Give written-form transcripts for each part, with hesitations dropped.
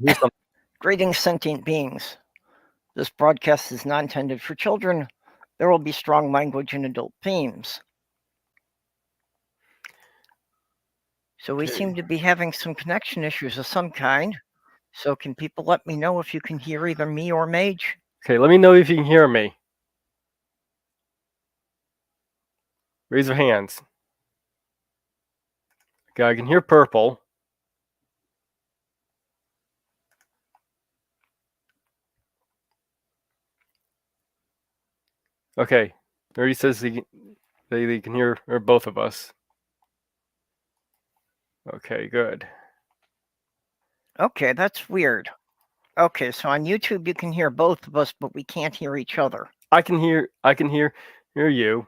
Here's something. Greetings, sentient beings. This broadcast is not intended for children. There will be strong language and adult themes. So we seem to be having some connection issues of some kind. So can people let me know if you can hear either me or Mage? Okay, let me know if you can hear me. Raise your hands. Okay, I can hear Purple. Okay, Mary says they can hear or both of us. Okay, good. Okay, that's weird. Okay, so on YouTube you can hear both of us, but we can't hear each other. I can hear you.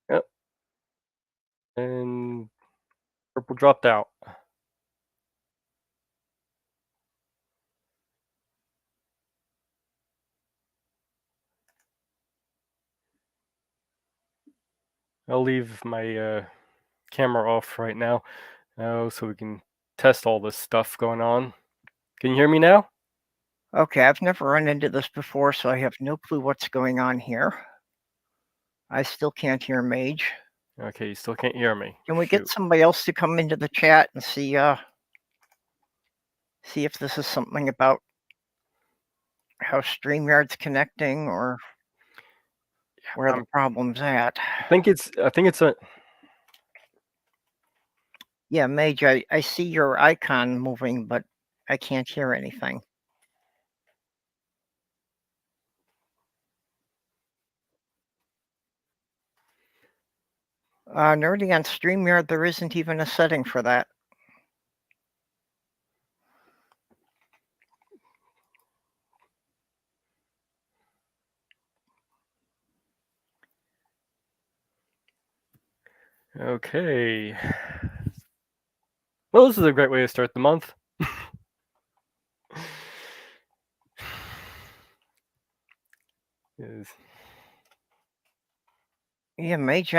Yep. And Purple dropped out. I'll leave my camera off right now, so we can test all this stuff going on. Can you hear me now? Okay, I've never run into this before, so I have no clue what's going on here. I still can't hear Mage. Okay, you still can't hear me. Can we get somebody else to come into the chat and see if this is something about how StreamYard's connecting or where the problem's at? I think it's a. Yeah, Mage, I see your icon moving, but I can't hear anything. Nerdy on StreamYard, there isn't even a setting for that. Okay. Well, this is a great way to start the month. Yeah, Mage,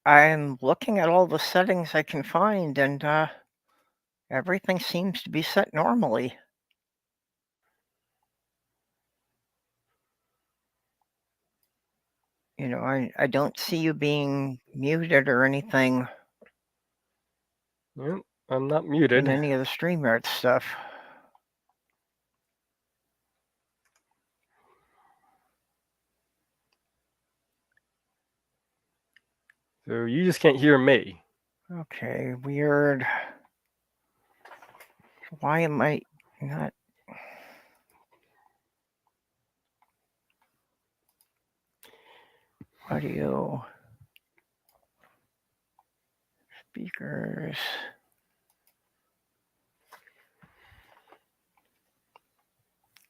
I'm looking at all the settings I can find, and everything seems to be set normally. You know, I don't see you being muted or anything. Yep, I'm not muted. In any of the StreamYard stuff. So you just can't hear me. Okay, weird. Why am I not? Audio. Speakers.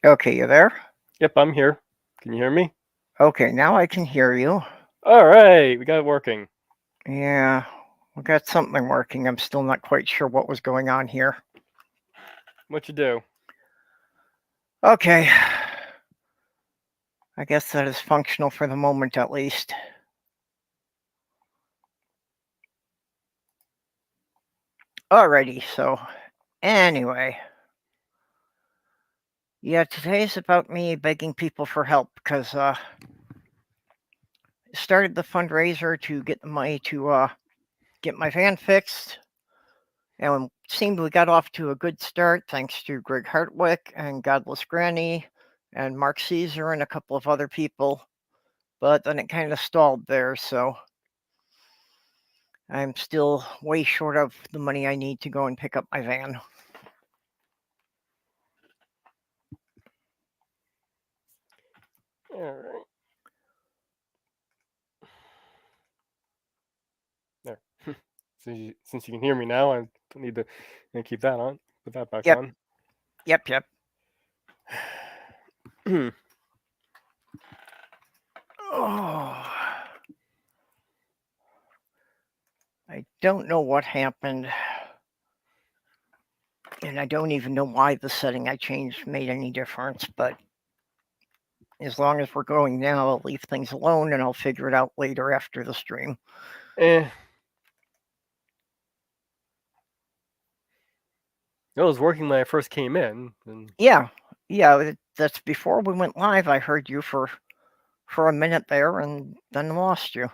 Okay, you there? Yep, I'm here. Can you hear me? Okay, now I can hear you. All right, we got it working. Yeah, we got something working. I'm still not quite sure what was going on here. What you do? Okay. I guess that is functional for the moment, at least. Alrighty, so anyway. Yeah, today's about me begging people for help because started the fundraiser to get the money to get my van fixed, and it seemed we got off to a good start thanks to Greg Hartwick and Godless Granny and Mark Caesar and a couple of other people, but then it kind of stalled there, so I'm still way short of the money I need to go and pick up my van. All right. There. Since you can hear me now, I don't need to keep that on. Put that back on. Yep. Oh. I don't know what happened. And I don't even know why the setting I changed made any difference, but as long as we're going now, I'll leave things alone and I'll figure it out later after the stream. Eh. It was working when I first came in. And Yeah, that's before we went live. I heard you for a minute there and then lost you.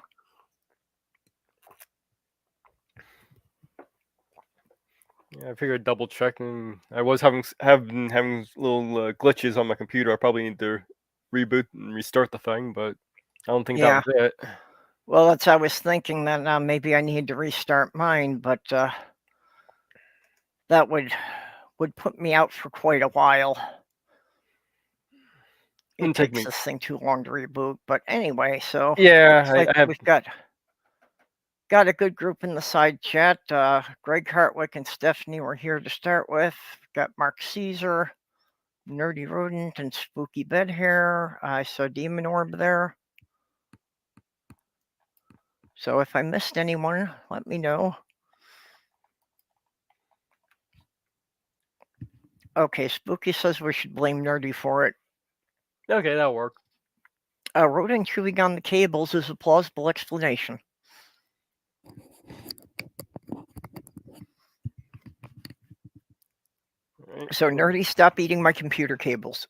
yeah, I figured double checking. I was having little glitches on my computer. I probably need to reboot and restart the thing, but I don't think that Yeah. was it. Well, I was thinking that maybe I need to restart mine, but that would put me out for quite a while. It Take takes me. this thing too long to reboot. But anyway, so Yeah, looks like I have. we've got a good group in the side chat. Greg Hartwick and Stephanie were here to start with. Got Mark Caesar, Nerdy Rodent, and Spooky Bed Hair. I saw Demon Orb there. So if I missed anyone, let me know. Okay, Spooky says we should blame Nerdy for it. Okay, that'll work. Rodent chewing on the cables is a plausible explanation. Right. So Nerdy, stop eating my computer cables.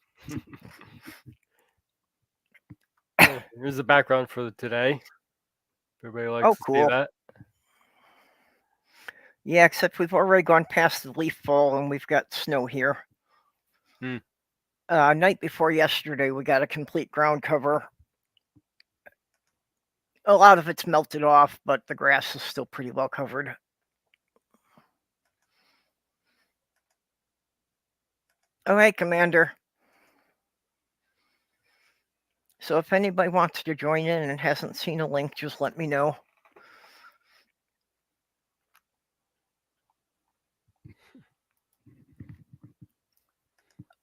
Here's the background for today. Everybody likes to see Cool. that. Yeah, except we've already gone past the leaf fall and we've got snow here. Night before yesterday, we got a complete ground cover. A lot of it's melted off, but the grass is still pretty well covered. All right, Commander. So if anybody wants to join in and hasn't seen a link, just let me know.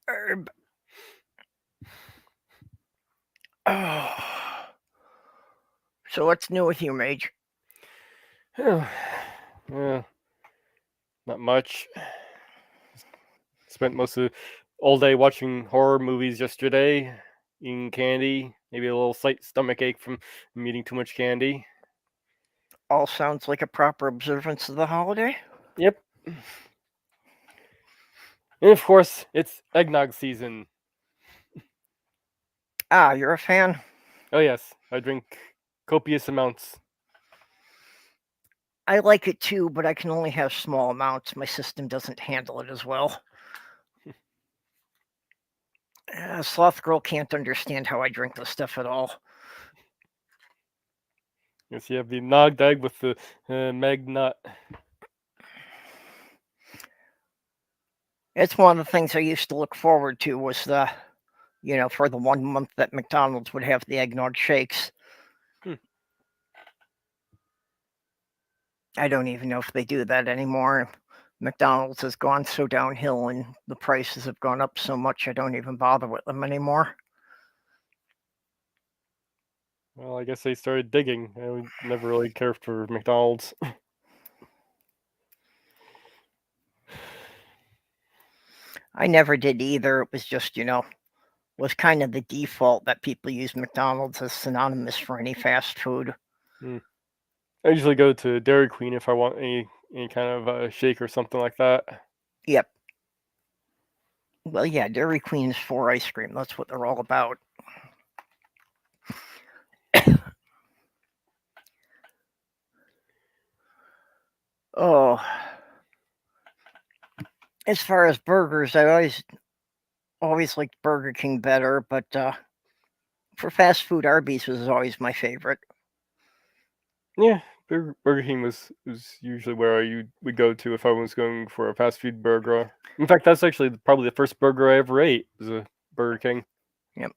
Herb. Oh. So what's new with you, Mage? Yeah, not much. Spent most of all day watching horror movies yesterday, eating candy, maybe a little slight stomach ache from eating too much candy. All sounds like a proper observance of the holiday. Yep. And of course, it's eggnog season. You're a fan? Oh yes, I drink copious amounts. I like it too, but I can only have small amounts. My system doesn't handle it as well. Sloth Girl can't understand how I drink this stuff at all. Yes, you have the nogged egg with the meg nut. It's one of the things I used to look forward to was for the 1 month that McDonald's would have the eggnog shakes. I don't even know if they do that anymore. McDonald's has gone so downhill and the prices have gone up so much I don't even bother with them anymore. Well, I guess they started digging. I never really cared for McDonald's. I never did either. It was just, was kind of the default that people use McDonald's as synonymous for any fast food. I usually go to Dairy Queen if I want any kind of shake or something like that. Yep. Well, yeah, Dairy Queen's for ice cream. That's what they're all about. Oh. As far as burgers, I always liked Burger King better, but for fast food, Arby's was always my favorite. Yeah, Burger King was usually where I would go to if I was going for a fast food burger. In fact, that's actually probably the first burger I ever ate was a Burger King. Yep.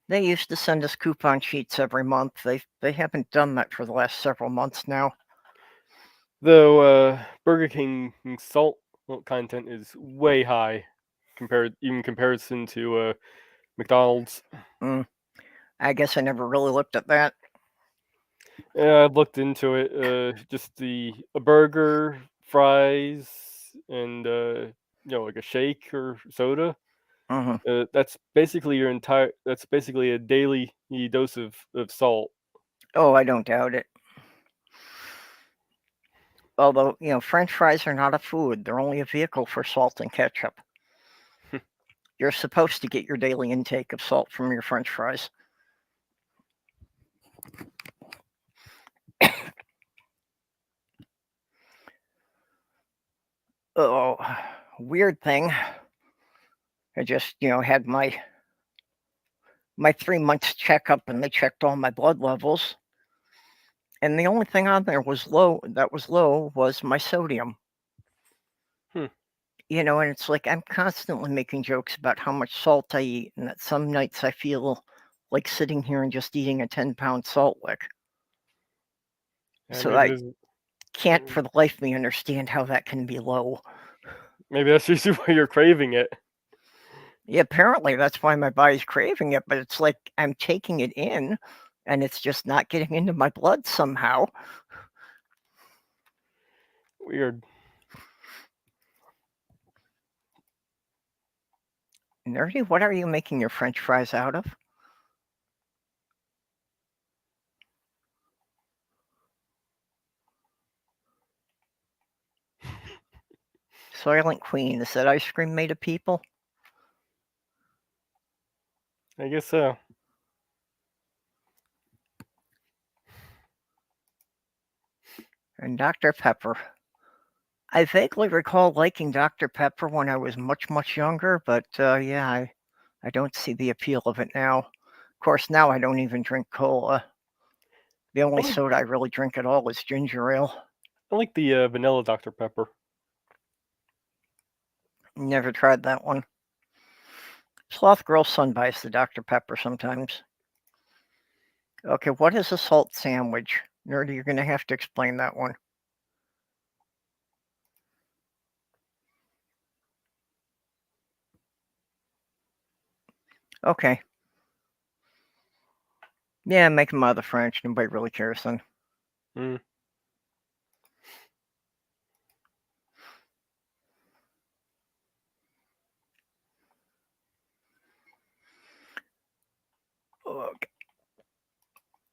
They used to send us coupon sheets every month. They haven't done that for the last several months now. Though Burger King salt content is way high in comparison to McDonald's. I guess I never really looked at that. Yeah, I've looked into it. Just a burger, fries, and like a shake or soda. Hmm. That's basically your entire. That's basically a daily dose of salt. Oh, I don't doubt it. Although, French fries are not a food, they're only a vehicle for salt and ketchup. You're supposed to get your daily intake of salt from your French fries. Oh, weird thing. I just, had my 3 months checkup and they checked all my blood levels. And the only thing on there was low was my sodium. Hmm. And it's like I'm constantly making jokes about how much salt I eat, and that some nights I feel like sitting here and just eating a 10-pound salt lick. Yeah, So maybe I this. can't for the life of me understand how that can be low. Maybe that's usually why you're craving it. Yeah, apparently that's why my body's craving it, but it's like I'm taking it in and it's just not getting into my blood somehow. Weird. Nerdy, what are you making your French fries out of? Soylent Queen, is that ice cream made of people? I guess so. And Dr. Pepper. I vaguely recall liking Dr. Pepper when I was much, much younger, but yeah, I don't see the appeal of it now. Of course, now I don't even drink cola. The I only like soda I really drink at all is ginger ale. I like the vanilla Dr Pepper. Never tried that one. Sloth Girl Son buys the Dr. Pepper sometimes. Okay, what is a salt sandwich? Nerdy, you're going to have to explain that one. Okay. Yeah, make them out of the French. Nobody really cares then. Mm. Okay.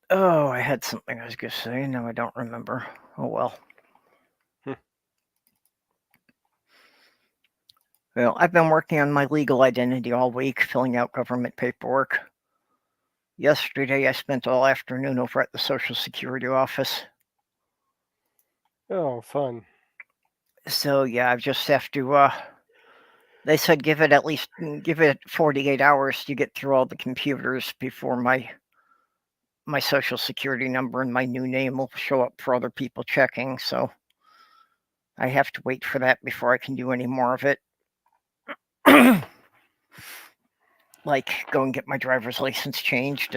Oh, I had something I was going to say. Now I don't remember. Oh well. Hmm. Well, I've been working on my legal identity all week, filling out government paperwork. Yesterday, I spent all afternoon over at the Social Security office. Oh, fun. So yeah, I just have to. They said give it 48 hours to get through all the computers before my Social Security number and my new name will show up for other people checking. So I have to wait for that before I can do any more of it. Like go and get my driver's license changed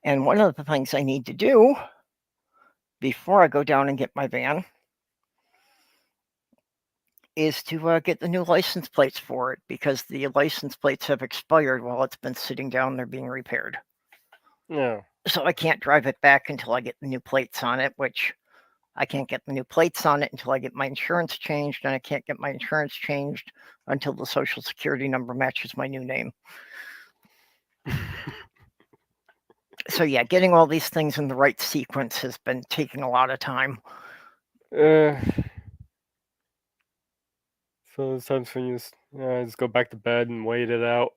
and one of the things I need to do before I go down and get my van is to get the new license plates for it because the license plates have expired while it's been sitting down there being repaired. Yeah. So I can't drive it back until I get the new plates on it, which I can't get the new plates on it until I get my insurance changed, and I can't get my insurance changed until the Social Security number matches my new name. So yeah, getting all these things in the right sequence has been taking a lot of time. uh, so sometimes when you just go back to bed and wait it out.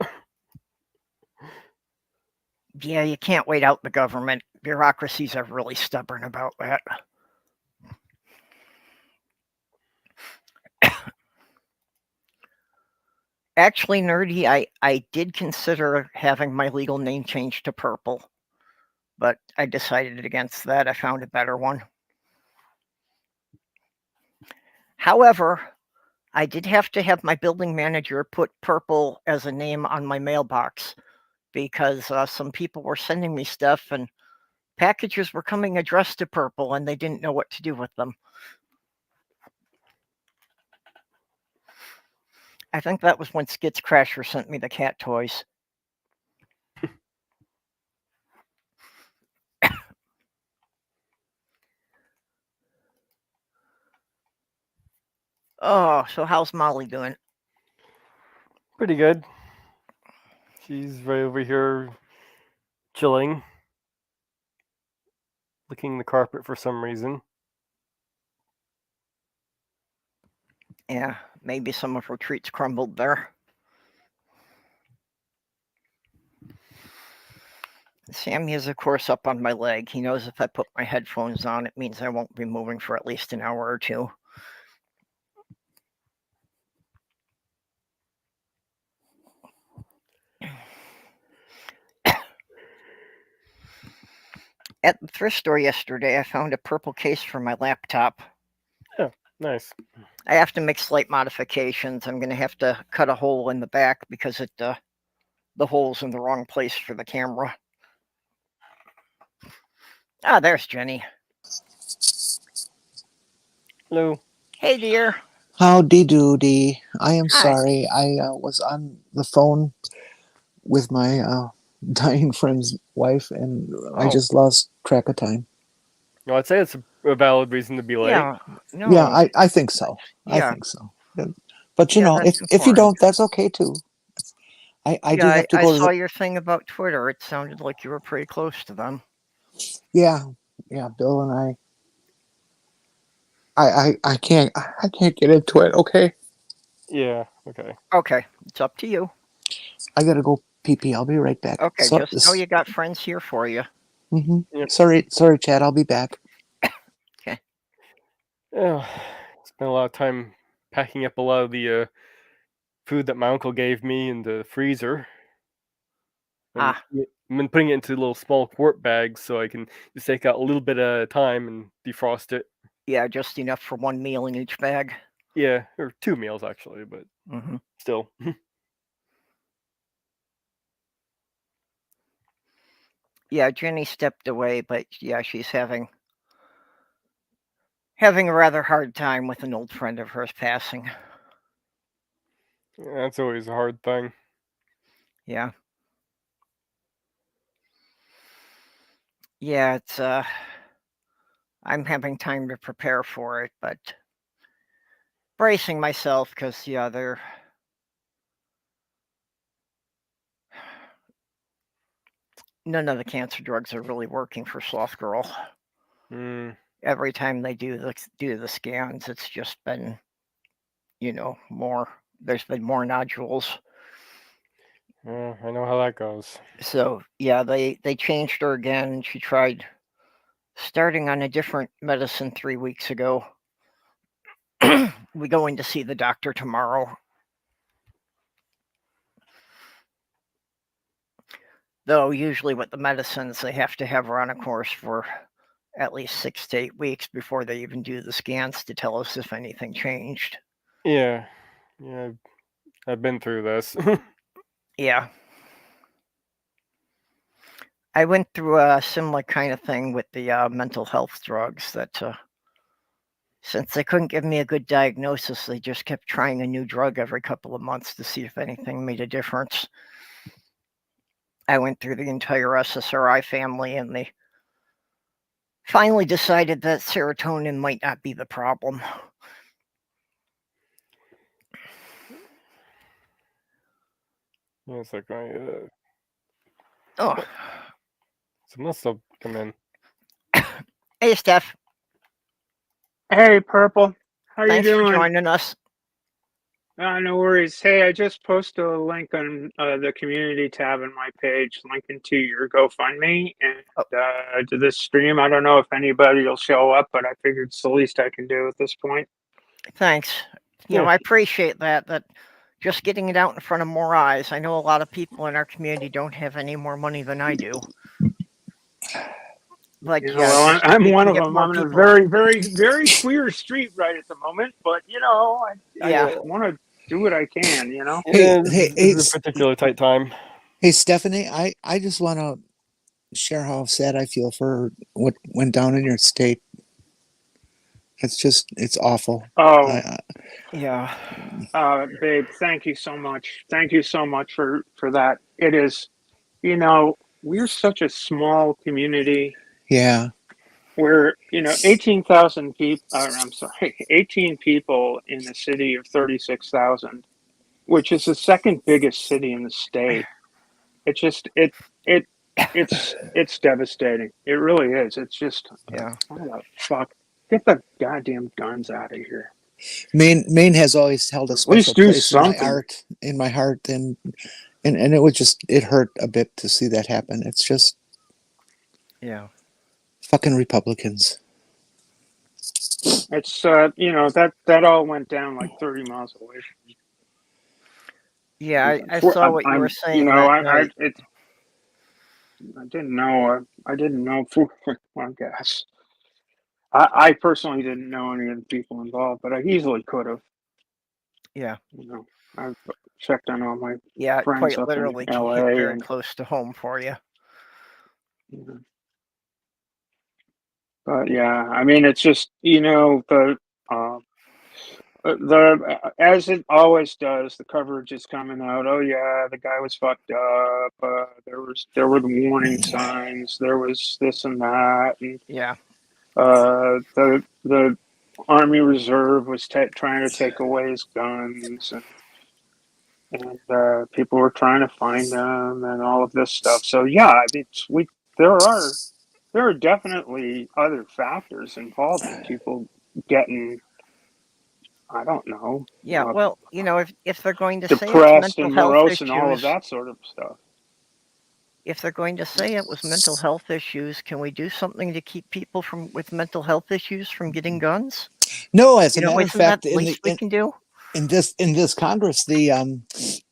Yeah, you can't wait out the government. Bureaucracies are really stubborn about that. Actually, Nerdy, I did consider having my legal name changed to Purple, but I decided against that. I found a better one. However, I did have to have my building manager put Purple as a name on my mailbox because some people were sending me stuff and packages were coming addressed to Purple and they didn't know what to do with them. I think that was when Skits Crasher sent me the cat toys. Oh, so how's Molly doing? Pretty good. She's right over here chilling, licking the carpet for some reason. Yeah, maybe some of her treats crumbled there. Sammy is, of course, up on my leg. He knows if I put my headphones on, it means I won't be moving for at least an hour or two. At the thrift store yesterday, I found a purple case for my laptop. Yeah, nice. I have to make slight modifications. I'm going to have to cut a hole in the back because the hole's in the wrong place for the camera. Ah, there's Jenny. Hello. Hey, dear. Howdy doody. I am Hi. sorry. I was on the phone with my dying friend's wife, and I Oh, just lost track of time. No, I'd say it's a valid reason to be late. yeah. No. Yeah, I think so. I Yeah. think so. But you Yeah, know, that's if you important. don't, that's okay too. I do Yeah, have to I go to saw the your thing about Twitter. It sounded like you were pretty close to them. yeah. Bill and I can't get into it. Okay, Yeah, okay. Okay, it's up to you. I gotta go pee pee. I'll be right back. Okay, So just know this. you got friends here for you. Yep. Sorry, Chad. I'll be back. Okay. Yeah, spent a lot of time packing up a lot of the food that my uncle gave me in the freezer. And Ah, I've been putting it into little small quart bags so I can just take out a little bit at a time and defrost it. yeah, just enough for one meal in each bag. Yeah, or 2 meals actually, but Hmm. still. Yeah, Jenny stepped away, but yeah, she's having a rather hard time with an old friend of hers passing. That's always a hard thing. Yeah. Yeah, it's I'm having time to prepare for it, but bracing myself because yeah, none of the cancer drugs are really working for Sloth Girl. Mm, Every time they do the scans, it's just been, more. There's been more nodules. yeah, I know how that goes. So yeah, they changed her again, and she tried starting on a different medicine 3 weeks ago. We going to see the doctor tomorrow. Though usually with the medicines, they have to have her on a course for at least 6 to 8 weeks before they even do the scans to tell us if anything changed. Yeah, yeah, I've been through this. Yeah. I went through a similar kind of thing with the mental health drugs that since they couldn't give me a good diagnosis, they just kept trying a new drug every couple of months to see if anything made a difference. I went through the entire SSRI family, and they finally decided that serotonin might not be the problem. Yeah, it's like Oh, someone else will come in. hey, Steph. Hey, Purple. How you Thanks for doing? joining us. No worries. Hey, I just posted a link on the community tab on my page, linking to your GoFundMe and Oh, to this stream. I don't know if anybody will show up, but I figured it's the least I can do at this point. thanks. Yeah. I appreciate that just getting it out in front of more eyes. I know a lot of people in our community don't have any more money than I do. But yeah, Well, just I'm you one can of get them. more I'm in a people. very, very, very queer street right at the moment, but I Yeah. want to do what I can. Yeah, this Hey, is a particular tight time. hey, Stephanie. I just want to share how sad I feel for what went down in your state. It's awful. Oh, I, Yeah. babe, thank you so much. Thank you so much for that. It is, we're such a small community, yeah, where 18,000 people. I'm sorry, 18 people in a city of 36,000, which is the second biggest city in the state. It's just it's devastating. It really is. It's just Yeah. what the fuck. Get the goddamn guns out of here. Maine has always held a At special least do place in my something. heart, and it hurt a bit to see that happen. It's just Yeah. fucking Republicans. It's that all went down like 30 miles away from me. Yeah, I saw what you were saying that night. I didn't know. I didn't know. I guess I personally didn't know any of the people involved, but I easily could have. Yeah. I've checked on all my Yeah, it friends quite up in literally can hit LA, very and close to home for you. but yeah, I mean, it's just the as it always does, the coverage is coming out. Oh yeah, the guy was fucked up. There were the warning signs. There was this and that, and Yeah. the Army Reserve was trying to take away his guns, and people were trying to find them, and all of this stuff. So yeah, I mean, there are definitely other factors involved in people getting, I don't know, Yeah, well, if they're going to say it's depressed mental and health morose and all of issues, that sort of stuff. if they're going to say it was mental health issues, can we do something to keep people with mental health issues from getting guns? No, as a matter of Isn't that fact, the least we can do? in this Congress, the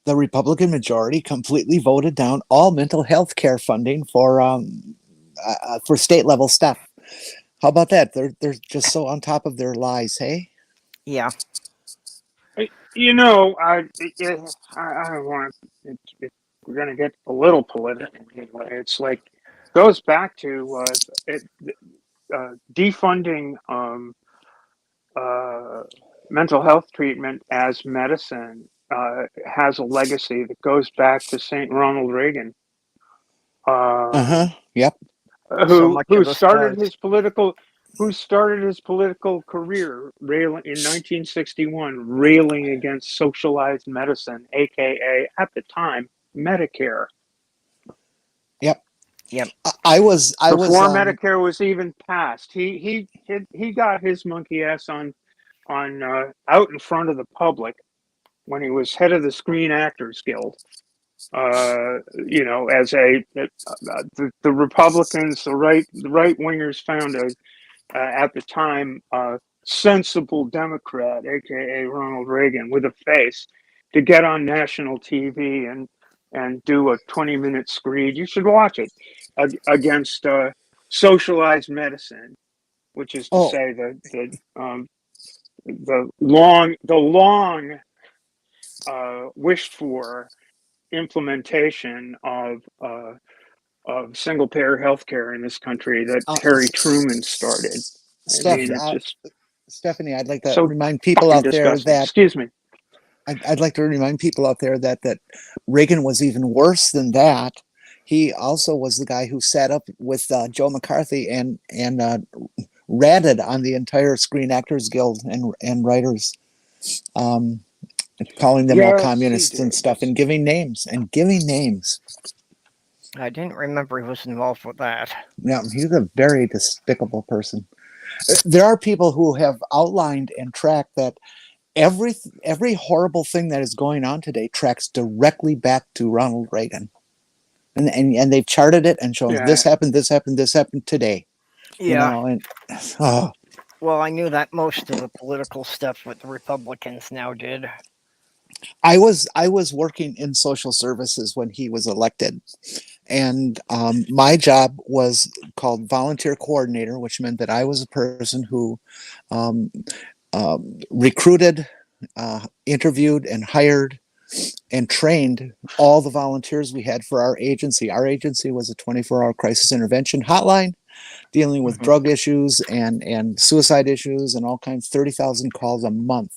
Republican majority completely voted down all mental health care funding for state level stuff. How about that? They're just so on top of their lies, hey? Yeah. I don't want to. We're going to get a little political anyway. It's like goes back to defunding mental health treatment as medicine has a legacy that goes back to St. Ronald Reagan, Yep. So much who of this started does. his political career in 1961 railing against socialized medicine, aka at the time Medicare. Yep. Yep. I was Before Medicare was even passed. He got his monkey ass on out in front of the public when he was head of the Screen Actors Guild. As the Republicans, the right wingers found at the time sensible Democrat, aka Ronald Reagan, with a face to get on national TV and do a 20-minute screed. You should watch it against socialized medicine, which is to say the long wished for implementation of single payer healthcare in this country that Harry Truman started. I mean, it's just Stephanie, I'd like to so remind people fucking out there disgusting. that Excuse me. I'd like to remind people out there that Reagan was even worse than that. He also was the guy who sat up with Joe McCarthy and ratted on the entire Screen Actors Guild and writers, calling them all Yes, communists and stuff, and giving names. I didn't remember he was involved with that. Yeah, he's a very despicable person. There are people who have outlined and tracked that every horrible thing that is going on today tracks directly back to Ronald Reagan, and they've charted it and shown this happened today. Yeah. Oh. Well, I knew that most of the political stuff with the Republicans now did. I was working in social services when he was elected, and my job was called volunteer coordinator, which meant that I was a person who recruited, interviewed, and hired and trained all the volunteers we had for our agency. Our agency was a 24-hour crisis intervention hotline dealing with drug issues and suicide issues and all kinds, 30,000 calls a month.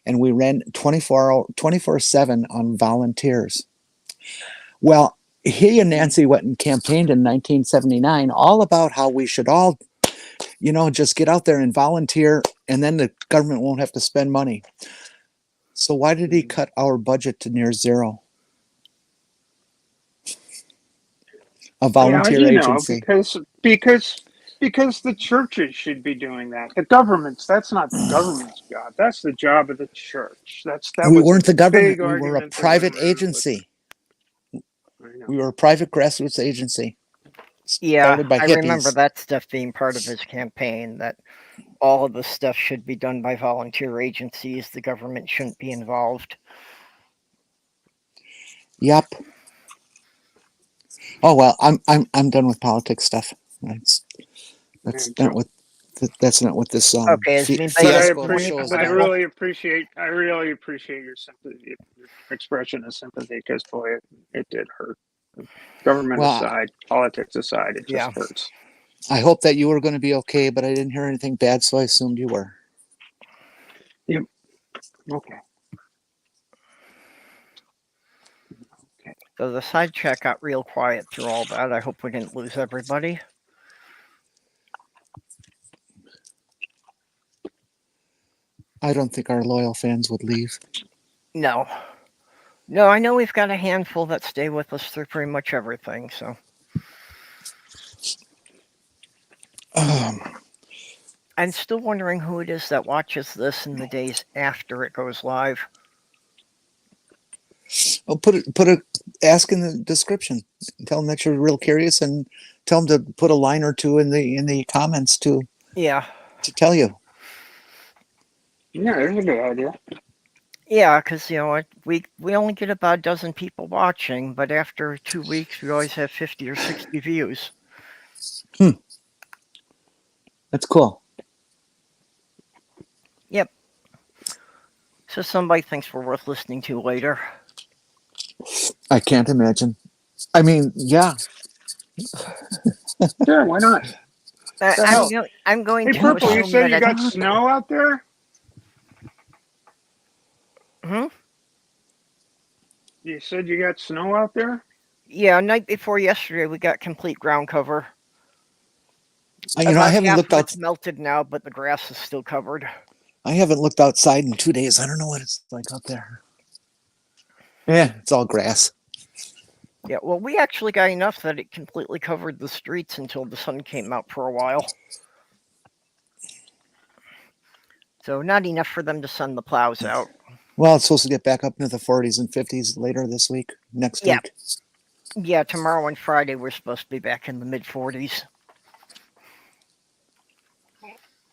And we ran 24/7 on volunteers. Well, he and Nancy went and campaigned in 1979 all about how we should all just get out there and volunteer, and then the government won't have to spend money. So why did he cut our budget to near zero? A volunteer agency. Because the churches should be doing that. That's not the government's job. That's the job of the church. We weren't the government. big We were a argument that private went around with- agency. I know. We were a private grassroots agency. Yeah, Started by I remember hippies. that stuff being part of his campaign, that all of the stuff should be done by volunteer agencies. The government shouldn't be involved. Yep. Oh well, I'm done with politics stuff. That's not what this Okay, is anybody But I, else fiasco going show is I about. really appreciate your sympathy, your expression of sympathy, because boy, it did hurt. Government Well, aside, politics aside, it just Yeah. hurts. I hope that you were going to be okay, but I didn't hear anything bad, so I assumed you were. Okay. So the side chat got real quiet through all that. I hope we didn't lose everybody. I don't think our loyal fans would leave. No. No, I know we've got a handful that stay with us through pretty much everything, so. I'm still wondering who it is that watches this in the days after it goes live. Well, ask in the description. Tell them that you're real curious, and tell them to put a line or two in the comments to tell you. Yeah, there's a good idea. Yeah, because we only get about a dozen people watching, but after 2 weeks we always have 50 or 60 views. That's cool. Yep. So somebody thinks we're worth listening to later. I can't imagine. I mean, yeah. Sure, why not? I'm going Hey, to Purple, you assume said that you got snow out there? You said you got snow out there? Yeah, night before yesterday we got complete ground cover. I About haven't half looked of out. it's melted now, but the grass is still covered. I haven't looked outside in 2 days. I don't know what it's like out there. Yeah, it's all grass. Yeah, well, we actually got enough that it completely covered the streets until the sun came out for a while. So not enough for them to send the plows out. Well, it's supposed to get back up into the 40s and 50s later this week, next Yeah. week. Yeah, tomorrow and Friday we're supposed to be back in the mid-40s.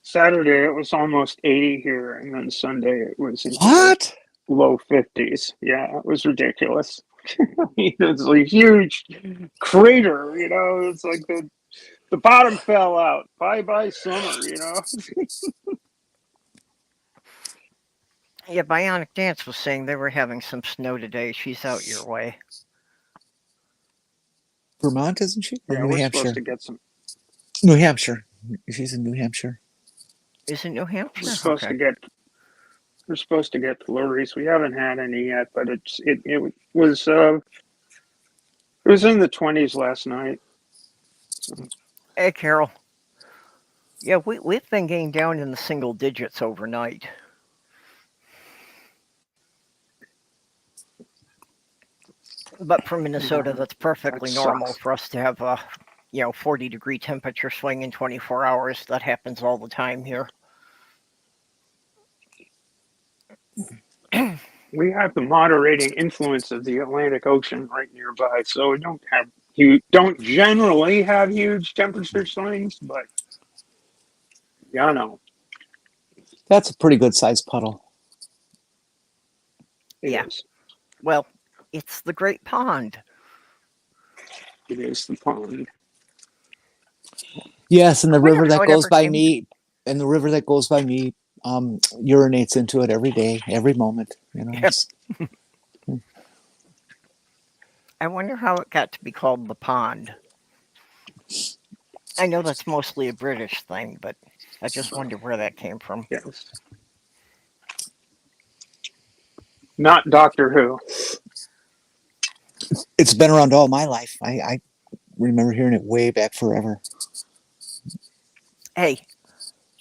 Saturday it was almost 80 here, and then Sunday it was into the What? low 50s. Yeah, it was ridiculous. It's a huge crater, it's like the bottom fell out. Bye summer, Yeah, Bionic Dance was saying they were having some snow today. She's out your way. Vermont, isn't she? Or Yeah, New we're Hampshire? supposed to get some. New Hampshire. She's in New Hampshire. Is it New Hampshire? We're supposed to get flurries. We haven't had any yet, but it was in the 20s last night. Hey, Carol. Yeah, we've been getting down in the single digits overnight. But for Minnesota, that's perfectly normal for us to have a 40-degree temperature swing in 24 hours. That happens all the time here. We have the moderating influence of the Atlantic Ocean right nearby, so we don't generally have huge temperature swings, but That's a pretty good sized puddle. It Yeah. is. Well, it's the Great Pond. It is the pond. Yes, and the wonder river how that it goes ever by came- me, urinates into it every day, every moment. Yep. I wonder how it got to be called the pond. I know that's mostly a British thing, but I just wonder where that came from. Yes. Not Doctor Who. It's been around all my life. I remember hearing it way back forever. Hey,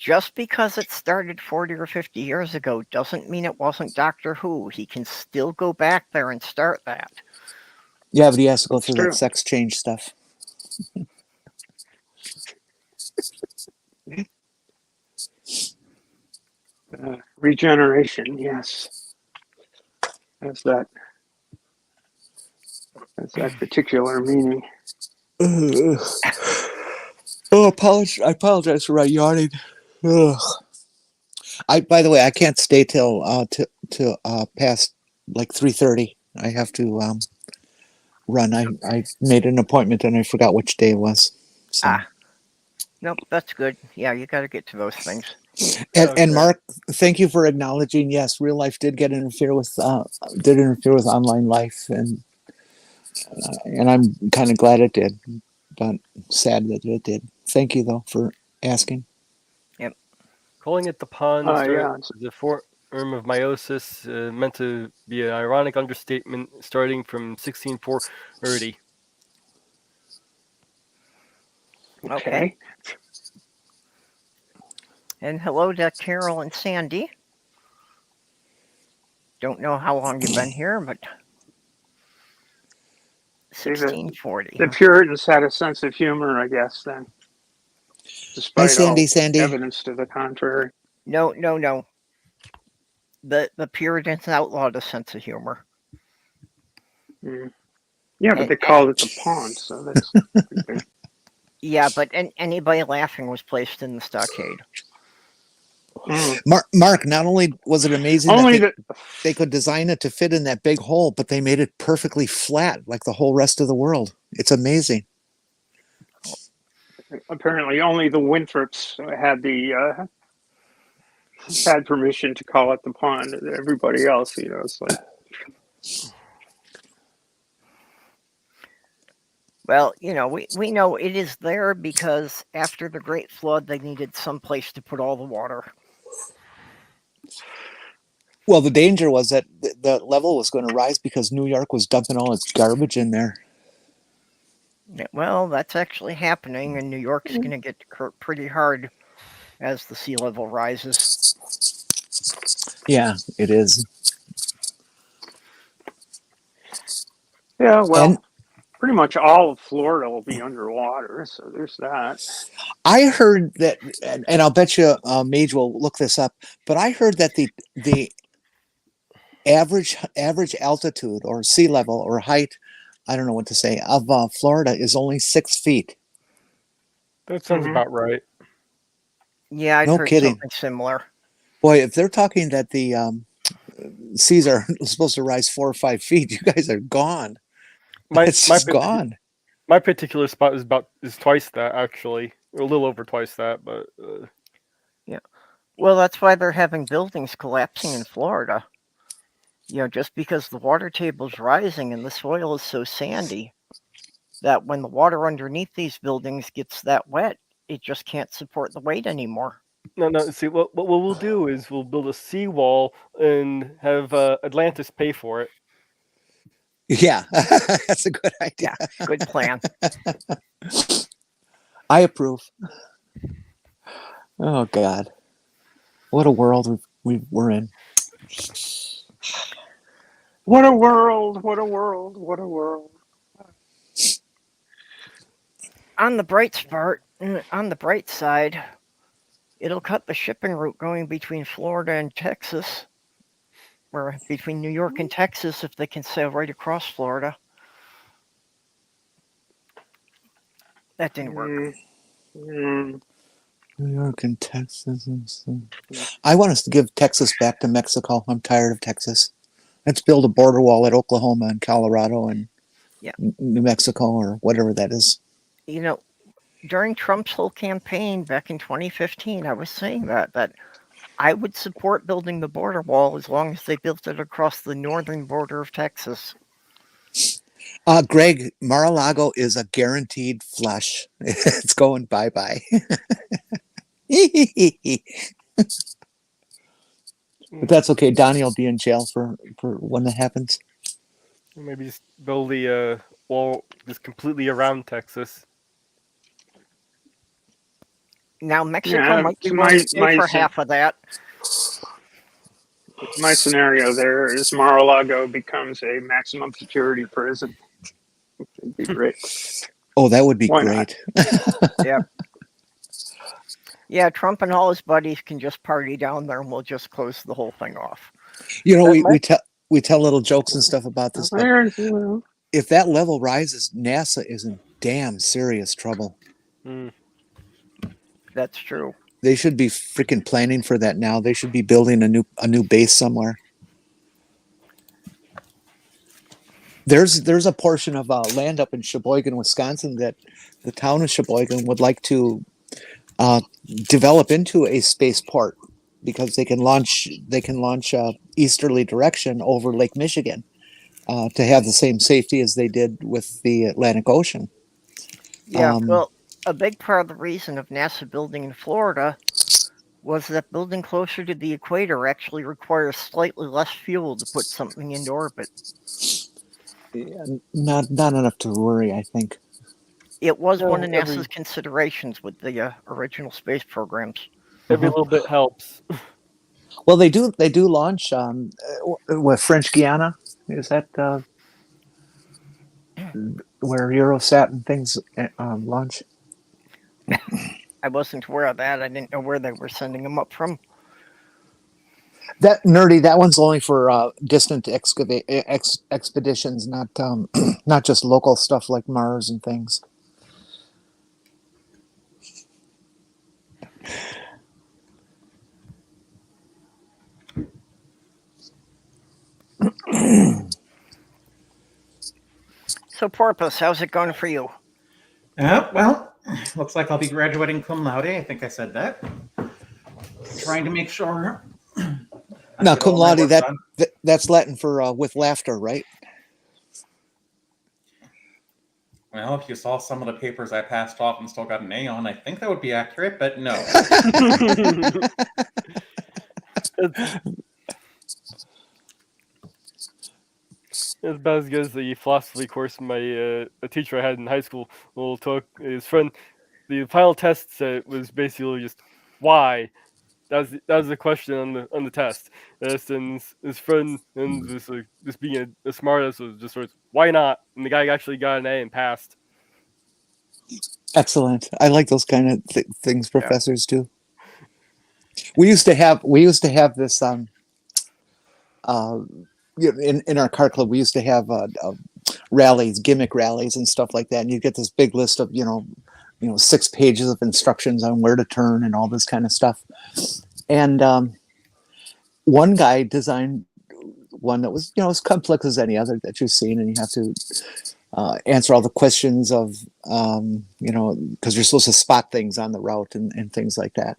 Just because it started 40 or 50 years ago doesn't mean it wasn't Doctor Who. He can still go back there and start that. Yeah, but he has to go It's through true. that sex change stuff. Regeneration, yes. That's that particular meaning. Oh, I apologize for my yawning. Ugh. By the way, I can't stay till past like 3:30. I have to run. I made an appointment and I forgot which day it was. So. Nope, that's good. Yeah, you got to get to those things. And Mark, thank you for acknowledging. Yes, real life did interfere with online life, and I'm kind of glad it did, but sad that it did. Thank you though for asking. Yep. Calling it the pond Yeah. is a form of meiosis, meant to be an ironic understatement, starting from 1640. Okay. And hello to Carol and Sandy. Don't know how long you've been here, but 1640. The Puritans had a sense of humor, I guess, then. Hi, Despite all Sandy. evidence to the contrary. No. The Puritans outlawed a sense of humor. Mm. Yeah, but they called it the pond, so that's pretty big. Yeah, but anybody laughing was placed in the stockade. Mark, not only was it amazing that they could design it to fit in that big hole, but they made it perfectly flat, like the whole rest of the world. It's amazing. Apparently, only the Winthrops had permission to call it the pond. Everybody else, it's like. Well, we know it is there because after the Great Flood, they needed some place to put all the water. Well, the danger was that the level was going to rise because New York was dumping all its garbage in there. Yeah, well, that's actually happening, and New York is going to get hurt pretty hard as the sea level rises. Yeah, it is. Yeah, well, pretty much all of Florida will be underwater, so there's that. I heard that, and I'll bet you Mage will look this up, but I heard that the average altitude or sea level or height, I don't know what to say, of Florida is only 6 feet. That sounds about right. Yeah, I've heard something similar. Boy, if they're talking that the seas are supposed to rise 4 or 5 feet, you guys are gone. It's gone. My particular spot is twice that, actually, or a little over twice that, but yeah. Well, that's why they're having buildings collapsing in Florida. Just because the water table's rising and the soil is so sandy that when the water underneath these buildings gets that wet, it just can't support the weight anymore. No. See, what we'll do is we'll build a seawall and have Atlantis pay for it. Yeah, that's a good idea. Yeah, good plan. I approve. Oh God, what a world we're in. What a world! What a world! What a world! On the bright side, it'll cut the shipping route going between Florida and Texas, or between New York and Texas, if they can sail right across Florida. That didn't work. New York and Texas. I want us to give Texas back to Mexico. I'm tired of Texas. Let's build a border wall at Oklahoma and Colorado and New Mexico or whatever that is. During Trump's whole campaign back in 2015, I was saying that I would support building the border wall as long as they built it across the northern border of Texas. Greg, Mar-a-Lago is a guaranteed flush. It's going bye-bye. But that's okay. Donnie will be in jail for when that happens. Maybe just build the wall just completely around Texas. Now Mexico Yeah, might be so willing to pay for half of that. my scenario there is Mar-a-Lago becomes a maximum security prison. It'd be great. Oh, that would be Why great. Yep. Yeah, Trump and all his buddies can just party down there, and we'll just close the whole thing off. You know, That might- we tell little jokes and stuff about this, but Well, if that level rises, NASA is in damn serious trouble. Mm. That's true. They should be freaking planning for that now. They should be building a new base somewhere. There's a portion of land up in Sheboygan, Wisconsin, that the town of Sheboygan would like to develop into a spaceport because they can launch easterly direction over Lake Michigan to have the same safety as they did with the Atlantic Ocean. Yeah, well, a big part of the reason of NASA building in Florida was that building closer to the equator actually requires slightly less fuel to put something into orbit. Not enough to worry, I think. It was No, one of NASA's considerations with the original space programs. Every little bit helps. Well, they do launch with French Guiana. Is that where Eurosat and things launch? I wasn't aware of that. I didn't know where they were sending them up from. That nerdy. That one's only for distant expeditions, not not just local stuff like Mars and things. So, Porpoise, how's it going for you? Well, looks like I'll be graduating cum laude. I think I said that. Trying to make sure. Now, cum laude, that's Latin for with laughter, right? Well, if you saw some of the papers I passed off and still got an A on, I think that would be accurate, but no. It's about as good as the philosophy course my a teacher I had in high school took. His friend, the final test was basically just why. That was the question on the test. And his friend and just being a smartass was just sort of why not? And the guy actually got an A and passed. Excellent. I like those kind of things professors do. We used to have this in our car club. We used to have rallies, gimmick rallies, and stuff like that. And you get this big list of 6 pages of instructions on where to turn and all this kind of stuff. And one guy designed one that was as complex as any other that you've seen, and you have to answer all the questions of because you're supposed to spot things on the route and things like that.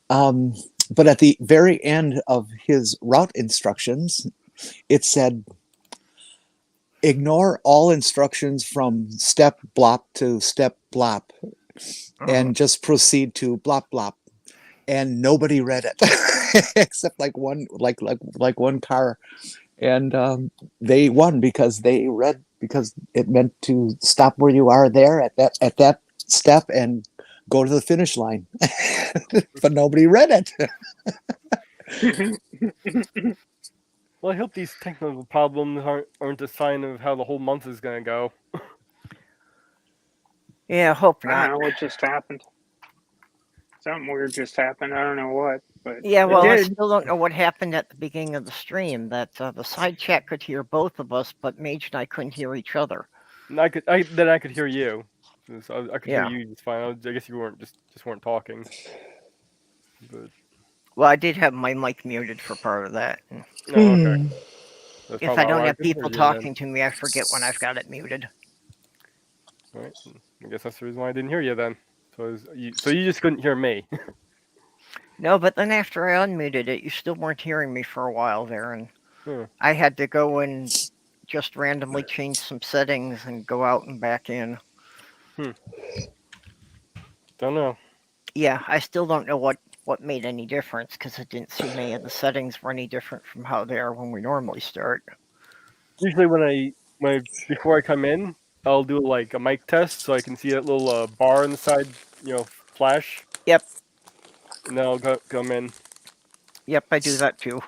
But at the very end of his route instructions, it said, ignore all instructions from step blop to step blop and just proceed to blop blop. And nobody read it except like one car. And they won because it meant to stop where you are there at that step and go to the finish line. But nobody read it. Well, I hope these technical problems aren't a sign of how the whole month is going to go. Yeah, hope I not. don't know what just happened. Something weird just happened. I don't know what, but Yeah, well, it I did. still don't know what happened at the beginning of the stream. That the side chat could hear both of us, but Mage and I couldn't hear each other. And I could hear you. So I could Yeah. hear you just fine. I guess you weren't just weren't talking. But Well, I did have my mic muted for part of that. no, okay. That's If probably I don't why have could hear people you talking to me, I forget when I've got it muted. then. Right. I guess that's the reason why I didn't hear you then. So you just couldn't hear me. No, but then after I unmuted it, you still weren't hearing me for a while there, and Huh. I had to go and just randomly change some settings and go out and back in. Don't know. Yeah, I still don't know what made any difference because it didn't seem any of the settings were any different from how they are when we normally start. Usually when before I come in, I'll do like a mic test so I can see that little bar on the side, flash. Yep. And they'll come in. Yep, I do that too.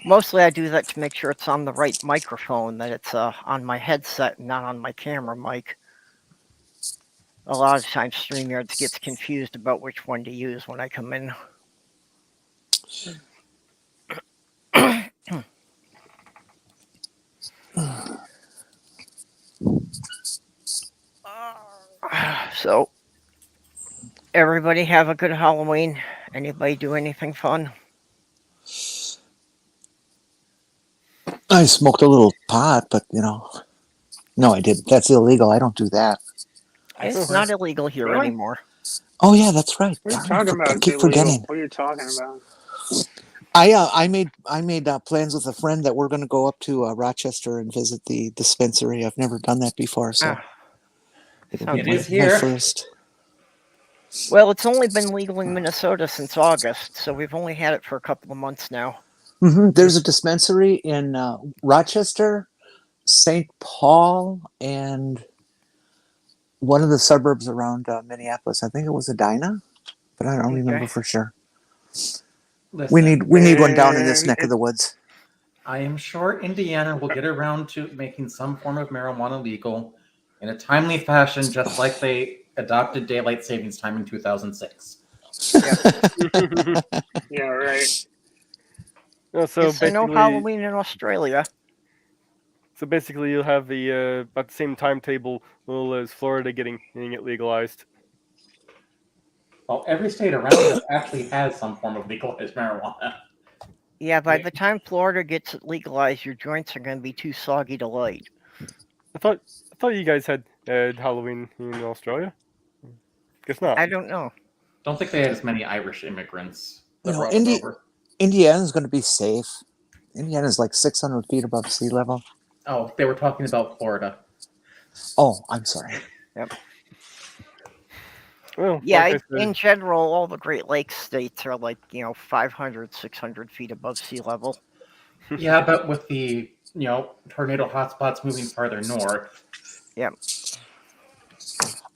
Mostly I do that to make sure it's on the right microphone, that it's on my headset and not on my camera mic. A lot of times StreamYard gets confused about which one to use when I come in. So, everybody have a good Halloween. Anybody do anything fun? I smoked a little pot, but no, I didn't. That's illegal. I don't do that. It's not illegal here Really? anymore. Oh yeah, that's right. What are you Darn, talking I about? It's keep illegal. forgetting. What are you talking about? I made plans with a friend that we're going to go up to Rochester and visit the dispensary. I've never done that before, so Ah, it'll sounds be It is my here. first. Well, it's only been legal in Minnesota since August, so we've only had it for a couple of months now. There's a dispensary in Rochester, St. Paul, and one of the suburbs around Minneapolis. I think it was Edina, but I don't remember Okay. for sure. Listen, We need one down in this And neck of the woods. I am sure Indiana will get around to making some form of marijuana legal in a timely fashion, just like they adopted daylight savings time in 2006. Yeah, right. No, so Is there no basically, Halloween in Australia? you'll have the about the same timetable as Florida getting it legalized. Well, every state around us actually has some form of legalized marijuana. Yeah, by Yeah. the time Florida gets it legalized, your joints are going to be too soggy to light. I thought you guys had Halloween in Australia. Guess not. I don't know. Don't think they had as many Irish immigrants that No, brought it over. Indiana's going to be safe. Indiana's like 600 feet above sea level. Oh, they were talking about Florida. Oh, I'm sorry. Well, Yeah, like I said, in general, all the Great Lakes states are like, 500, 600 feet above sea level. Yeah, but with the tornado hotspots moving farther north.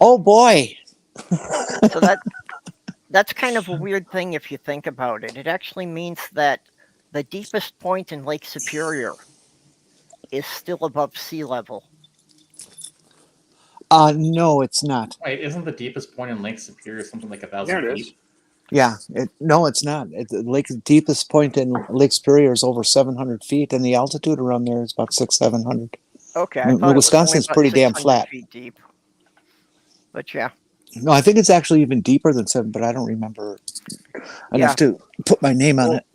Oh boy. So that's kind of a weird thing if you think about it. It actually means that the deepest point in Lake Superior is still above sea level. No, it's not. Wait, isn't the deepest point in Lake Superior something like 1,000 Yeah, it feet? is. Yeah, no, it's not. The deepest point in Lake Superior is over 700 feet, and the altitude around there is about 700. Okay, I thought it was Wisconsin's only about pretty damn 600 flat. feet deep. But yeah. No, I think it's actually even deeper than 7, but I don't remember enough to put my name on it.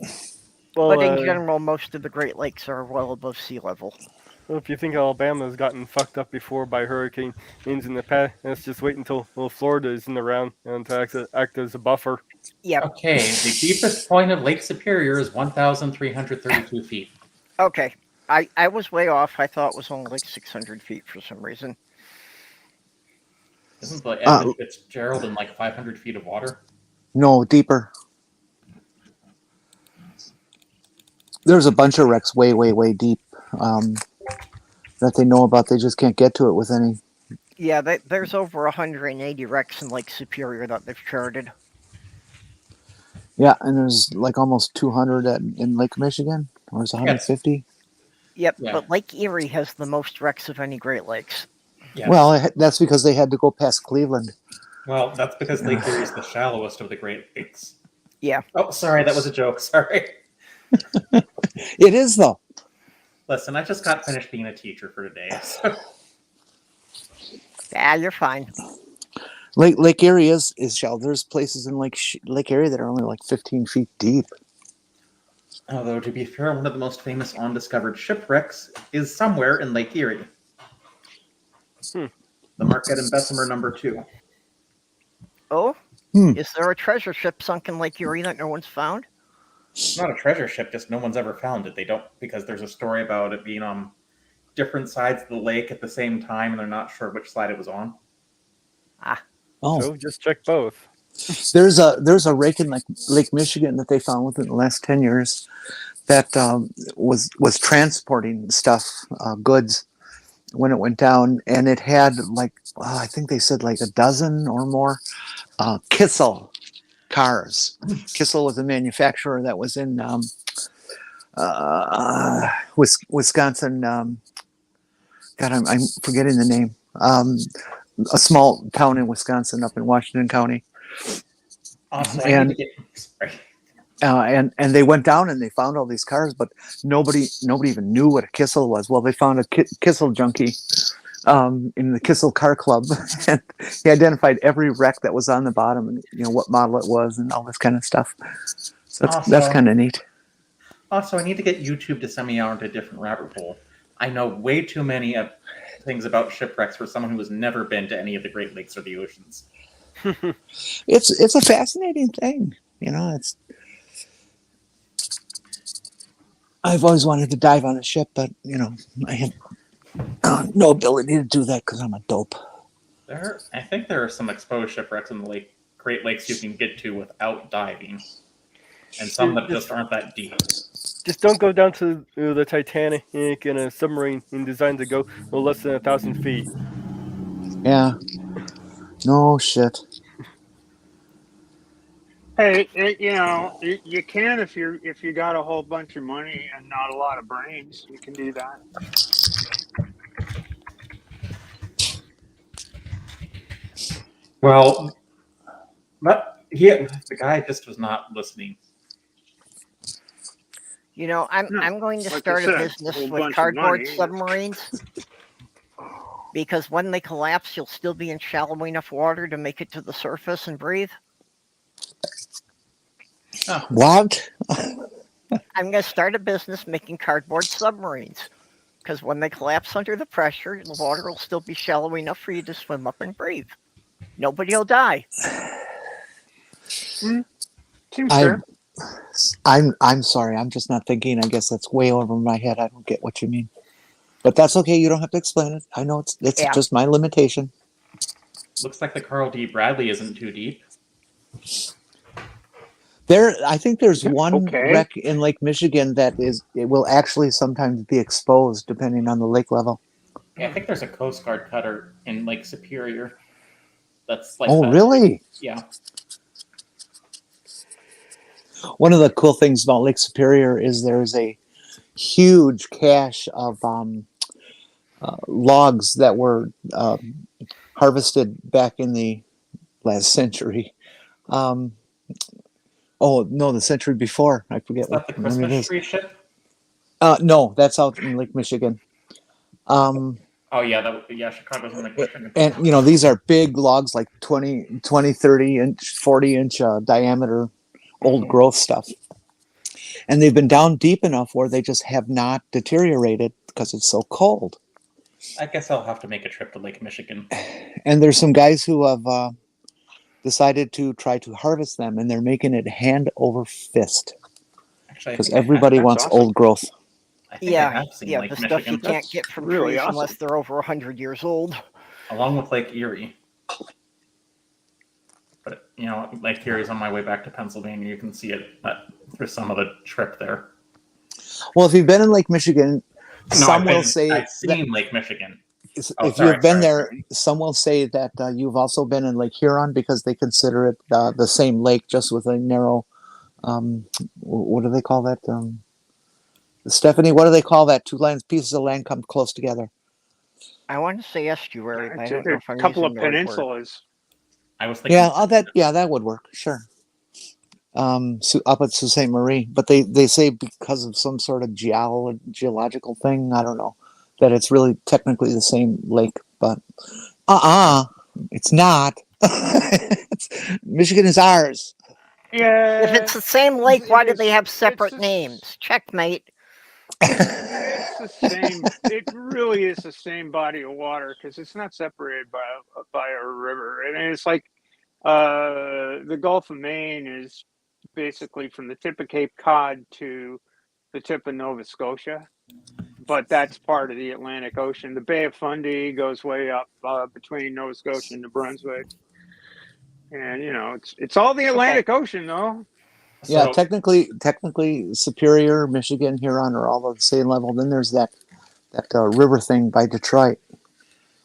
well, But in general, most of the Great Lakes are well above sea level. well, if you think Alabama's gotten fucked up before by hurricanes in the past, let's just wait until Florida isn't around and to act as a buffer. Yep. Okay, the deepest point of Lake Superior is 1,332 feet. Okay. I was way off. I thought it was only like 600 feet for some reason. Isn't the Edmund Fitzgerald in like 500 feet of water? No, deeper. There's a bunch of wrecks way, way, way deep that they know about. They just can't get to it with any. Yeah, there's over 180 wrecks in Lake Superior that they've charted. Yeah, and there's like almost 200 in Lake Michigan, or is it 150? Yep, Yeah. but Lake Erie has the most wrecks of any Great Lakes. Yes. Well, that's because they had to go past Cleveland. Well, that's because Lake Erie is the shallowest of the Great Lakes. Yeah. Oh, sorry, that was a joke. Sorry. It is, though. Listen, I just got finished being a teacher for today. So. Yeah, you're fine. Lake Erie is shallow. There's places in Lake Erie that are only like 15 feet deep. Although, to be fair, one of the most famous undiscovered shipwrecks is somewhere in Lake Erie. The Marquette and Bessemer #2. Oh? Is there a treasure ship sunk in Lake Erie that no one's found? It's not a treasure ship, just no one's ever found it. They don't, because there's a story about it being on different sides of the lake at the same time, and they're not sure which side it was on. Oh, So just check both. there's a wreck in Lake Michigan that they found within the last 10 years that was transporting stuff, goods, when it went down, and it had I think they said like a dozen or more kissel cars. Kissel was a manufacturer that was in Wisconsin. God, I'm forgetting the name. A small town in Wisconsin, up in Washington County. Also, And- sorry. And they went down and they found all these cars, but nobody even knew what a Kissel was. Well, they found a Kissel junkie in the Kissel Car Club, and he identified every wreck that was on the bottom, and what model it was, and all this kind of stuff. So that's kind of neat. Also, I need to get YouTube to send me out into a different rabbit hole. I know way too many of things about shipwrecks for someone who has never been to any of the Great Lakes or the oceans. It's a fascinating thing, it's. I've always wanted to dive on a ship, but I have no ability to do that because I'm a dope. I think there are some exposed shipwrecks in the Great Lakes you can get to without diving, and some that just aren't that deep. Just don't go down to the Titanic in a submarine designed to go no less than 1,000 feet. Yeah. No shit. Hey, you can if you got a whole bunch of money and not a lot of brains, you can do that. Well, but the guy just was not listening. I'm going to like start I a said, business a whole with bunch of cardboard money. submarines because when they collapse, you'll still be in shallow enough water to make it to the surface and breathe. Oh. What? I'm going to start a business making cardboard submarines because when they collapse under the pressure, the water will still be shallow enough for you to swim up and breathe. Nobody will die. Seems fair. I'm sorry. I'm just not thinking. I guess that's way over my head. I don't get what you mean. But that's okay. You don't have to explain it. I know it's just my limitation. Looks like the Carl D. Bradley isn't too deep. I think there's one Okay. wreck in Lake Michigan it will actually sometimes be exposed depending on the lake level. Yeah, I think there's a Coast Guard cutter in Lake Superior. That's like. Oh, that. really? Yeah. One of the cool things about Lake Superior is there's a huge cache of logs that were harvested back in the last century. The century before. I forget Is that the Christmas tree ship? No, that's out in Lake Michigan. Oh, yeah. Chicago's in Lake Michigan. And, these are big logs, like 20, 30 inch, 40 inch diameter, old growth stuff. And they've been down deep enough where they just have not deteriorated because it's so cold. I guess I'll have to make a trip to Lake Michigan. And there's some guys who have decided to try to harvest them, and they're making it hand over fist. Actually, because everybody wants awesome. old growth. I think I have seen Lake the stuff you Michigan, can't get from really trees awesome. unless they're over 100 years old. along with Lake Erie. But, Lake Erie's on my way back to Pennsylvania. You can see it through some of the trip there. Well, if you've been in Lake Michigan, some will I've say seen Lake Michigan. if you've been there, some will say that you've also been in Lake Huron because they consider it the same lake, just with a narrow. What do they call that? Stephanie, what do they call that? Two pieces of land come close together. I want to say estuary, but I don't know if I'm a couple of using the right word. peninsulas. I was thinking. That would work. Sure. Up at Sault Ste. Marie, but they say because of some sort of geological thing, I don't know, that it's really technically the same lake, but it's not. Michigan is ours. Yeah. If it's the same lake, why do they have separate names? Checkmate. It's the same. It really is the same body of water because it's not separated by a river. I mean, it's like the Gulf of Maine is basically from the tip of Cape Cod to the tip of Nova Scotia, but that's part of the Atlantic Ocean. The Bay of Fundy goes way up between Nova Scotia and New Brunswick, and it's all the Atlantic Ocean, though. Yeah, technically, Superior, Michigan, Huron are all at the same level. Then there's that river thing by Detroit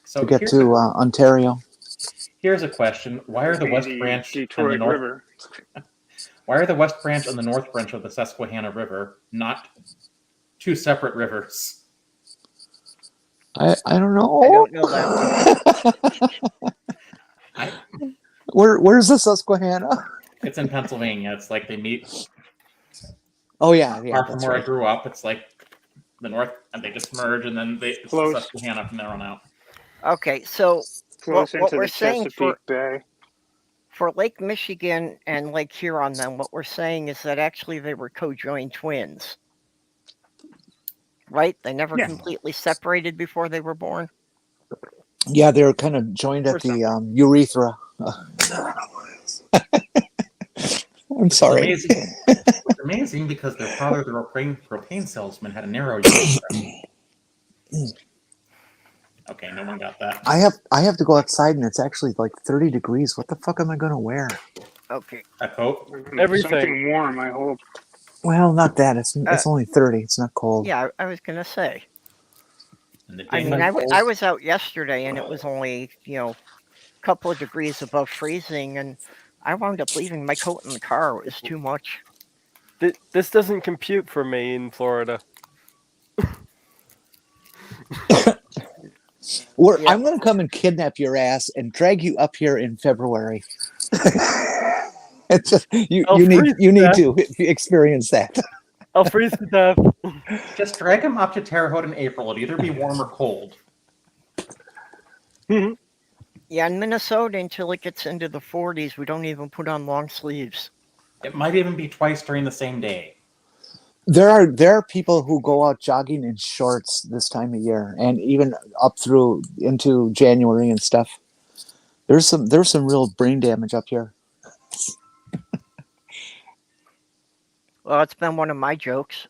to Ontario. Here's a question: why are the West Branch Detroit and the North? River? Why are the West Branch and the North Branch of the Susquehanna River not two separate rivers? I don't know. I don't know that one. Where's the Susquehanna? It's in Pennsylvania. It's like they meet Oh yeah, far from that's where I right. grew up. It's like the North, and they just merge, and then it's the Close. Susquehanna from there on out. Okay, so Close what into we're the saying Chesapeake Bay. for Lake Michigan and Lake Huron, then what we're saying is that actually they were co-joined twins, right? They never Yeah. completely separated before they were born. Yeah, they were kind of joined at the urethra. I'm sorry. Amazing. It's amazing because their father, the propane salesman, had a narrow urethra. Okay, no one got that. I have to go outside and it's actually like 30 degrees. What the fuck am I going to wear? Okay. A coat? Everything. Something warm, I hope. Well, not that. It's only 30. It's not cold. Yeah, I was gonna say. And the I mean, I was out yesterday and it was only, a couple of degrees above freezing, and I wound up leaving my coat in the car. It was too much. This doesn't compute for me in Florida. I'm going to come and kidnap your ass and drag you up here in February. It's just, you need to experience that. I'll freeze to death. Just drag him up to Terre Haute in April. It'll either be warm or cold. Yeah, in Minnesota, until it gets into the 40s, we don't even put on long sleeves. It might even be twice during the same day. There are people who go out jogging in shorts this time of year, and even up through into January and stuff. There's some real brain damage up here. Well, it's been one of my jokes.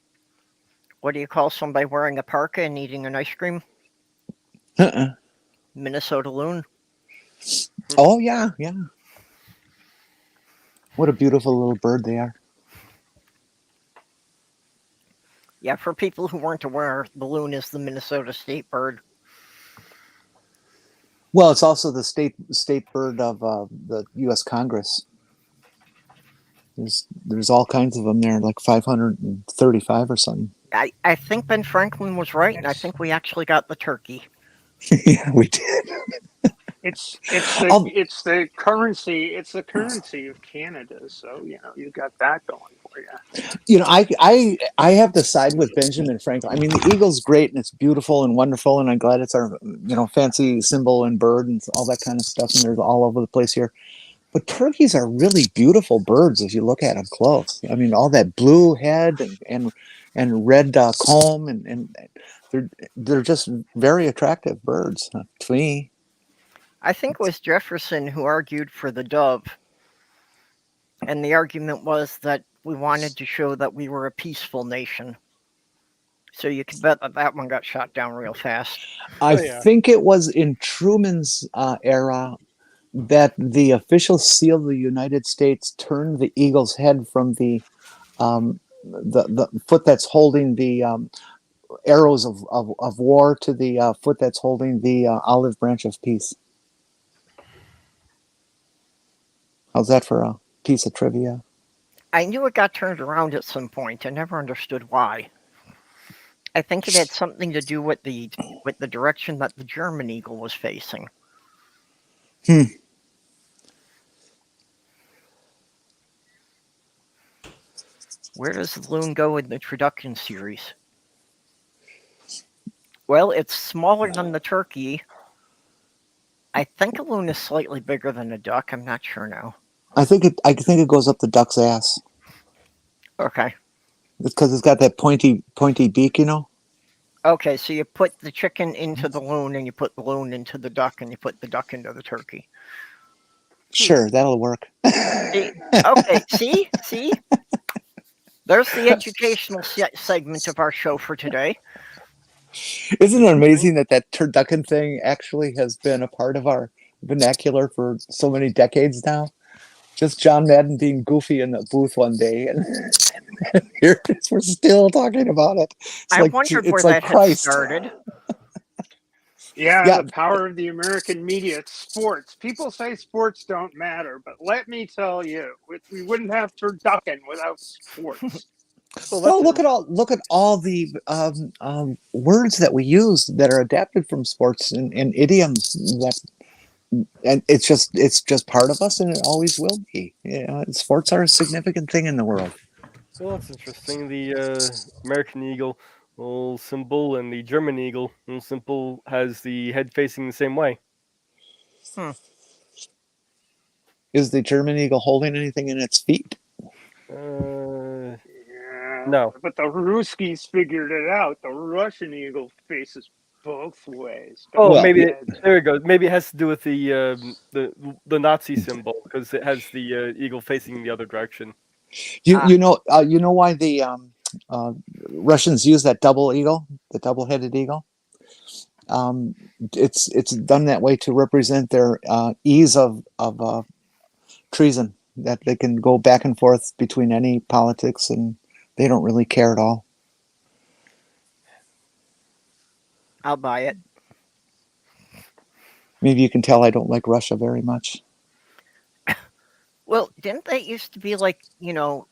What do you call somebody wearing a parka and eating an ice cream? Minnesota loon. Oh yeah. What a beautiful little bird they are. Yeah, for people who weren't aware, the loon is the Minnesota state bird. Well, it's also the state bird of the U.S. Congress. There's all kinds of them there, like 535 or something. I think Ben Franklin was right, and I think we actually got the turkey. Yeah, we did. It's the currency of Canada, so you got that going for you. I have to side with Benjamin Franklin. I mean, the eagle's great and it's beautiful and wonderful, and I'm glad it's our fancy symbol and bird and all that kind of stuff, and they're all over the place here. But turkeys are really beautiful birds if you look at them close. I mean, all that blue head and red comb, and they're just very attractive birds to me. I think it was Jefferson who argued for the dove. And the argument was that we wanted to show that we were a peaceful nation. So you can bet that one got shot down real fast. I think it was in Truman's era that the official seal of the United States turned the eagle's head from the foot that's holding the arrows of war to the foot that's holding the olive branch of peace. How's that for a piece of trivia? I knew it got turned around at some point. I never understood why. I think it had something to do with the direction that the German eagle was facing. Where does the loon go in the introduction series? Well, it's smaller than the turkey. I think a loon is slightly bigger than a duck. I'm not sure now. I think it goes up the duck's ass. Okay. It's because it's got that pointy beak, Okay, so you put the chicken into the loon, and you put the loon into the duck, and you put the duck into the turkey. Sure, that'll work. Okay, see? There's the educational segment of our show for today. Isn't it amazing that turducken thing actually has been a part of our vernacular for so many decades now? Just John Madden being goofy in the booth one day, and here it is, we're still talking about it. I wondered where that had started. Yeah, Yeah. the power of the American media. It's sports. People say sports don't matter, but let me tell you, we wouldn't have turducken without sports. Well, Well, that's look at all the words that we use that are adapted from sports and idioms that, and it's just part of us, and it always will be. Yeah, sports are a significant thing in the world. well, that's interesting. The American eagle symbol and the German eagle symbol has the head facing the same way. Is the German eagle holding anything in its feet? Uh, Yeah, no. but the Ruskies figured it out. The Russian eagle faces both ways. Oh, Well, maybe Head. there we go. Maybe it has to do with the Nazi symbol because it has the eagle facing the other direction. you know why the Russians use that double eagle, the double-headed eagle. It's done that way to represent their ease of treason, that they can go back and forth between any politics and they don't really care at all. I'll buy it. Maybe you can tell I don't like Russia very much. Well, didn't that used to be like, the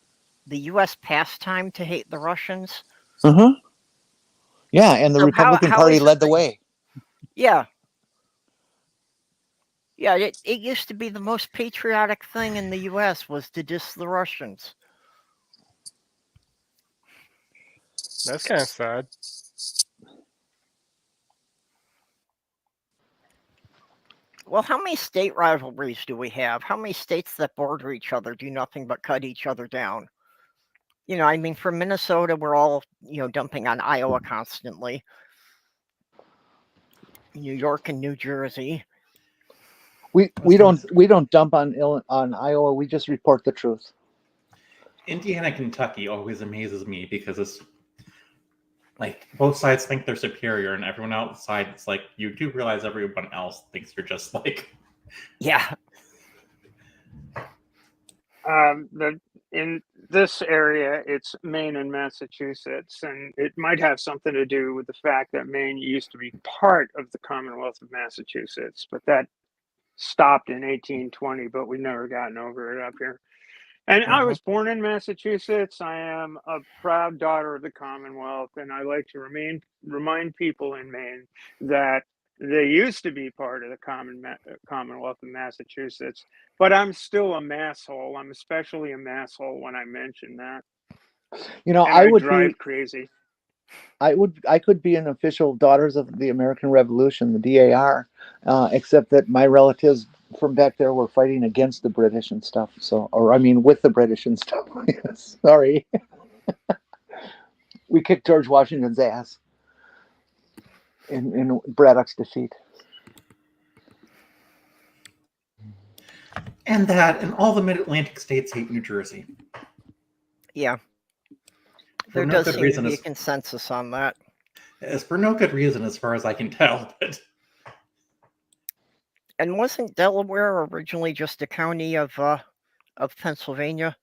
U.S. pastime to hate the Russians? Uh-huh. Yeah, and the So Republican how Party is it led the that- way. Yeah. Yeah, it used to be the most patriotic thing in the U.S. was to diss the Russians. That's kind of sad. Well, how many state rivalries do we have? How many states that border each other do nothing but cut each other down? I mean, from Minnesota, we're all, dumping on Iowa constantly. New York and New Jersey. We don't dump on Iowa. We just report the truth. Indiana, Kentucky always amazes me because it's like both sides think they're superior, and everyone outside, it's like you do realize everyone else thinks you're just like. Yeah. In this area, it's Maine and Massachusetts, and it might have something to do with the fact that Maine used to be part of the Commonwealth of Massachusetts, but that stopped in 1820, but we've never gotten over it up here. And I was born in Massachusetts. I am a proud daughter of the Commonwealth, and I like to remind people in Maine that they used to be part of the Commonwealth of Massachusetts, but I'm still a masshole. I'm especially a masshole when I mention that. And I would drive be crazy. I could be an official Daughters of the American Revolution, the DAR, except that my relatives from back there were fighting against the British and stuff. So, or I mean, with the British and stuff. Sorry, we kicked George Washington's ass in Braddock's defeat. And all the Mid-Atlantic states hate New Jersey. Yeah. For There no does good seem reason to be a as- consensus on that. It's for no good reason, as far as I can tell. But And wasn't Delaware originally just a county of Pennsylvania?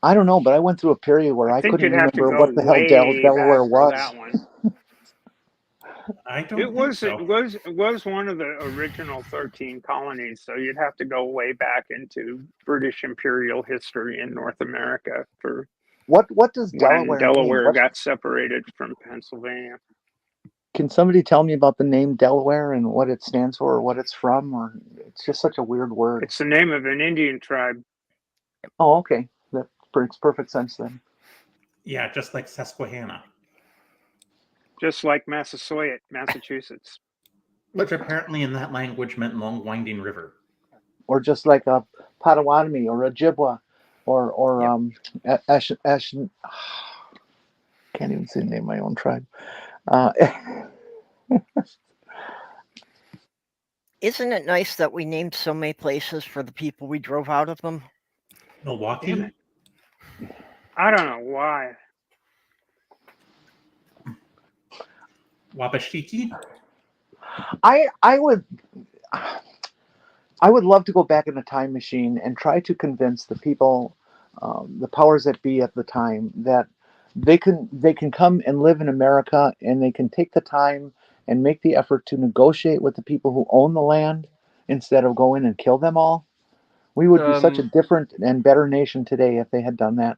I don't know, but I went through a period where I think couldn't you'd have to remember go what the hell way Delaware back for was. that one. I don't It think was so. it was one of the original 13 colonies, so you'd have to go way back into British imperial history in North America for What does Delaware when mean? Delaware got separated from Pennsylvania. Can somebody tell me about the name Delaware and what it stands for or what it's from? Or it's just such a weird word. It's the name of an Indian tribe. Oh, okay. That makes perfect sense then. Yeah, just like Susquehanna, Just like Massasoit, Massachusetts. which apparently in that language meant long winding river. Or just like a Potawatomi or Ojibwa or Ash, can't even say the name of my own tribe. Isn't it nice that we named so many places for the people we drove out of them? Milwaukee? Damn it. I don't know why. Wabashiki? I would love to go back in a time machine and try to convince the people, the powers that be at the time, that they can come and live in America, and they can take the time and make the effort to negotiate with the people who own the land instead of go in and kill them all. We would be such a different and better nation today if they had done that.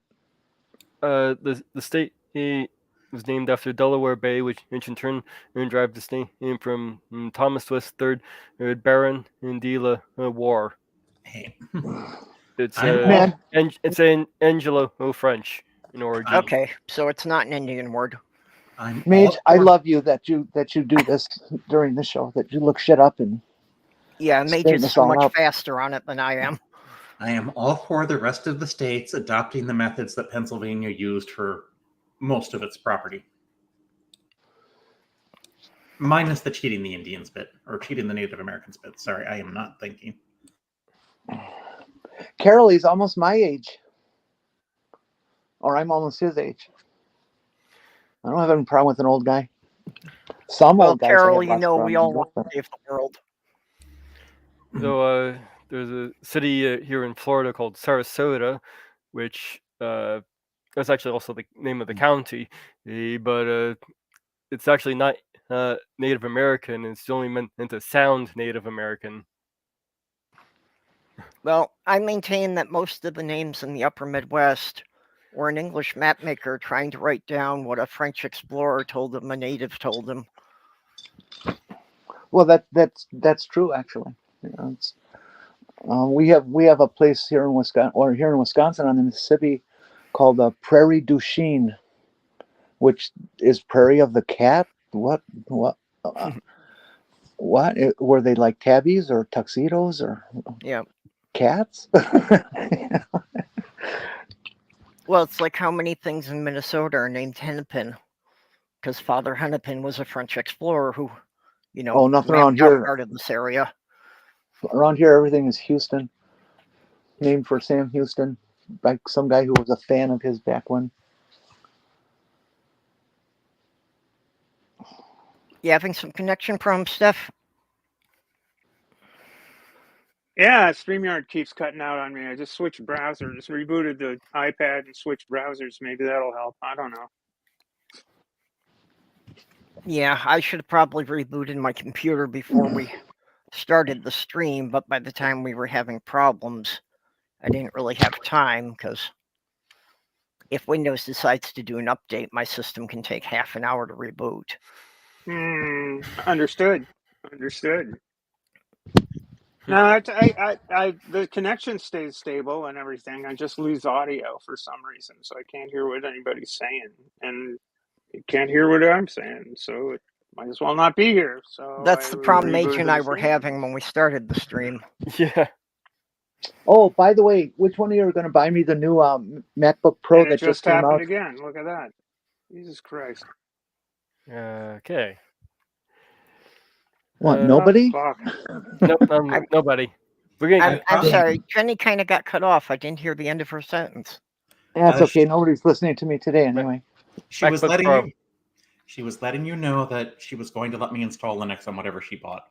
The state was named after Delaware Bay, which in turn derived its name from Thomas West III, Baron de la War. Hey. It's I'm it's an Anglo French in origin. Okay, so it's not an Indian word. Mage, I love you that you do this during the show, that you look shit up and Yeah, Mage straighten is us so all much out. faster on it than I am. I am all for the rest of the states adopting the methods that Pennsylvania used for most of its property. Minus the cheating the Indians bit, or cheating the Native Americans bit. Sorry, I am not thinking. Carolee's almost my age. Or I'm almost his age. I don't have any problem with an old guy. Some Well, old guys Carol, I have you know we all want lots to save the world. Though there's a city here in Florida called Sarasota, which that's actually also the name of the county, but it's actually not Native American. It's only meant to sound Native American. Well, I maintain that most of the names in the upper Midwest were an English mapmaker trying to write down what a French explorer told him a native told him. Well, that's true actually. You know, it's, we have a place here in Wisconsin on the Mississippi called Prairie du Chien, which is Prairie of the Cat. What? What? Were they like tabbies or tuxedos or Yeah. cats? Well, it's like how many things in Minnesota are named Hennepin, because Father Hennepin was a French explorer who, you know, nothing mapped around here. part of this area. Around here, everything is Houston, named for Sam Houston, like some guy who was a fan of his back when. You having some connection problems, Steph? Yeah, StreamYard keeps cutting out on me. I just switched browsers, rebooted the iPad and switched browsers. Maybe that'll help. I don't know. Yeah, I should have probably rebooted my computer before we started the stream, but by the time we were having problems, I didn't really have time, because if Windows decides to do an update, my system can take half an hour to reboot. Understood. No, the connection stays stable and everything. I just lose audio for some reason, so I can't hear what anybody's saying, and you can't hear what I'm saying, so it might as well not be here. So That's the problem Mage rebooted and I the were stream. having when we started the stream. Yeah. Oh, by the way, which one of you are going to buy me the new MacBook Pro And that it just came happened out? again. Look at that. Jesus Christ. Okay. What? Nobody? Fuck. Nope, nobody. I'm sorry, Jenny kind of got cut off. I didn't hear the end of her sentence. That's okay. Nobody's listening to me today anyway. She was MacBook Pro. letting you know that she was going to let me install Linux on whatever she bought.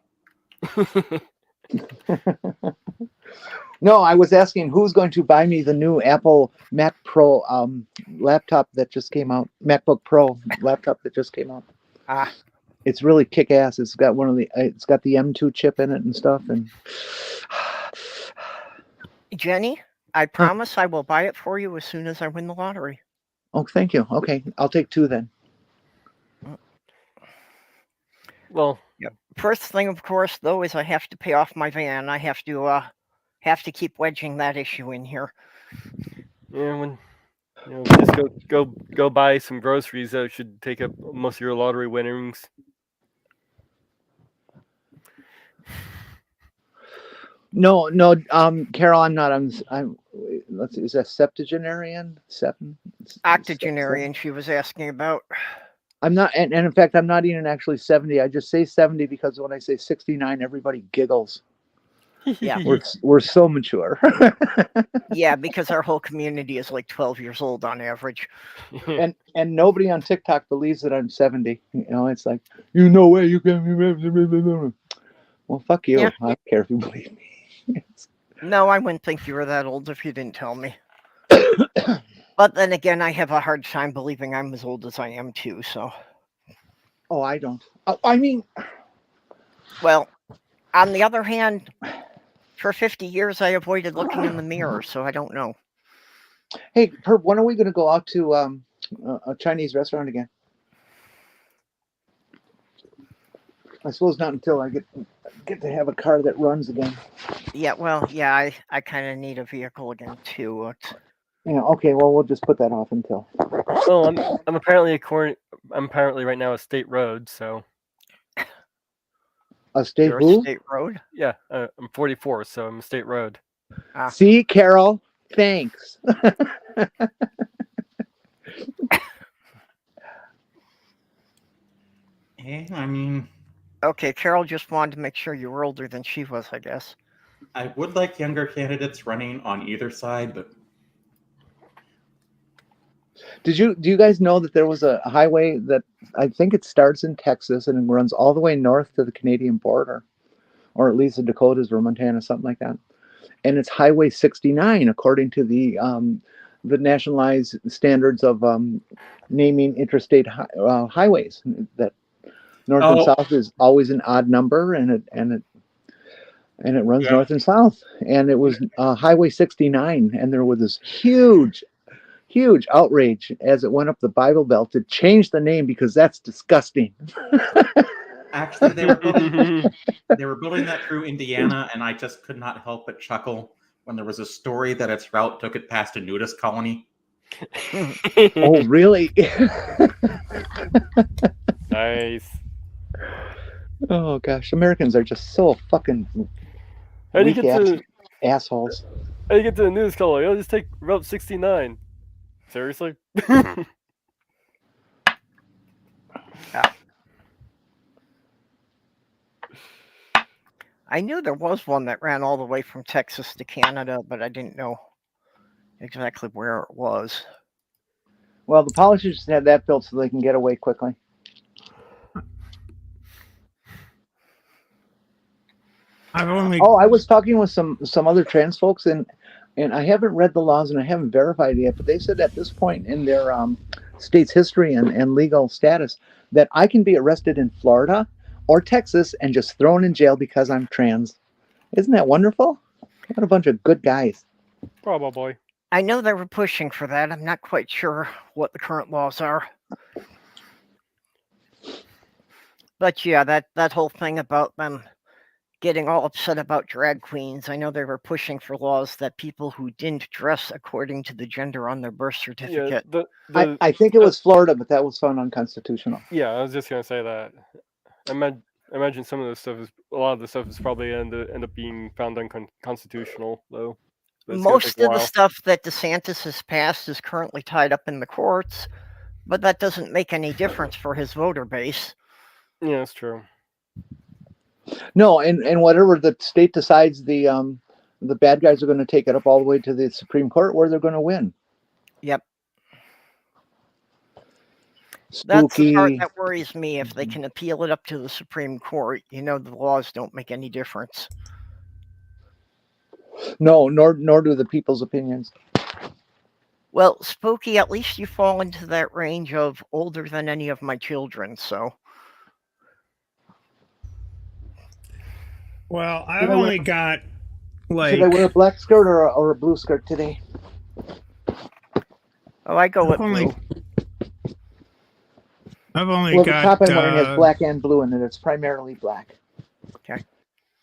No, I was asking who's going to buy me the new Apple Mac Pro laptop that just came out. MacBook Pro laptop that just came out. It's really kick ass. It's got it's got the M2 chip in it and stuff. And Jenny, I promise I will buy it for you as soon as I win the lottery. oh, thank you. Okay, I'll take 2 then. Well, Yep. First thing, of course, though, is I have to pay off my van. I have to keep wedging that issue in here. yeah, when just go buy some groceries, that should take up most of your lottery winnings. No, Carol, I'm not. Let's see, is that septuagenarian? Octogenarian, she was asking about. I'm not, and in fact, I'm not even actually 70. I just say 70 because when I say 69, everybody giggles. Yeah. We're so mature. Yeah, because our whole community is like 12 years old on average. and nobody on TikTok believes that I'm 70. You know, it's like, no way you can. Well, fuck you. Yeah. I don't care if you believe me. No, I wouldn't think you were that old if you didn't tell me. But then again, I have a hard time believing I'm as old as I am too. So, Oh, I don't. I mean, well, on the other hand, for 50 years I avoided looking in the mirror, so I don't know. hey, Herb, when are we going to go out to a Chinese restaurant again? I suppose not until I get to have a car that runs again. Yeah, well, yeah, I kind of need a vehicle again too. Yeah. Okay. Well, we'll just put that off until. Well, I'm apparently right now a state road, so A state You're a who? state road. yeah, I'm 44, so I'm a state road. See, Carol. Thanks. Yeah, I mean, Okay, Carol just wanted to make sure you were older than she was, I guess. I would like younger candidates running on either side, but Do you guys know that there was a highway that I think it starts in Texas and it runs all the way north to the Canadian border, or at least the Dakotas or Montana, something like that. And it's Highway 69, according to the nationalized standards of naming interstate highways. That north and south is always an odd number, and it runs north and south. And it was Highway 69, and there was this huge outrage as it went up the Bible Belt to change the name because that's disgusting. actually, they were building that through Indiana, and I just could not help but chuckle when there was a story that its route took it past a nudist colony. Oh, really? Nice. Oh gosh, Americans are just so fucking How do you get to assholes. How do you get to the news colony? Oh, just take Route 69. Seriously? I knew there was one that ran all the way from Texas to Canada, but I didn't know exactly where it was. Well, the politicians had that built so they can get away quickly. I was talking with some other trans folks, and I haven't read the laws and I haven't verified it yet, but they said at this point in their state's history and legal status that I can be arrested in Florida or Texas and just thrown in jail because I'm trans. Isn't that wonderful? What a bunch of good guys. Probably. I know they were pushing for that. I'm not quite sure what the current laws are. But yeah, that whole thing about them getting all upset about drag queens, I know they were pushing for laws that people who didn't dress according to the gender on their birth certificate. Yeah, I think it was Florida, but that was found unconstitutional. Yeah, I was just gonna say that. I imagine some of this stuff a lot of the stuff is probably end up being found unconstitutional, though. Most of the stuff that DeSantis has passed is currently tied up in the courts, but that doesn't make any difference for his voter base. Yeah, that's true. No, and whatever the state decides, the bad guys are going to take it up all the way to the Supreme Court, where they're going to win. Yep. Spooky. That's the part that worries me. If they can appeal it up to the Supreme Court, the laws don't make any difference. No, nor do the people's opinions. Well, Spooky, at least you fall into that range of older than any of my children, so. Well, I've only got like. Should I wear a black skirt or a blue skirt today? Oh, I go with blue. I've only got. The top I'm wearing has black and blue in it. It's primarily black. Okay.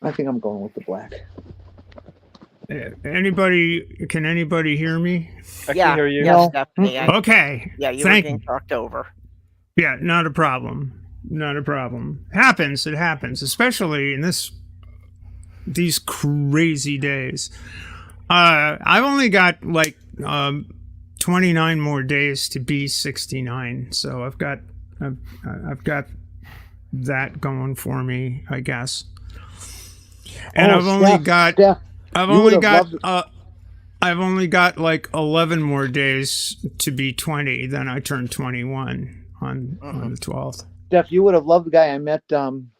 I think I'm going with the black. Can anybody hear me? I can hear you. Yes, definitely. Okay. Yeah, you were getting talked over. Yeah, not a problem. Not a problem. It happens, especially in these crazy days. I've only got like 29 more days to be 69, so I've got that going for me, I guess. And I've only got like 11 more days to be 20. Then I turn 21 on the 12th. Steph, you would have loved the guy I met on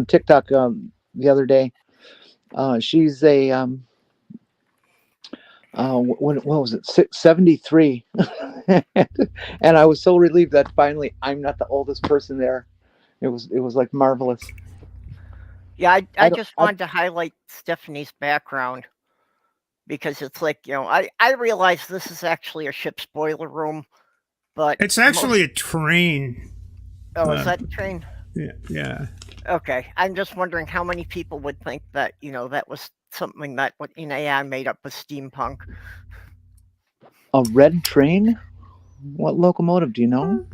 TikTok the other day. She's a what was it? 73. And I was so relieved that finally I'm not the oldest person there. It was like marvelous. Yeah, I I don't, just wanted to highlight Stephanie's background because it's like, I realize this is actually a ship's boiler room, but It's actually a train. is that train? Yeah. Okay, I'm just wondering how many people would think that that was something that in AI made up with steampunk. a red train? What locomotive do you know?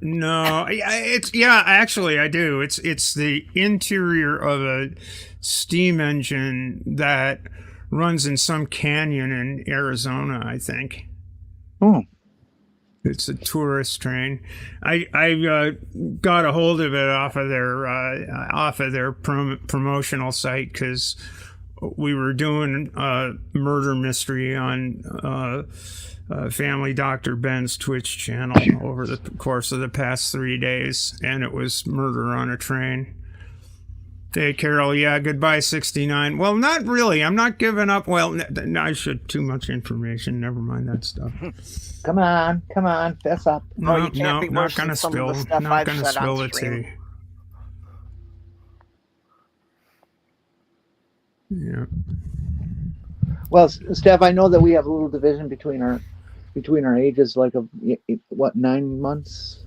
No, actually I do. It's the interior of a steam engine that runs in some canyon in Arizona, I think. Oh, It's a tourist train. I got a hold of it off of their promotional site because we were doing a murder mystery on Family Dr. Ben's Twitch channel over the course of the past 3 days, and it was Murder on a Train. Hey, Carol, yeah, goodbye, 69. Well, not really. I'm not giving up. Well, I should. Too much information. Never mind that stuff. come on, fess up. No, you can't be not worse gonna than some of spill. the stuff Not I've gonna said on spill the stream. tea. Yeah. Well, Steph, I know that we have a little division between our ages, like what, 9 months?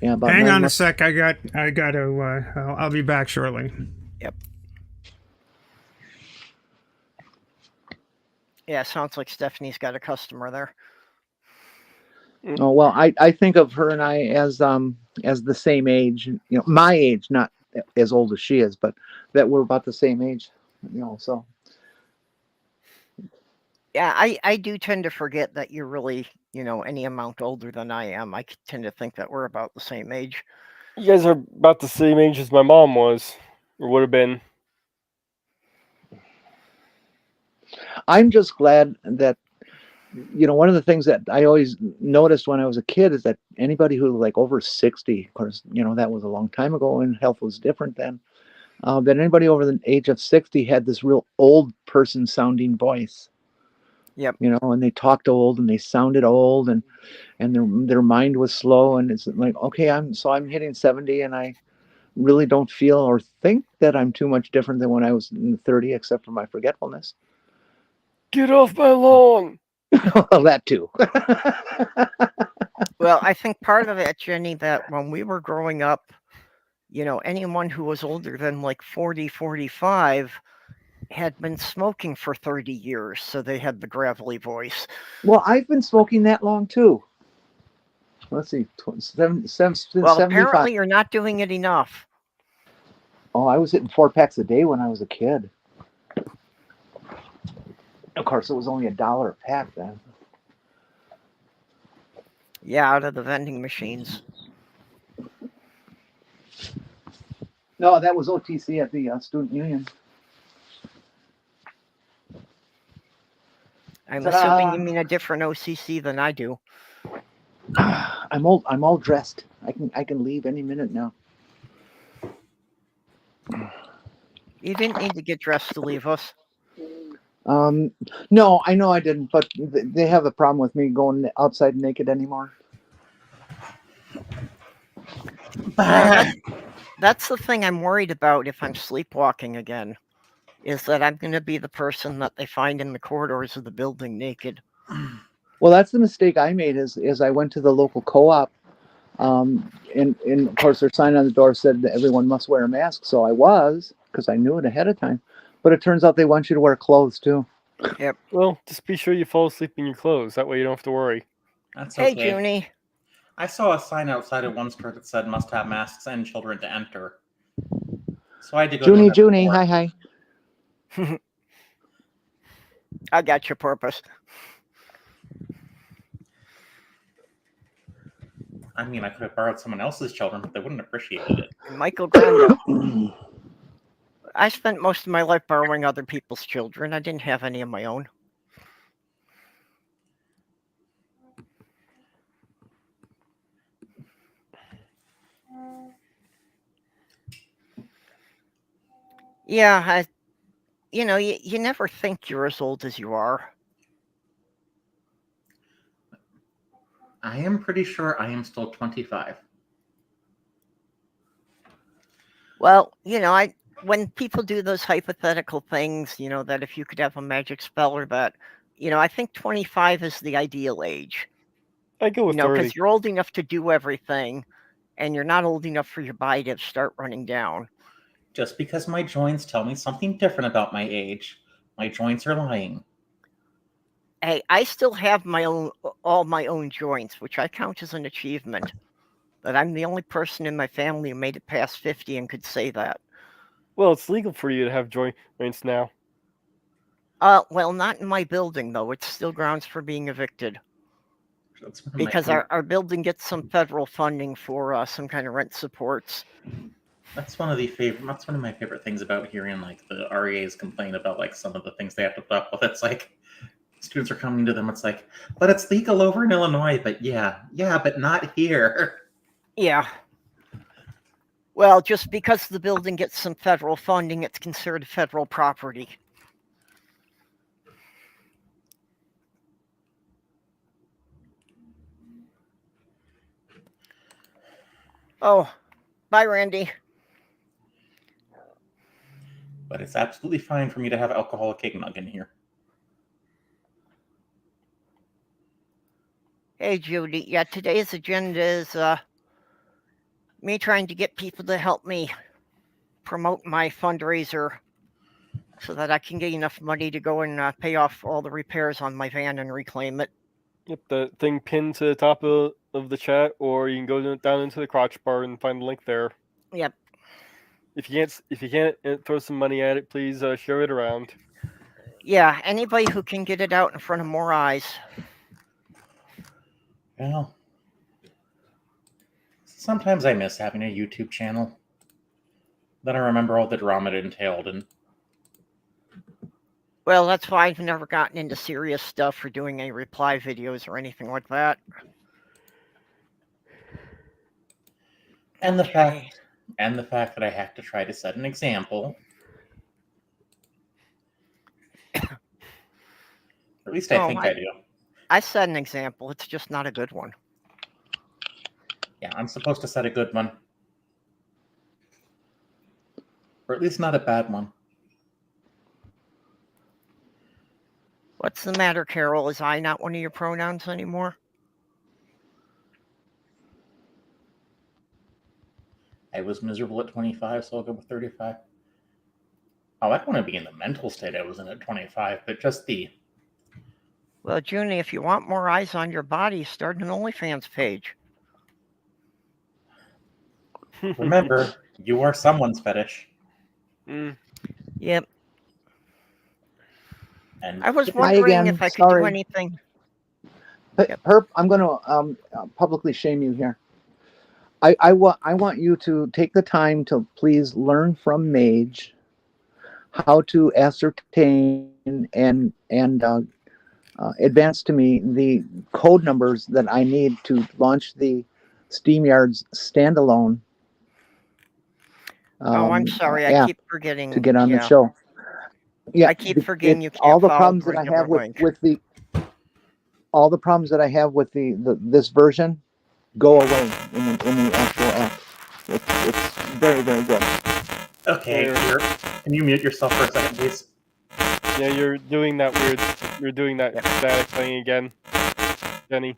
Yeah, about Hang 9 on a months. sec. I got to. I'll be back shortly. Yep. Yeah, sounds like Stephanie's got a customer there. Oh well, I think of her and I as the same age. My age, not as old as she is, but that we're about the same age. So. Yeah, I do tend to forget that you're really, any amount older than I am. I tend to think that we're about the same age. You guys are about the same age as my mom was, or would have been. I'm just glad that, one of the things that I always noticed when I was a kid is that anybody who like over 60, of course, that was a long time ago and health was different then, that anybody over the age of 60 had this real old person sounding voice. Yep. And they talked old and they sounded old and their mind was slow. And it's like, okay, I'm hitting 70 and I really don't feel or think that I'm too much different than when I was in 30, except for my forgetfulness. Get off my lawn! Well, that too. Well, I think part of it, Jenny, that when we were growing up, anyone who was older than like 40, 45 had been smoking for 30 years, so they had the gravelly voice. Well, I've been smoking that long too. Let's see, 75. Apparently you're not doing it enough. Oh, I was hitting 4 packs a day when I was a kid. Of course, it was only $1 a pack then. Yeah, out of the vending machines. No, that was OTC at the Student Union. I'm assuming you mean a different OCC than I do. I'm all dressed. I can leave any minute now. You didn't need to get dressed to leave us. No, I know I didn't, but they have a problem with me going outside naked anymore. That's the thing I'm worried about if I'm sleepwalking again, is that I'm going to be the person that they find in the corridors of the building naked. Well, that's the mistake I made is I went to the local co-op, and of course their sign on the door said that everyone must wear a mask, so I was, because I knew it ahead of time. But it turns out they want you to wear clothes too. Yep. Well, just be sure you fall asleep in your clothes. That way you don't have to worry. That's Hey, okay. Junie. I saw a sign outside of one store that said must have masks and children to enter. So I had to go. Junie, hi. I got your purpose. I mean, I could have borrowed someone else's children, but they wouldn't have appreciated it. Michael Grando. I spent most of my life borrowing other people's children. I didn't have any of my own. Yeah, you know, you never think you're as old as you are. I am pretty sure I am still 25. Well, you know, when people do those hypothetical things, you know, that if you could have a magic spell or that, you know, I think 25 is the ideal age. I go You with know, 30. because you're old enough to do everything, and you're not old enough for your body to start running down. Just because my joints tell me something different about my age, my joints are lying. Hey, I still have all my own joints, which I count as an achievement. That I'm the only person in my family who made it past 50 and could say that. Well, it's legal for you to have joints now. Well, not in my building, though. It's still grounds for being evicted. That's one of Because my, our building gets some federal funding for some kind of rent supports. that's one of my favorite things about hearing like the REAs complain about like some of the things they have to put up with. It's like students are coming to them. It's like, but it's legal over in Illinois. But yeah, but not here. Yeah. Well, just because the building gets some federal funding, it's considered federal property. Oh, bye, Randy. But it's absolutely fine for me to have alcoholic eggnog in here. Hey, Judy. Yeah, today's agenda is me trying to get people to help me promote my fundraiser so that I can get enough money to go and pay off all the repairs on my van and reclaim it. Yep, the thing pinned to the top of the chat, or you can go down into the crotch bar and find the link there. Yep. If you can't throw some money at it, please share it around. Yeah, anybody who can get it out in front of more eyes. Well, sometimes I miss having a YouTube channel. Then I remember all the drama it entailed, and Well, that's why I've never gotten into serious stuff or doing any reply videos or anything like that. the fact that I have to try to set an example. Or at least I think I do. I set an example. It's just not a good one. Yeah, I'm supposed to set a good one. Or at least not a bad one. What's the matter, Carol? Is I not one of your pronouns anymore? I was miserable at 25, so I'll go with 35. Oh, I don't want to be in the mental state I was in at 25, but just the... Well, Junie, if you want more eyes on your body, start an OnlyFans page. Remember, you are someone's fetish. Yep. And I was wondering if I could do anything. But Herb, I'm going to publicly shame you here. I want you to take the time to please learn from Mage how to ascertain and advance to me the code numbers that I need to launch the SteamYard's standalone. I'm sorry. I keep forgetting to get on the show. Yeah, I keep forgetting you can't all the follow problems the that I regular have link. with the all the problems that I have with this version go away in the actual app. It's very, very good. Okay, can you mute yourself for a second, please? Yeah, you're doing that static thing again, Jenny.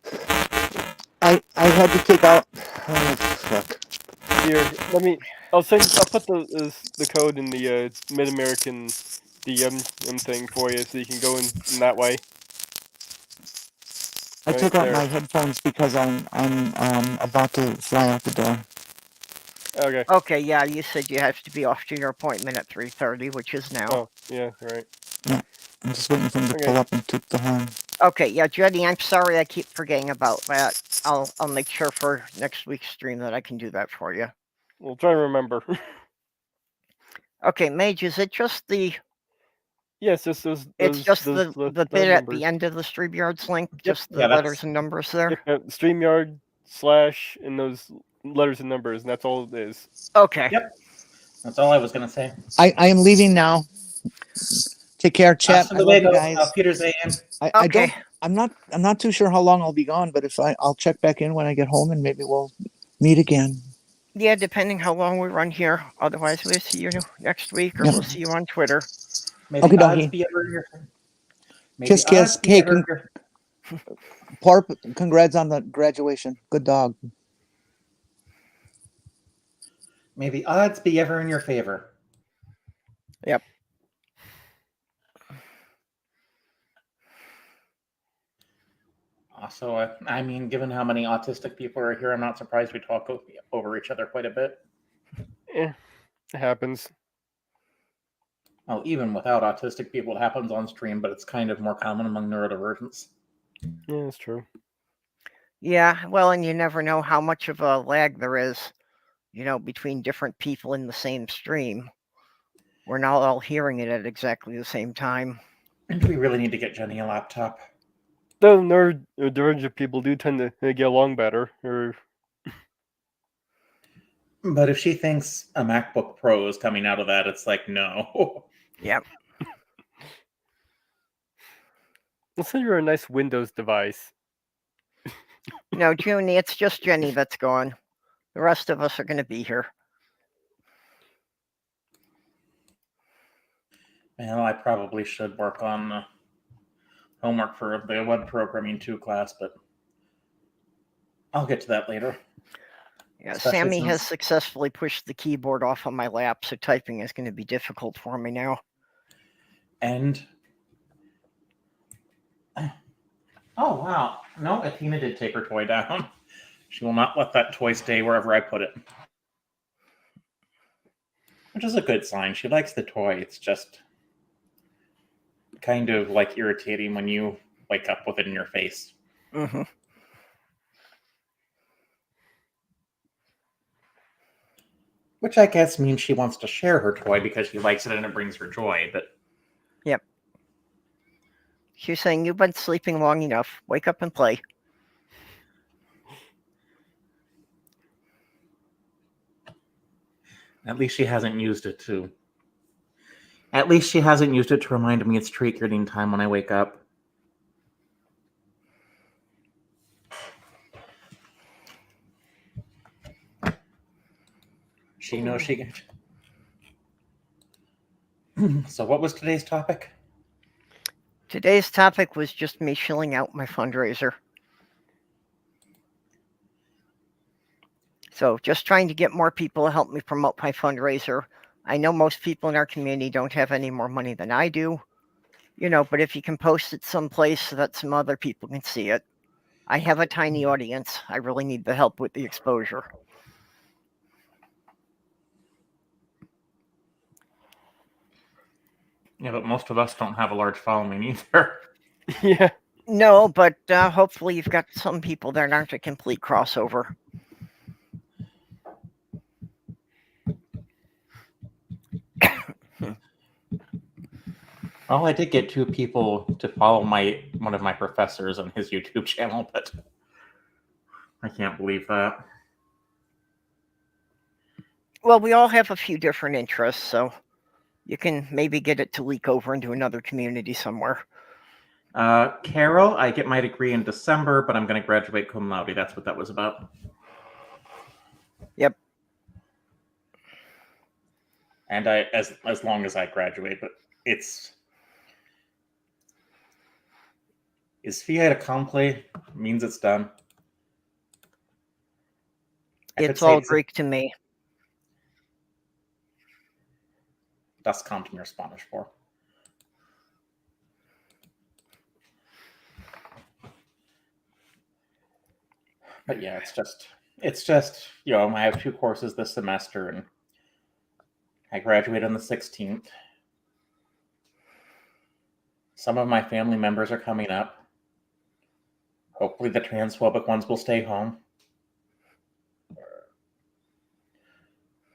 I had to take out. Oh, fuck. Here, I'll put the code in the MidAmerican DM thing for you, so you can go in that way. I took out my headphones because I'm about to fly out the door. Okay. Okay, yeah, you said you have to be off to your appointment at 3:30, which is now. Oh, yeah, right. Yeah, I'm just waiting for him to pull up and toot the horn. Okay, yeah, Jenny, I'm sorry I keep forgetting about that. I'll make sure for next week's stream that I can do that for you. We'll try to remember. Okay, Mage, is it just the... Yes, it's just the bit at the end of the StreamYard's link? Just the letters and numbers there? Yep, StreamYard / and those letters and numbers, and that's all it is. Okay. Yep. That's all I was going to say. I am leaving now. Take care, chat. Hasta I love you luego. guys. Auf Wiedersehen. I don't. Okay. I'm not too sure how long I'll be gone, but I'll check back in when I get home, and maybe we'll meet again. Yeah, depending how long we run here. Otherwise, we'll see you next week, or Yeah. we'll see you on Twitter. May the Okie odds dokie. be ever in your May Kiss, the odds kiss. be Hey, ever in your Porp, congrats on the graduation. Good dog. May the odds be ever in your favor. Yep. Also, I mean, given how many autistic people are here, I'm not surprised we talk over each other quite a bit. It happens. Well, even without autistic people, it happens on stream, but it's kind of more common among neurodivergents. Yeah, that's true. Yeah, well, and you never know how much of a lag there is, between different people in the same stream. We're not all hearing it at exactly the same time. And do we really need to get Jenny a laptop? The neurodivergent people do tend to get along better. But if she thinks a MacBook Pro is coming out of that, it's like, no. Yep. Let's say you're a nice Windows device. No, Junie, it's just Jenny that's gone. The rest of us are going to be here. Well, I probably should work on homework for the web programming 2 class, but I'll get to that later. Yeah, Especially Sammy has since- successfully pushed the keyboard off on my lap, so typing is going to be difficult for me now. And oh wow, no, Athena did take her toy down. She will not let that toy stay wherever I put it, which is a good sign. She likes the toy. It's just kind of like irritating when you wake up with it in your face. Mm-hmm. Which I guess means she wants to share her toy because she likes it and it brings her joy. But Yep. She's saying, you've been sleeping long enough. Wake up and play. at least she hasn't used it to. At least she hasn't used it to remind me it's treat getting time when I wake up. She knows she can. So what was today's topic? Today's topic was just me shilling out my fundraiser. So just trying to get more people to help me promote my fundraiser. I know most people in our community don't have any more money than I do, but if you can post it someplace so that some other people can see it. I have a tiny audience. I really need the help with the exposure. Yeah, but most of us don't have a large following either. Yeah. No, but hopefully you've got some people that aren't a complete crossover. Well, I did get 2 people to follow one of my professors on his YouTube channel, but I can't believe that. Well, we all have a few different interests, so you can maybe get it to leak over into another community somewhere. Carol, I get my degree in December, but I'm going to graduate cum laude. That's what that was about. Yep. And as long as I graduate, but is fiat accompli means it's done. It's all Greek to me. Das kommt mir Spanish for. But yeah, it's just I have 2 courses this semester and I graduate on the 16th. Some of my family members are coming up. Hopefully the transphobic ones will stay home.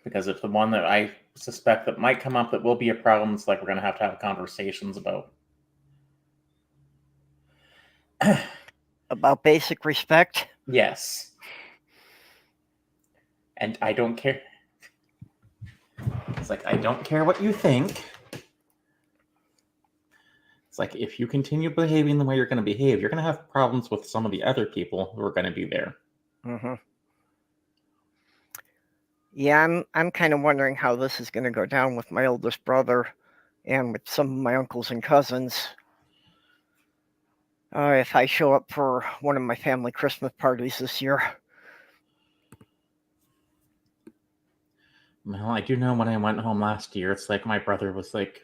Because if the one that I suspect that might come up that will be a problem, it's like we're going to have conversations about. About basic respect? Yes. And I don't care. It's like, I don't care what you think. It's like, if you continue behaving the way you're going to behave, you're going to have problems with some of the other people who are going to be there. Mm-hmm. Yeah, I'm kind of wondering how this is going to go down with my oldest brother and with some of my uncles and cousins. If I show up for one of my family Christmas parties this year. Well, I do know when I went home last year, it's like my brother was like,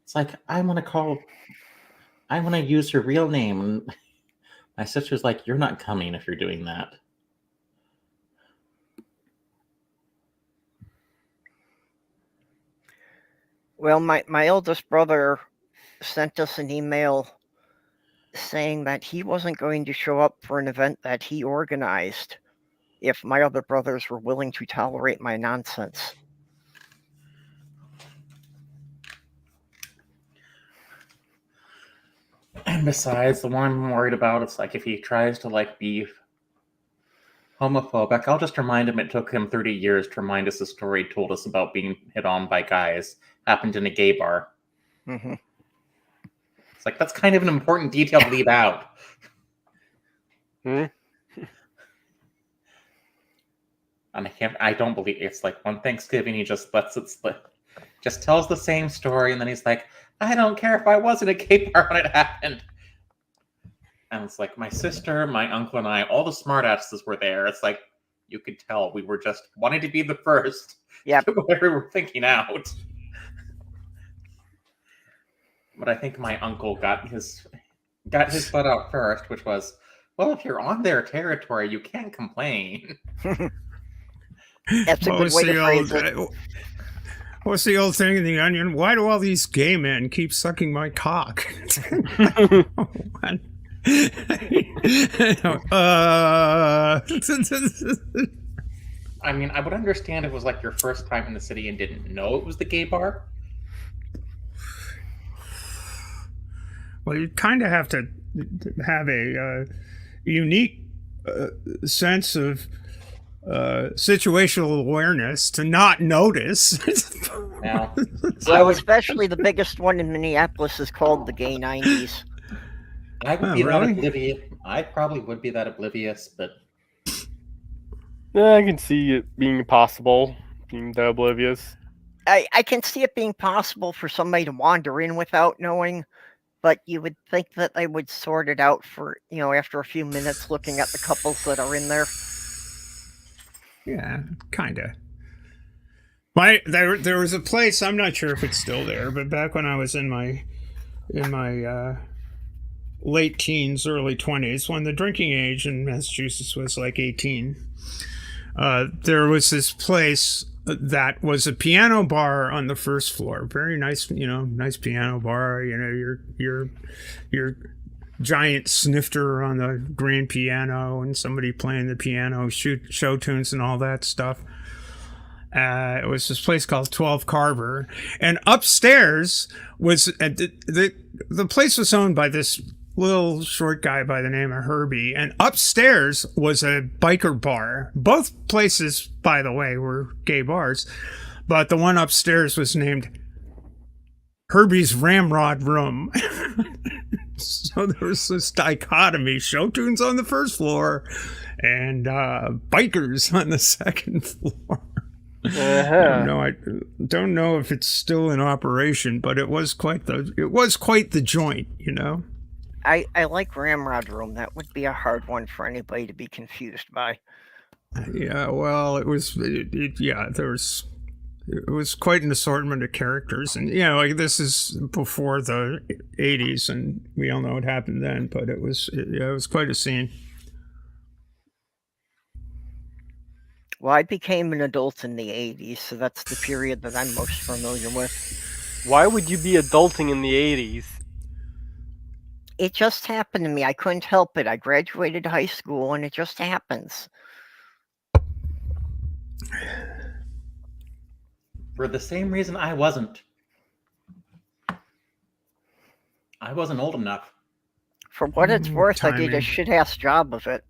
it's like, I want to use your real name. And my sister's like, you're not coming if you're doing that. Well, my eldest brother sent us an email saying that he wasn't going to show up for an event that he organized if my other brothers were willing to tolerate my nonsense. And besides, the one I'm worried about, it's like if he tries to like be homophobic, I'll just remind him it took him 30 years to remind us the story he told us about being hit on by guys happened in a gay bar. Mm-hmm. It's like, that's kind of an important detail to leave out. Hmm? And I don't believe it's like one Thanksgiving he just lets it slip, just tells the same story, and then he's like, I don't care if I wasn't a gay bar when it happened. And it's like my sister, my uncle, and I, all the smartasses were there. It's like you could tell we were just wanting to be the first. Yep. To what we were thinking out. But I think my uncle got his butt out first, which was, well, if you're on their territory, you can't complain. That's a good way to phrase it. What's the old thing in The Onion? Why do all these gay men keep sucking my cock? I mean, I would understand if it was like your first time in the city and didn't know it was the gay bar. Well, you kind of have to have a unique sense of situational awareness to not notice. Now, So especially the biggest one in Minneapolis is called the Gay 90s. I would be that oblivious. I probably would be that oblivious, but Yeah, I can see it being possible, being that oblivious. I can see it being possible for somebody to wander in without knowing, but you would think that they would sort it out for, after a few minutes looking at the couples that are in there. Yeah, kind of. There was a place, I'm not sure if it's still there, but back when I was in my late teens, early 20s, when the drinking age in Massachusetts was like 18, there was this place that was a piano bar on the first floor. Very nice, nice piano bar. Your giant snifter on the grand piano and somebody playing the piano, show tunes and all that stuff. It was this place called 12 Carver, and upstairs was the place was owned by this little short guy by the name of Herbie, and upstairs was a biker bar. Both places, by the way, were gay bars, but the one upstairs was named Herbie's Ramrod Room. So there was this dichotomy: show tunes on the first floor and bikers on the second floor. I don't know if it's still in operation, but it was quite the joint, I like Ramrod Room. That would be a hard one for anybody to be confused by. Yeah, well, it was quite an assortment of characters, and like this is before the 80s, and we all know what happened then, but it was quite a scene. Well, I became an adult in the 80s, so that's the period that I'm most familiar with. Why would you be adulting in the 80s? It just happened to me. I couldn't help it. I graduated high school, and it just happens. for the same reason I wasn't. I wasn't old enough. For what it's worth, I did a timing. shit-ass job of it.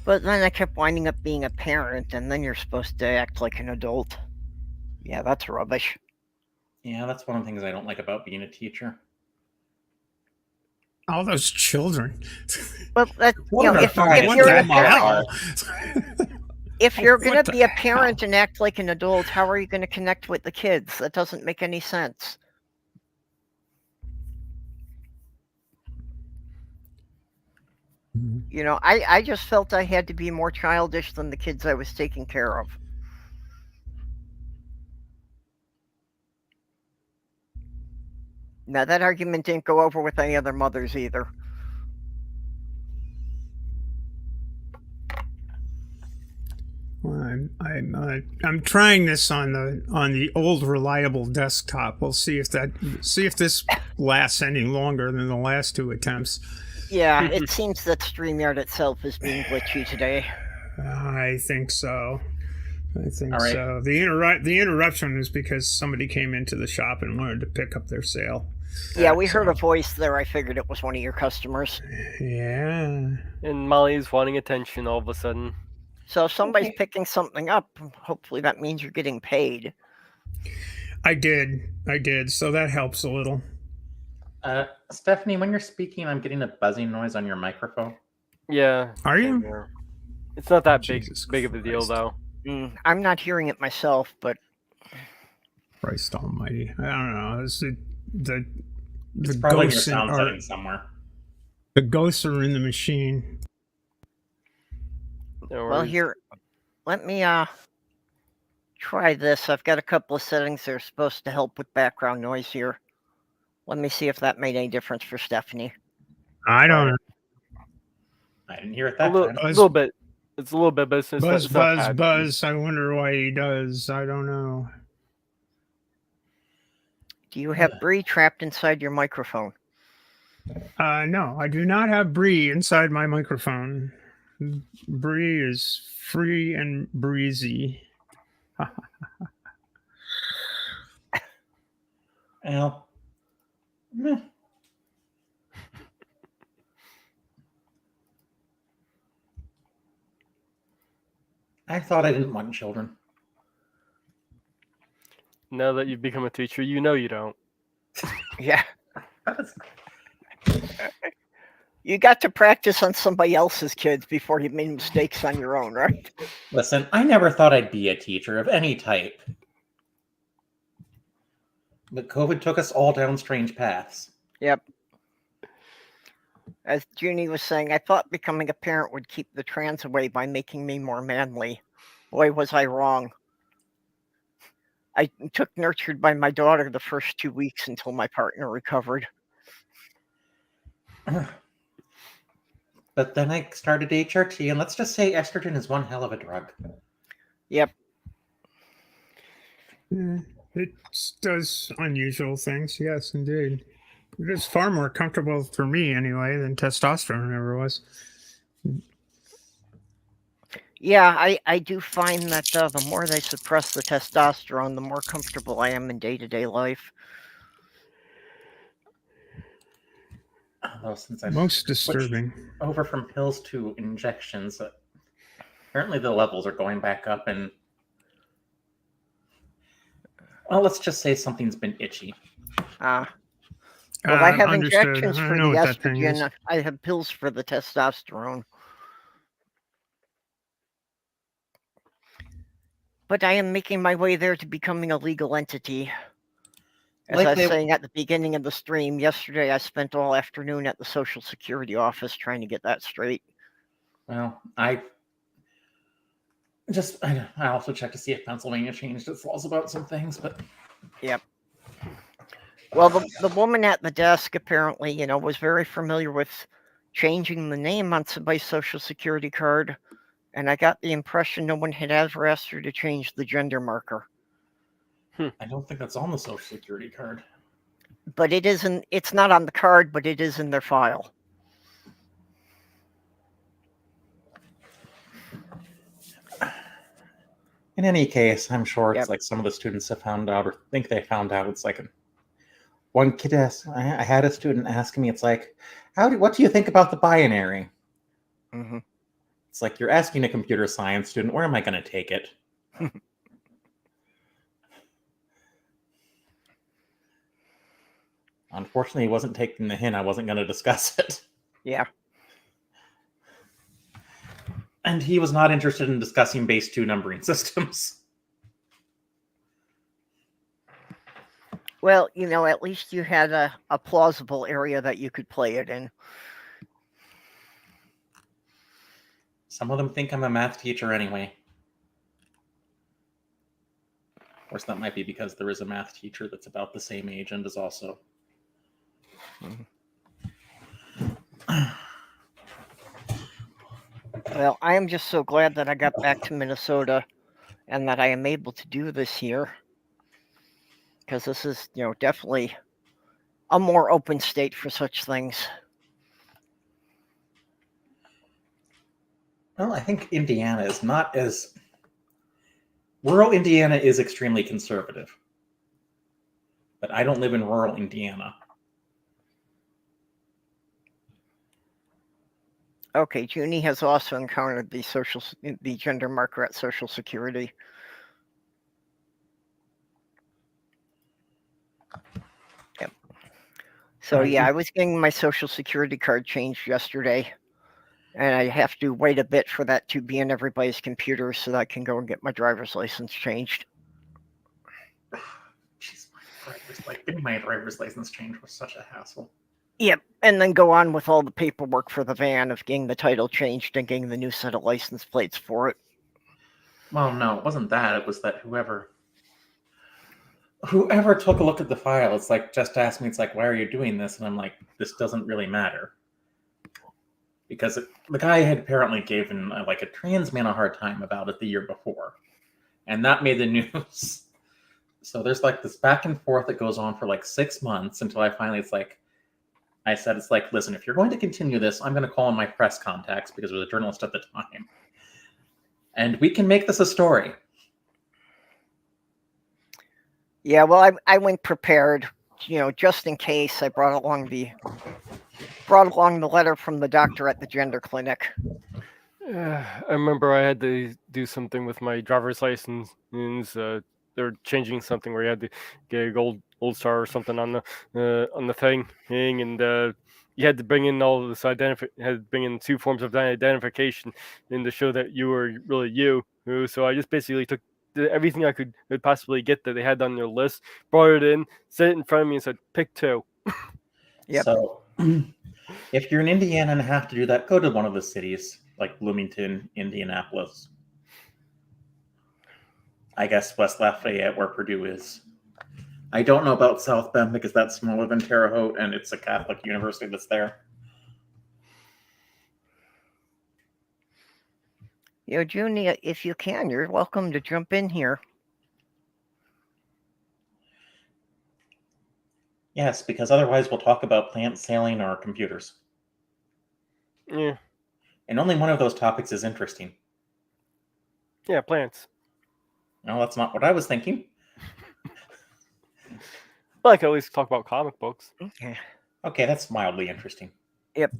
But then I kept winding up being a parent, and then you're supposed to act like an adult. Yeah, that's rubbish. Yeah, that's one of the things I don't like about being a teacher. All those children. But that, Children are if fine. What you're the a parent, hell? if you're What gonna the be a hell? parent and act like an adult, how are you gonna connect with the kids? That doesn't make any sense. I just felt I had to be more childish than the kids I was taking care of. Now that argument didn't go over with any other mothers either. Well, I'm trying this on the old reliable desktop. We'll see if this lasts any longer than the last two attempts. Yeah, it seems that StreamYard itself is being glitchy today. I think so. All right. So. The interruption is because somebody came into the shop and wanted to pick up their sale. Yeah, we heard a voice there. I figured it was one of your customers. Yeah. And Molly's wanting attention all of a sudden. So if somebody's picking something up, hopefully that means you're getting paid. I did. So that helps a little. Stephanie, when you're speaking, I'm getting a buzzing noise on your microphone. Yeah. Are you? same here. It's not that Jesus big of a deal, Christ. though. I'm not hearing it myself, but Christ Almighty! I don't know. It's the It's probably in your ghosts sound are settings somewhere. the ghosts are in the machine. No well, worries. here, let me try this. I've got a couple of settings that are supposed to help with background noise here. Let me see if that made any difference for Stephanie. I don't know. I didn't hear it a that little, time. a little bit. It's a little bit, but it's not Buzz, bad. buzz. I wonder why he does. I don't know. Do you have Bree trapped inside your microphone? No, I do not have Bree inside my microphone. Bree is free and breezy. Well, meh. I thought I didn't want children. Now that you've become a teacher, you know you don't. Yeah. You got to practice on somebody else's kids before you made mistakes on your own, right? Listen, I never thought I'd be a teacher of any type. But COVID took us all down strange paths. Yep. As Junie was saying, I thought becoming a parent would keep the trans away by making me more manly. Boy, was I wrong. I took nurtured by my daughter the first 2 weeks until my partner recovered. But then I started HRT, and let's just say estrogen is one hell of a drug. Yep. It does unusual things, yes, indeed. It is far more comfortable for me, anyway, than testosterone ever was. Yeah, I do find that the more they suppress the testosterone, the more comfortable I am in day-to-day life. Although since I Most disturbing. over from pills to injections, apparently the levels are going back up, and well, let's just say something's been itchy. Well, I have Understood. injections I for know the what that thing is. estrogen. I have pills for the testosterone. But I am making my way there to becoming a legal entity. As Like I was they- saying at the beginning of the stream, yesterday I spent all afternoon at the Social Security office trying to get that straight. Well, I also checked to see if Pennsylvania changed its laws about some things, but Yep. Well, the woman at the desk apparently, was very familiar with changing the name on somebody's Social Security card, and I got the impression no one had ever asked her to change the gender marker. I don't think that's on the Social Security card. But it isn't. It's not on the card, but it is in their file. In any case, I'm sure it's Yep. like some of the students have found out or think they found out. It's like one kid asked, I had a student asking me, it's like, what do you think about the binary? Mm-hmm. It's like you're asking a computer science student, where am I going to take it? Unfortunately, he wasn't taking the hint. I wasn't going to discuss it. Yeah. And he was not interested in discussing base 2 numbering systems. Well, at least you had a plausible area that you could play it in. Some of them think I'm a math teacher anyway. Of course, that might be because there is a math teacher that's about the same age and is also. Well, I am just so glad that I got back to Minnesota and that I am able to do this here. Because this is, definitely a more open state for such things. Well, I think Indiana is not as... Rural Indiana is extremely conservative. But I don't live in rural Indiana. Okay, Junie has also encountered the gender marker at Social Security. Yep. So yeah, I was getting my Social Security card changed yesterday, and I have to wait a bit for that to be in everybody's computer so that I can go and get my driver's license changed. Jeez, getting my driver's license changed was such a hassle. Yep, and then go on with all the paperwork for the van of getting the title changed and getting the new set of license plates for it. Well, no, it wasn't that. It was that whoever took a look at the file, it's like, just asked me, it's like, why are you doing this? And I'm like, this doesn't really matter. Because the guy had apparently given a trans man a hard time about it the year before. And that made the news. So there's this back and forth that goes on for 6 months until I finally, I said, listen, if you're going to continue this, I'm going to call in my press contacts because I was a journalist at the time. And we can make this a story. Yeah, well, I went prepared, just in case. I brought along the letter from the doctor at the gender clinic. I remember I had to do something with my driver's license. They're changing something where you had to get a gold star or something on the thing, and you had to bring in all this had to bring in 2 forms of identification to show that you were really you. So I just basically took everything I could possibly get that they had on their list, brought it in, set it in front of me, and said, "Pick 2." Yep. So if you're in Indiana and have to do that, go to one of the cities like Bloomington, Indianapolis. I guess West Lafayette, where Purdue is. I don't know about South Bend because that's smaller than Terre Haute, and it's a Catholic university that's there. Junie, if you can, you're welcome to jump in here. Yes, because otherwise we'll talk about plant sailing or computers. Yeah. And only one of those topics is interesting. Yeah, plants. No, that's not what I was thinking. Well, I could at least talk about comic books. Okay, that's mildly interesting. Yep.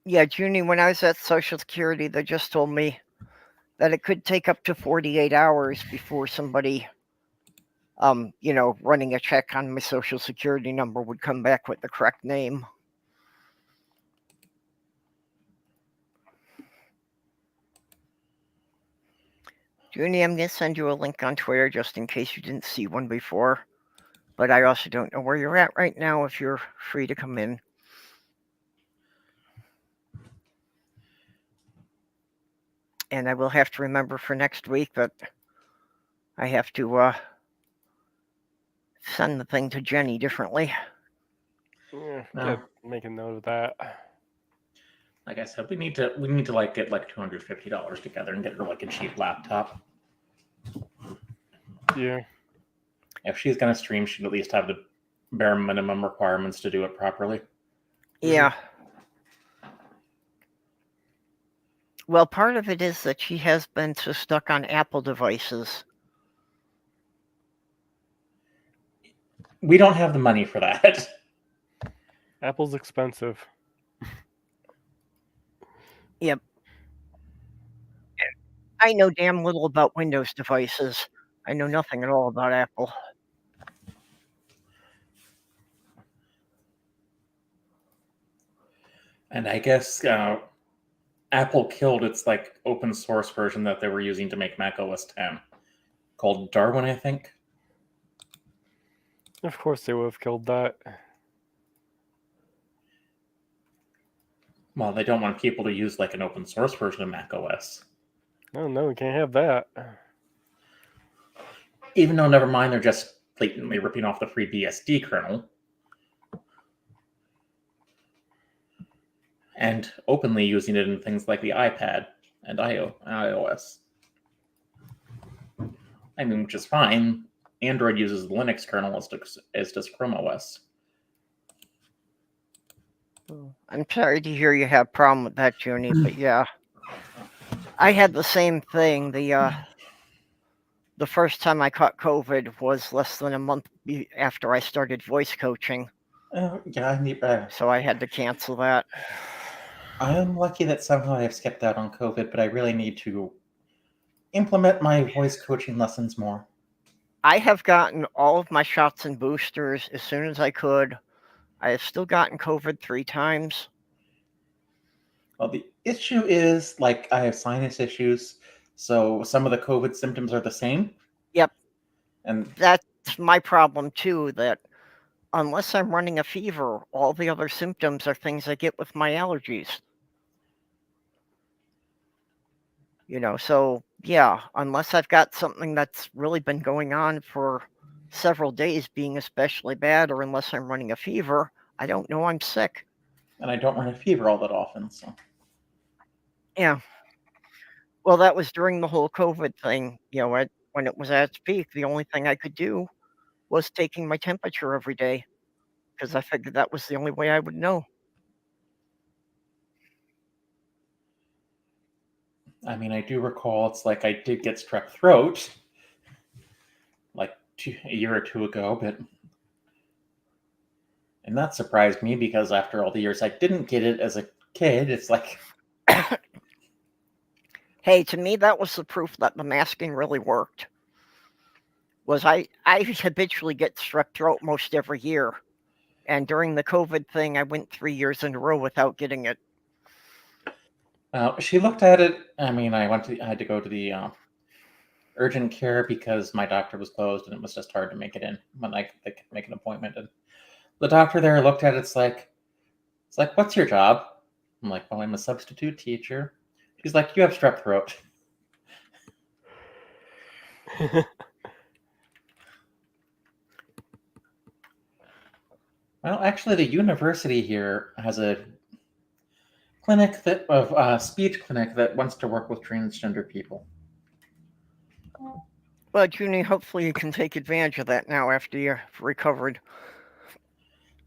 Yeah, Junie, when I was at Social Security, they just told me that it could take up to 48 hours before somebody, running a check on my Social Security number would come back with the correct name. Junie, I'm going to send you a link on Twitter just in case you didn't see one before. But I also don't know where you're at right now if you're free to come in. And I will have to remember for next week that I have to send the thing to Jenny differently. Yeah, make a note of that. Like I said, we need to get $250 together and get her a cheap laptop. Yeah. If she's gonna stream, she'd at least have the bare minimum requirements to do it properly. Yeah. Well, part of it is that she has been so stuck on Apple devices. We don't have the money for that. Apple's expensive. Yep. I know damn little about Windows devices. I know nothing at all about Apple. And I guess Apple killed its like open source version that they were using to make Mac OS 10, called Darwin, I think. Of course they would have killed that. Well, they don't want people to use like an open source version of Mac OS. No, we can't have that. Even though, never mind, they're just blatantly ripping off the FreeBSD kernel. And openly using it in things like the iPad and iOS. I mean, which is fine. Android uses the Linux kernel as does Chrome OS. I'm sorry to hear you have a problem with that, Junie, but yeah. I had the same thing. The first time I caught COVID was less than a month after I started voice coaching. Yeah, so I had to cancel that. I am lucky that somehow I've skipped out on COVID, but I really need to implement my voice coaching lessons more. I have gotten all of my shots and boosters as soon as I could. I have still gotten COVID 3 times. Well, the issue is, like, I have sinus issues, so some of the COVID symptoms are the same. Yep. And that's my problem too, that unless I'm running a fever, all the other symptoms are things I get with my allergies. So yeah, unless I've got something that's really been going on for several days being especially bad, or unless I'm running a fever, I don't know I'm sick. And I don't run a fever all that often, so. Yeah. Well, that was during the whole COVID thing. When it was at its peak, the only thing I could do was taking my temperature every day, because I figured that was the only way I would know. I mean, I do recall it's like I did get strep throat, like a year or two ago, and that surprised me because after all the years I didn't get it as a kid, it's like... Hey, to me, that was the proof that the masking really worked. Was I habitually get strep throat most every year. And during the COVID thing, I went 3 years in a row without getting it. She looked at it. I mean, I had to go to the urgent care because my doctor was closed and it was just hard to make it in when I could make an appointment. And the doctor there looked at it. It's like, what's your job? I'm like, well, I'm a substitute teacher. She's like, you have strep throat. Well, actually, the university here has a clinic speech clinic that wants to work with transgender people. Well, Junie, hopefully you can take advantage of that now after you've recovered.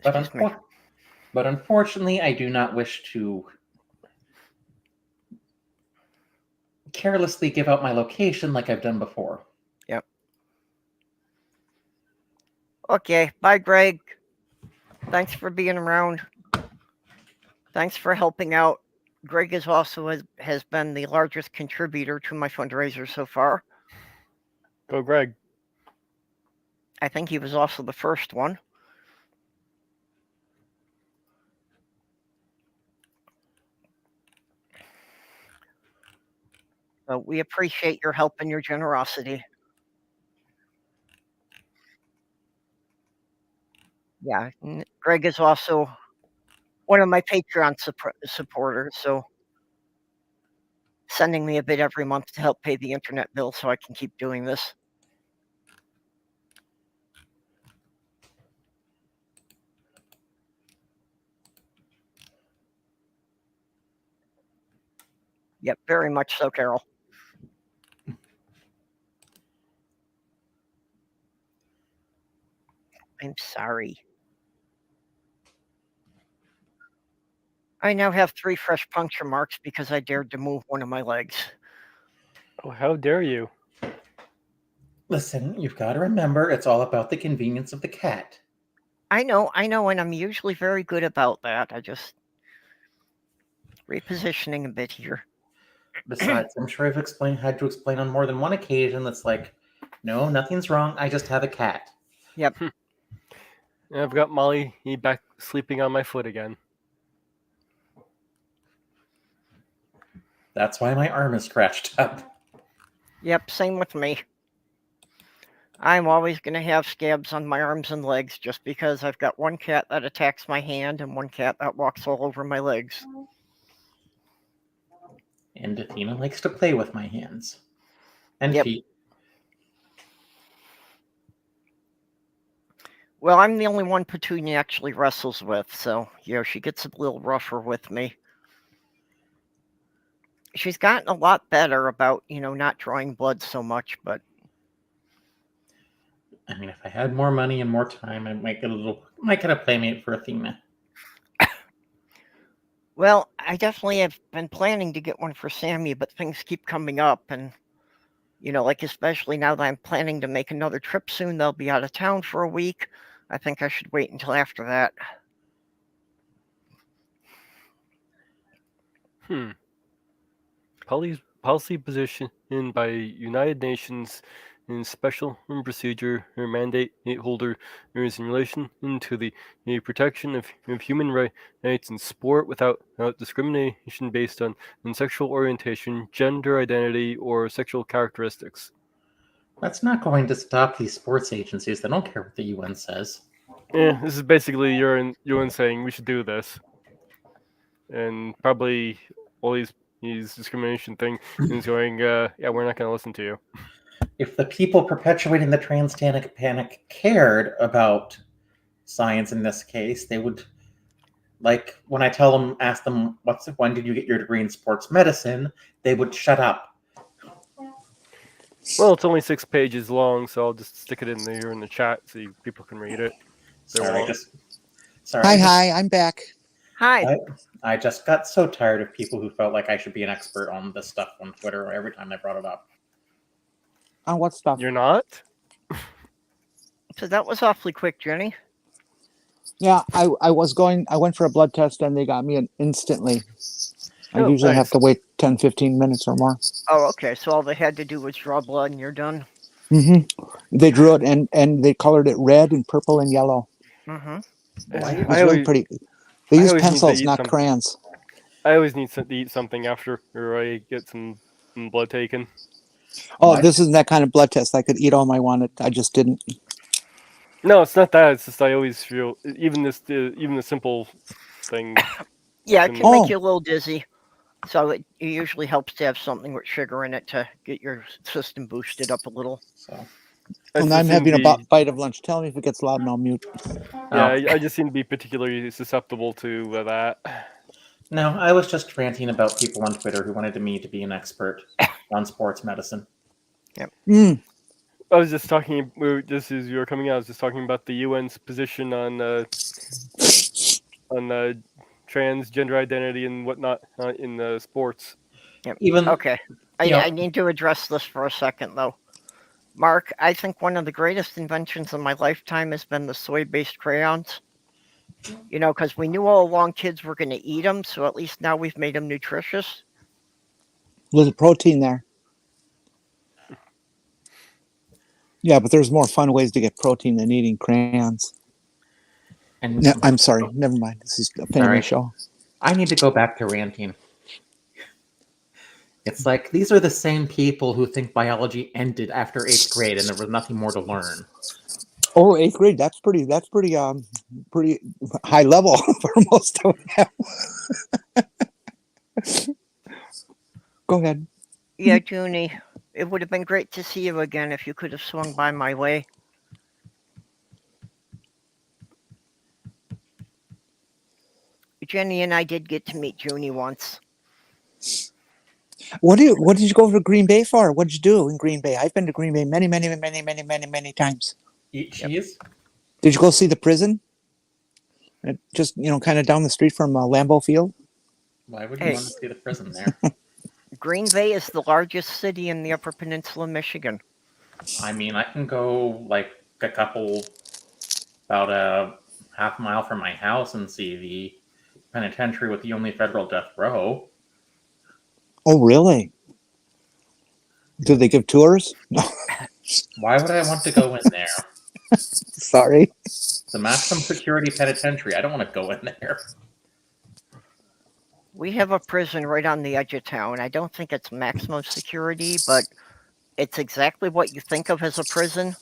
But unfortunately, I do not wish to carelessly give out my location like I've done before. Yep. Okay, bye, Greg. Thanks for being around. Thanks for helping out. Greg has been the largest contributor to my fundraiser so far. Go, Greg. I think he was also the first one. So we appreciate your help and your generosity. Yeah, Greg is also one of my Patreon supporters, so sending me a bit every month to help pay the internet bill so I can keep doing this. Yep, very much so, Carol. I'm sorry. I now have 3 fresh puncture marks because I dared to move one of my legs. Oh, how dare you? Listen, you've got to remember, it's all about the convenience of the cat. I know, and I'm usually very good about that. Repositioning a bit here. Besides, I'm sure I've had to explain on more than one occasion that's like, no, nothing's wrong. I just have a cat. Yep. And I've got Molly back sleeping on my foot again. That's why my arm is scratched up. Yep, same with me. I'm always going to have scabs on my arms and legs just because I've got one cat that attacks my hand and one cat that walks all over my legs. And Athena likes to play with my hands and Yep. feet. Well, I'm the only one Petunia actually wrestles with, so, she gets a little rougher with me. She's gotten a lot better about, not drawing blood so much, but... I mean, if I had more money and more time, I might get a playmate for Athena. Well, I definitely have been planning to get one for Sammy, but things keep coming up, and, especially now that I'm planning to make another trip soon, they'll be out of town for a week. I think I should wait until after that. Policy position by United Nations in special procedure or mandate holder is in relation to the protection of human rights in sport without discrimination based on sexual orientation, gender identity, or sexual characteristics. That's not going to stop these sports agencies. They don't care what the UN says. This is basically UN saying we should do this, and probably all these discrimination thing is going, yeah, we're not going to listen to you. If the people perpetuating the transgenic panic cared about science in this case, they would, like, when I ask them, when did you get your degree in sports medicine, they would shut up. Well, it's only 6 pages long, so I'll just stick it in there in the chat so people can read it. Sorry. Hi, I'm back. Hi. I just got so tired of people who felt like I should be an expert on this stuff on Twitter every time I brought it up. On what stuff? You're not? So that was awfully quick, Jenny. Yeah, I went for a blood test and they got me in instantly. I Oh, usually nice. have to wait 10, 15 minutes or more. Oh, okay. So all they had to do was draw blood and you're done? Mm-hmm. They drew it and they colored it red and purple and yellow. Mm-hmm. It was really pretty. They use pencils, not crayons. I always need to eat something after or I get some blood taken. Oh, this isn't that kind of blood test. I could eat all I wanted. I just didn't. No, it's not that. It's just I always feel even the simple thing. Yeah, it can make you a little dizzy. So it usually helps to have something with sugar in it to get your system boosted up a little. So. And I'm having a bite of lunch. Tell me if it gets loud and I'll mute. Yeah, I just seem to be particularly susceptible to that. No, I was just ranting about people on Twitter who wanted me to be an expert on sports medicine. Yep. I was just talking, just as you were coming out, I was just talking about the UN's position on transgender identity and whatnot in sports. Yep. Okay. I need to address this for a second, though. Mark, I think one of the greatest inventions of my lifetime has been the soy-based crayons. Because we knew all along kids were going to eat them, so at least now we've made them nutritious. Little protein there. Yeah, but there's more fun ways to get protein than eating crayons. No, I'm sorry. Never mind. This is a family show. I need to go back to ranting. It's like these are the same people who think biology ended after 8th grade and there was nothing more to learn. Oh, 8th grade. That's pretty high level for most of them. Go ahead. Yeah, Junie. It would have been great to see you again if you could have swung by my way. Jenny and I did get to meet Junie once. What did you go to Green Bay for? What did you do in Green Bay? I've been to Green Bay many times. Eat cheese? Did you go see the prison? Just, kind of down the street from Lambeau Field? Why would you want to see the prison there? Green Bay is the largest city in the Upper Peninsula, Michigan. I mean, I can go about a half mile from my house and see the penitentiary with the only federal death row. Oh, really? Do they give tours? Why would I want to go in there? Sorry. The maximum security penitentiary. I don't want to go in there. We have a prison right on the edge of town. I don't think it's maximum security, but it's exactly what you think of as a prison,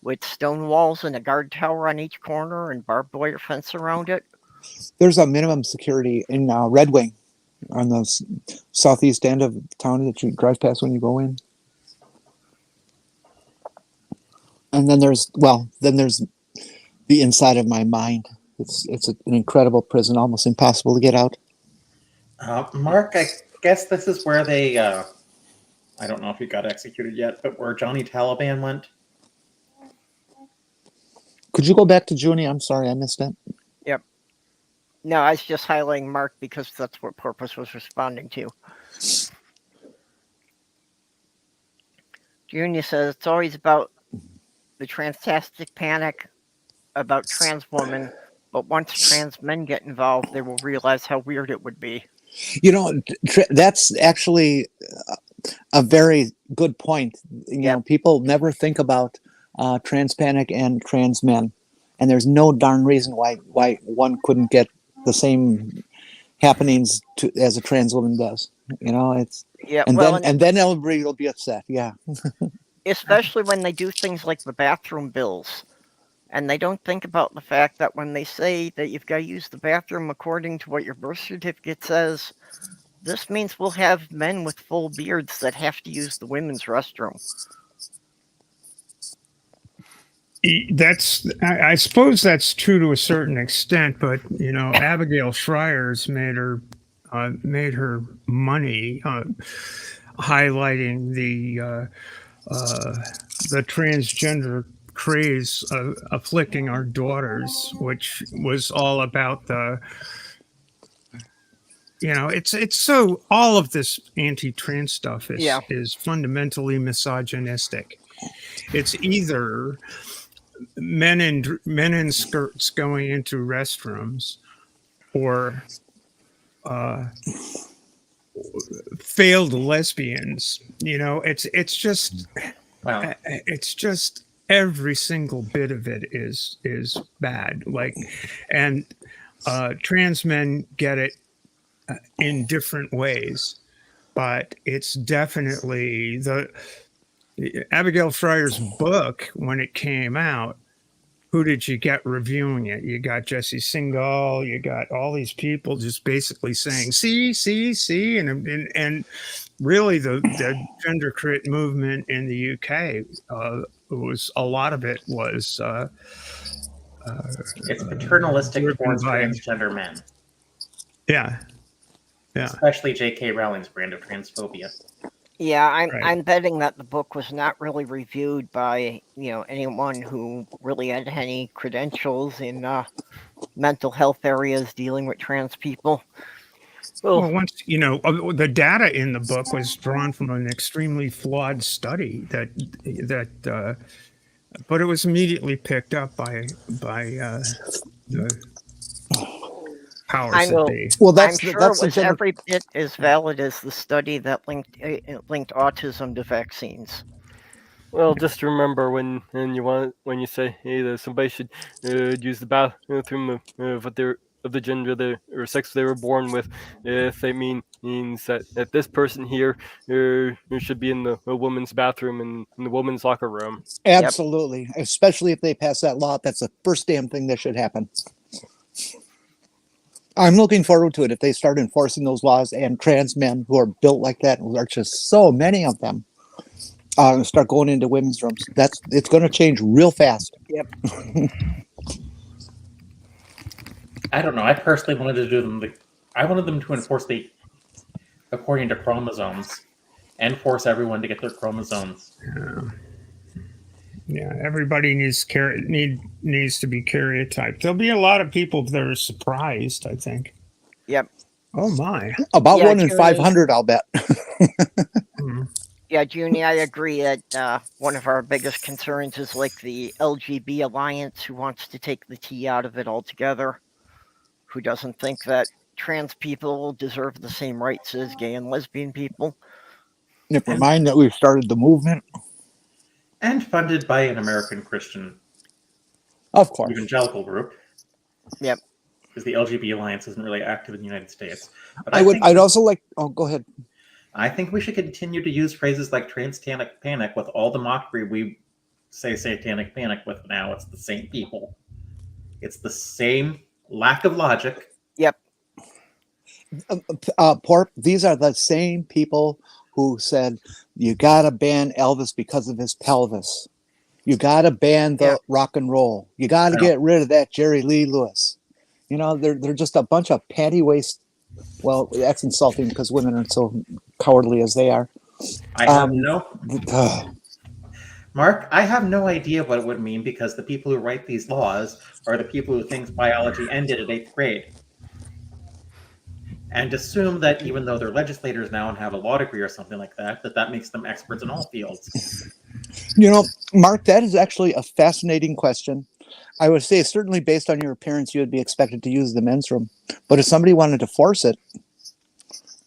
with stone walls and a guard tower on each corner and barbed wire fence around it. There's a minimum security in Red Wing on the southeast end of town that you drive past when you go in. And then there's the inside of my mind. It's an incredible prison, almost impossible to get out. Mark, I guess this is where they, I don't know if he got executed yet, but where Johnny Taliban went. Could you go back to Junie? I'm sorry, I missed it. Yep. No, I was just highlighting Mark because that's what Purpose was responding to. Junior says it's always about the transtastic panic about trans women, but once trans men get involved, they will realize how weird it would be. You know, that's actually a very good point. You know, people never think about trans panic and trans men, and there's no darn reason why one couldn't get the same happenings as a trans woman does. You know, it's and then everybody will be upset. Yeah. Especially when they do things like the bathroom bills. And they don't think about the fact that when they say that you've got to use the bathroom according to what your birth certificate says, this means we'll have men with full beards that have to use the women's restroom. I suppose that's true to a certain extent, but you know, Abigail Schreier's made her money highlighting the transgender craze afflicting our daughters, which was all about the, you know, it's so all of this anti-trans stuff is fundamentally misogynistic. It's either men in skirts going into restrooms or failed lesbians. You know, it's just Wow. It's just every single bit of it is bad. Like, and trans men get it in different ways, but it's definitely Abigail Schreier's book when it came out. Who did you get reviewing it? You got Jesse Singal. You got all these people just basically saying, see, and really the gender crit movement in the UK was a lot of it was it's paternalistic towards transgender men. Yeah. Especially J.K. Rowling's brand of transphobia. Yeah, I'm betting that the book was not really reviewed by, you know, anyone who really had any credentials in mental health areas dealing with trans people. Well, once you know, the data in the book was drawn from an extremely flawed study but it was immediately picked up by the powers that be. Well, I'm sure it was every bit as valid as the study that linked autism to vaccines. Well, just remember when you say, hey, somebody should use the bathroom of the gender or sex they were born with, if they means that this person here should be in the woman's bathroom and in the woman's locker room. Absolutely, especially if they pass that law. That's the first damn thing that should happen. I'm looking forward to it if they start enforcing those laws, and trans men who are built like that, and there are just so many of them, start going into women's rooms. It's going to change real fast. Yep. I don't know. I personally wanted to do them. I wanted them to enforce according to chromosomes, and force everyone to get their chromosomes. Yeah, everybody needs to be karyotyped. There'll be a lot of people that are surprised, I think. Yep. Oh my. About 1 in 500, I'll bet. Yeah, Junie, I agree that one of our biggest concerns is like the LGB Alliance, who wants to take the T out of it altogether, who doesn't think that trans people deserve the same rights as gay and lesbian people. Never mind that we've started the movement. And funded by an American Christian Of course. evangelical group. Yep. Because the LGBT Alliance isn't really active in the United States. But I'd also like, oh, go ahead. I think we should continue to use phrases like transtanic panic with all the mockery we say satanic panic with now. It's the same people. It's the same lack of logic. Yep. Porp, these are the same people who said, you got to ban Elvis because of his pelvis. You got to ban the rock and roll. You got to get rid of that Jerry Lee Lewis. You know, they're just a bunch of panty waist. Well, that's insulting because women are so cowardly as they are. I have Mark, I have no idea what it would mean because the people who write these laws are the people who think biology ended at 8th grade. And assume that even though they're legislators now and have a law degree or something like that, that makes them experts in all fields. You know, Mark, that is actually a fascinating question. I would say certainly based on your appearance, you would be expected to use the men's room. But if somebody wanted to force it,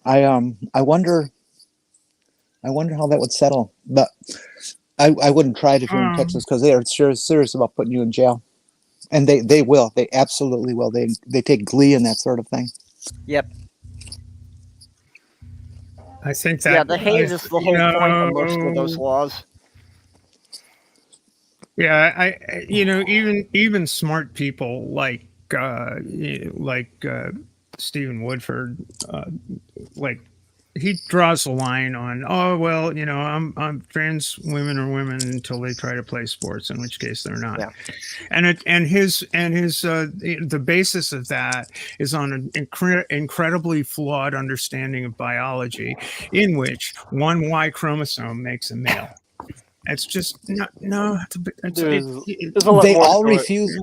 I wonder how that would settle. But I wouldn't try it if you're in Texas because they are serious about putting you in jail. And they will. They absolutely will. They take glee in that sort of thing. Yep. I think that the hate is the whole point of most of those laws. Yeah, even smart people like Stephen Woodford, he draws a line on, I'm trans women are women until they try to play sports, in which case they're not. Yeah. And his the basis of that is on an incredibly flawed understanding of biology, in which one Y chromosome makes a male. It's just no. They all refuse.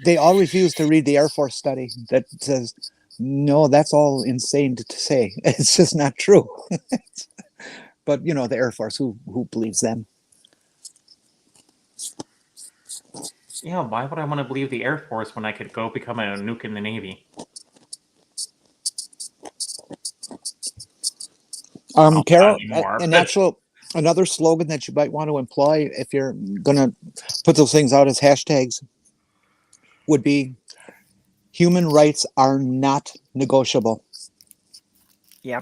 They all refuse to read the Air Force study that says, no, that's all insane to say. It's just not true. But you know, the Air Force, who believes them? Yeah, why would I want to believe the Air Force when I could go become a nuke in the Navy? Carol, another slogan that you might want to employ if you're going to put those things out as hashtags would be, human rights are not negotiable. Yeah.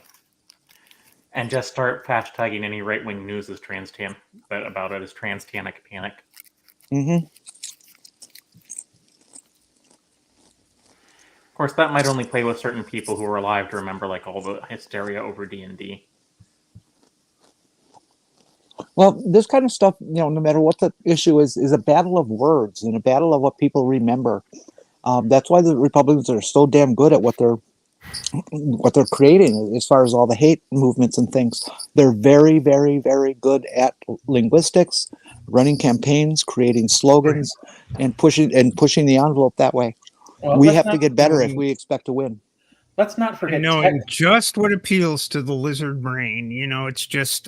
And just start hashtagging any right-wing news as about it as transtanic panic. Mm-hmm. Of course, that might only play with certain people who are alive to remember, like, all the hysteria over D&D. Well, this kind of stuff, no matter what the issue is a battle of words and a battle of what people remember. That's why the Republicans are so damn good at what they're creating as far as all the hate movements and things. They're very, very, very good at linguistics, running campaigns, creating slogans, and pushing the envelope that way. Well, we have to get better if we expect to win. Let's not forget knowing just what appeals to the lizard brain. It's just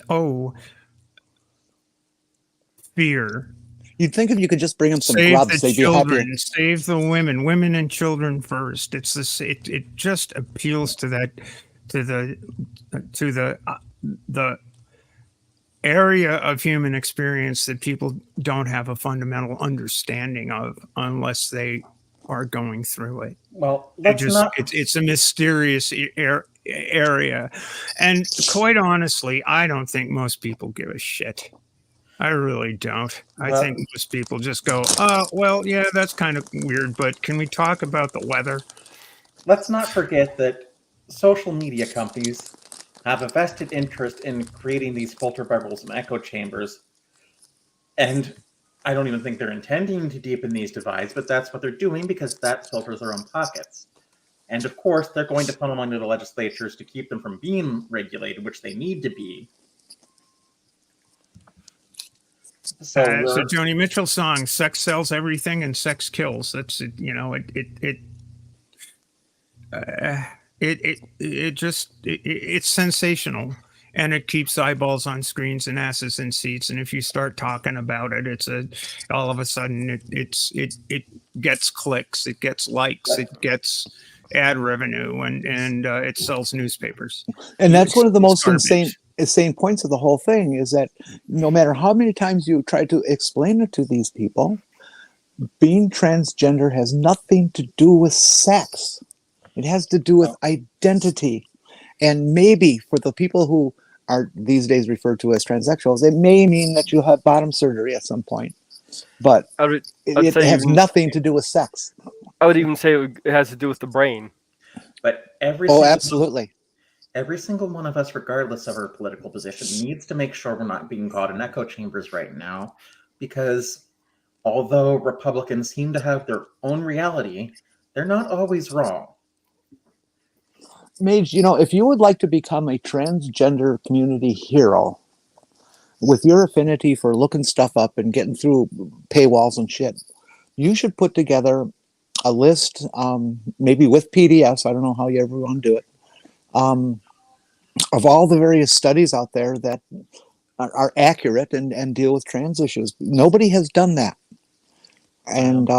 fear. You'd think if you could just bring them some save grubs, they'd children, be happy. Save the women and children first. It's this. It just appeals to that, to the area of human experience that people don't have a fundamental understanding of unless they are going through it. Well, it's a mysterious area, and quite honestly, I don't think most people give a shit. I really don't. I think most people just go, well, yeah, that's kind of weird, but can we talk about the weather? Let's not forget that social media companies have a vested interest in creating these filter bubbles and echo chambers. And I don't even think they're intending to deepen these divides, but that's what they're doing because that filters their own pockets. And of course, they're going to funnel money to the legislatures to keep them from being regulated, which they need to be. So Joni Mitchell's song, "Sex sells everything and sex kills." That's it. It's sensational. and it keeps eyeballs on screens and asses in seats. And if you start talking about it, all of a sudden it gets clicks, it gets likes, it gets ad revenue, and it sells newspapers. And that's one of the most garbage. insane points of the whole thing, is that no matter how many times you try to explain it to these people, being transgender has nothing to do with sex. It has to do with identity. And maybe for the people who are these days referred to as transsexuals, it may mean that you'll have bottom surgery at some point. But it has nothing to do with sex. I would even say it has to do with the brain. But absolutely. Every single one of us, regardless of our political position, needs to make sure we're not being caught in echo chambers right now, because although Republicans seem to have their own reality, they're not always wrong. Mage, if you would like to become a transgender community hero with your affinity for looking stuff up and getting through paywalls and shit, you should put together a list, maybe with PDFs, I don't know how you ever want to do it, of all the various studies out there that are accurate and deal with trans issues. Nobody has done that. And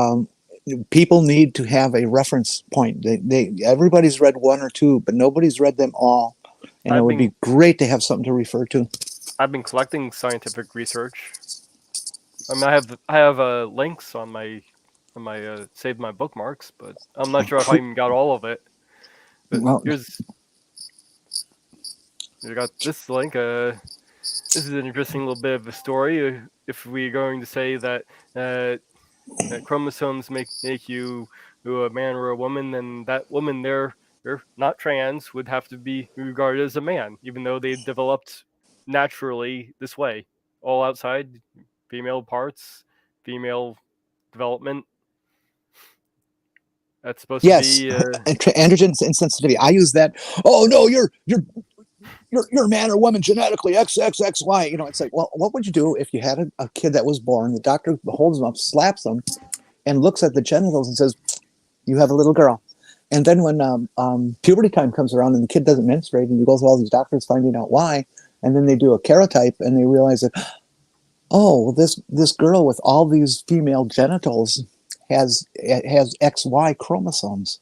people need to have a reference point. Everybody's read one or two, but nobody's read them all. And it would be great to have something to refer to. I've been collecting scientific research. I mean, I have links on my saved my bookmarks, but I'm not sure if I even got all of it. But Well, you got this link. This is an interesting little bit of a story. If we're going to say that chromosomes make you a man or a woman, then that woman they're not trans would have to be regarded as a man, even though they developed naturally this way, all outside female parts, female development. That's supposed to be androgen insensitivity. I use that. Oh no, you're a man or woman genetically XXXY. It's like, well, what would you do if you had a kid that was born? The doctor holds him up, slaps him, and looks at the genitals and says, "You have a little girl." And then when puberty time comes around and the kid doesn't menstruate, and he goes to all these doctors finding out why, and then they do a karyotype and they realize that, oh, well, this girl with all these female genitals has XY chromosomes.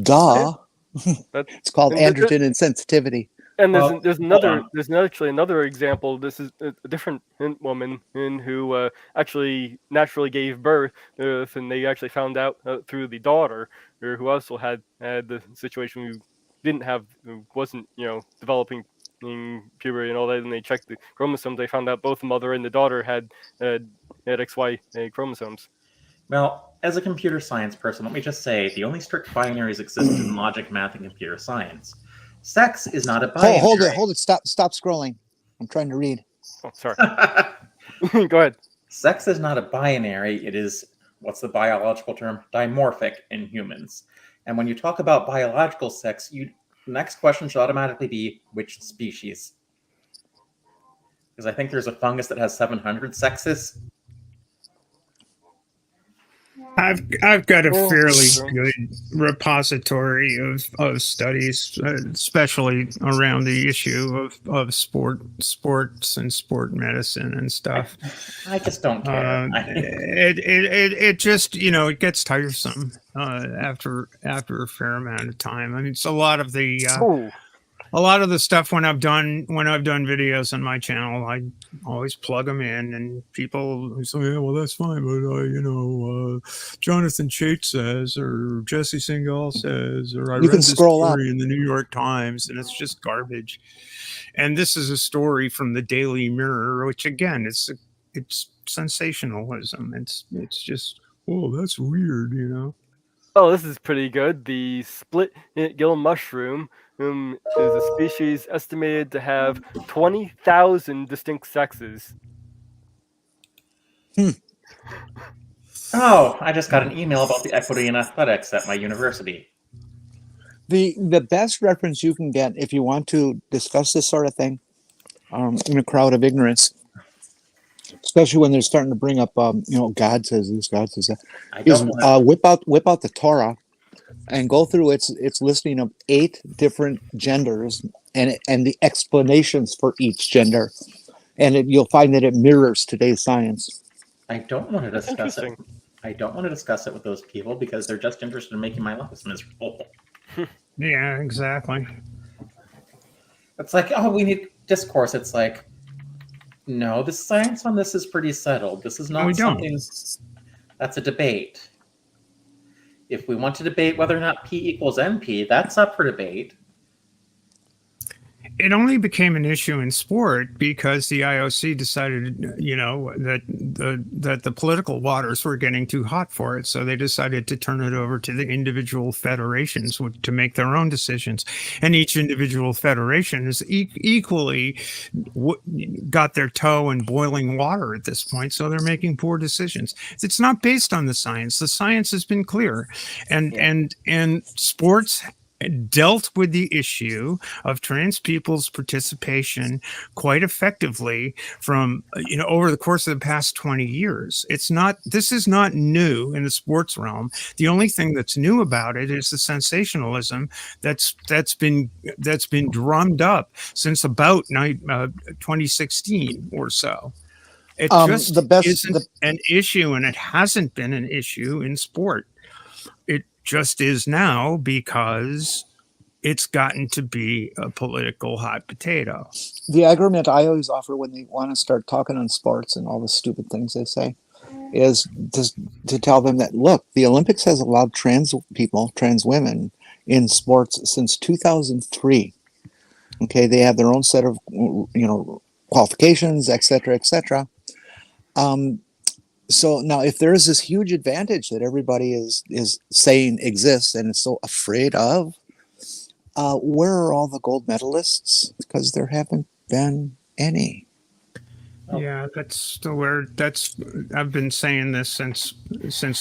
Duh. It's called androgen insensitivity. And there's actually another example. This is a different woman who actually naturally gave birth, and they actually found out through the daughter, who also had the situation who wasn't developing in puberty and all that. And they checked the chromosomes. They found out both the mother and the daughter had XY chromosomes. Well, as a computer science person, let me just say the only strict binaries exist in logic, math, and computer science. Sex is not a binary. Hold it. Stop scrolling. I'm trying to read. Oh, sorry. Go ahead. Sex is not a binary. It is, what's the biological term? Dimorphic in humans. And when you talk about biological sex, the next question should automatically be which species? Because I think there's a fungus that has 700 sexes. I've got a fairly good repository of studies, especially around the issue of sports and sport medicine and stuff. I just don't care. It just it gets tiresome after a fair amount of time. I mean, it's a lot of the stuff when I've done videos on my channel, I always plug them in, and people say, "Yeah, well, that's fine," but Jonathan Chait says, or Jesse Singal says, or I read this story in the New York Times, and it's just garbage. And this is a story from the Daily Mirror, which again, it's sensationalism. It's just, oh, that's weird, Oh, this is pretty good. The split gill mushroom is a species estimated to have 20,000 distinct sexes. Oh, I just got an email about the equity in athletics at my university. The best reference you can get if you want to discuss this sort of thing in a crowd of ignorance, especially when they're starting to bring up, God says this, God says that, is whip out the Torah and go through its listing of 8 different genders and the explanations for each gender, and you'll find that it mirrors today's science. I don't want to That's discuss it. interesting. I don't want to discuss it with those people because they're just interested in making my life miserable. Yeah, exactly. It's like, oh, we need discourse. It's like, no, the science on this is pretty settled. This is No, we not don't. something that's a debate. If we want to debate whether or not P equals NP, that's up for debate. It only became an issue in sport because the IOC decided, you know, that the political waters were getting too hot for it. So they decided to turn it over to the individual federations to make their own decisions. And each individual federation is equally got their toe in boiling water at this point. So they're making poor decisions. It's not based on the science. The science has been clear, and sports dealt with the issue of trans people's participation quite effectively from, you know, over the course of the past 20 years. This is not new in the sports realm. The only thing that's new about it is the sensationalism that's been drummed up since about 2016 or so. It just isn't an issue, and it hasn't been an issue in sport. It just is now because it's gotten to be a political hot potato. The argument I always offer when they want to start talking on sports and all the stupid things they say is just to tell them that, look, the Olympics has allowed trans people, trans women in sports since 2003. Okay, they have their own set of, you know, qualifications, et cetera, et cetera. So now, if there is this huge advantage that everybody is saying exists and is so afraid of, where are all the gold medalists? Because there haven't been any. Yeah, that's the word. I've been saying this since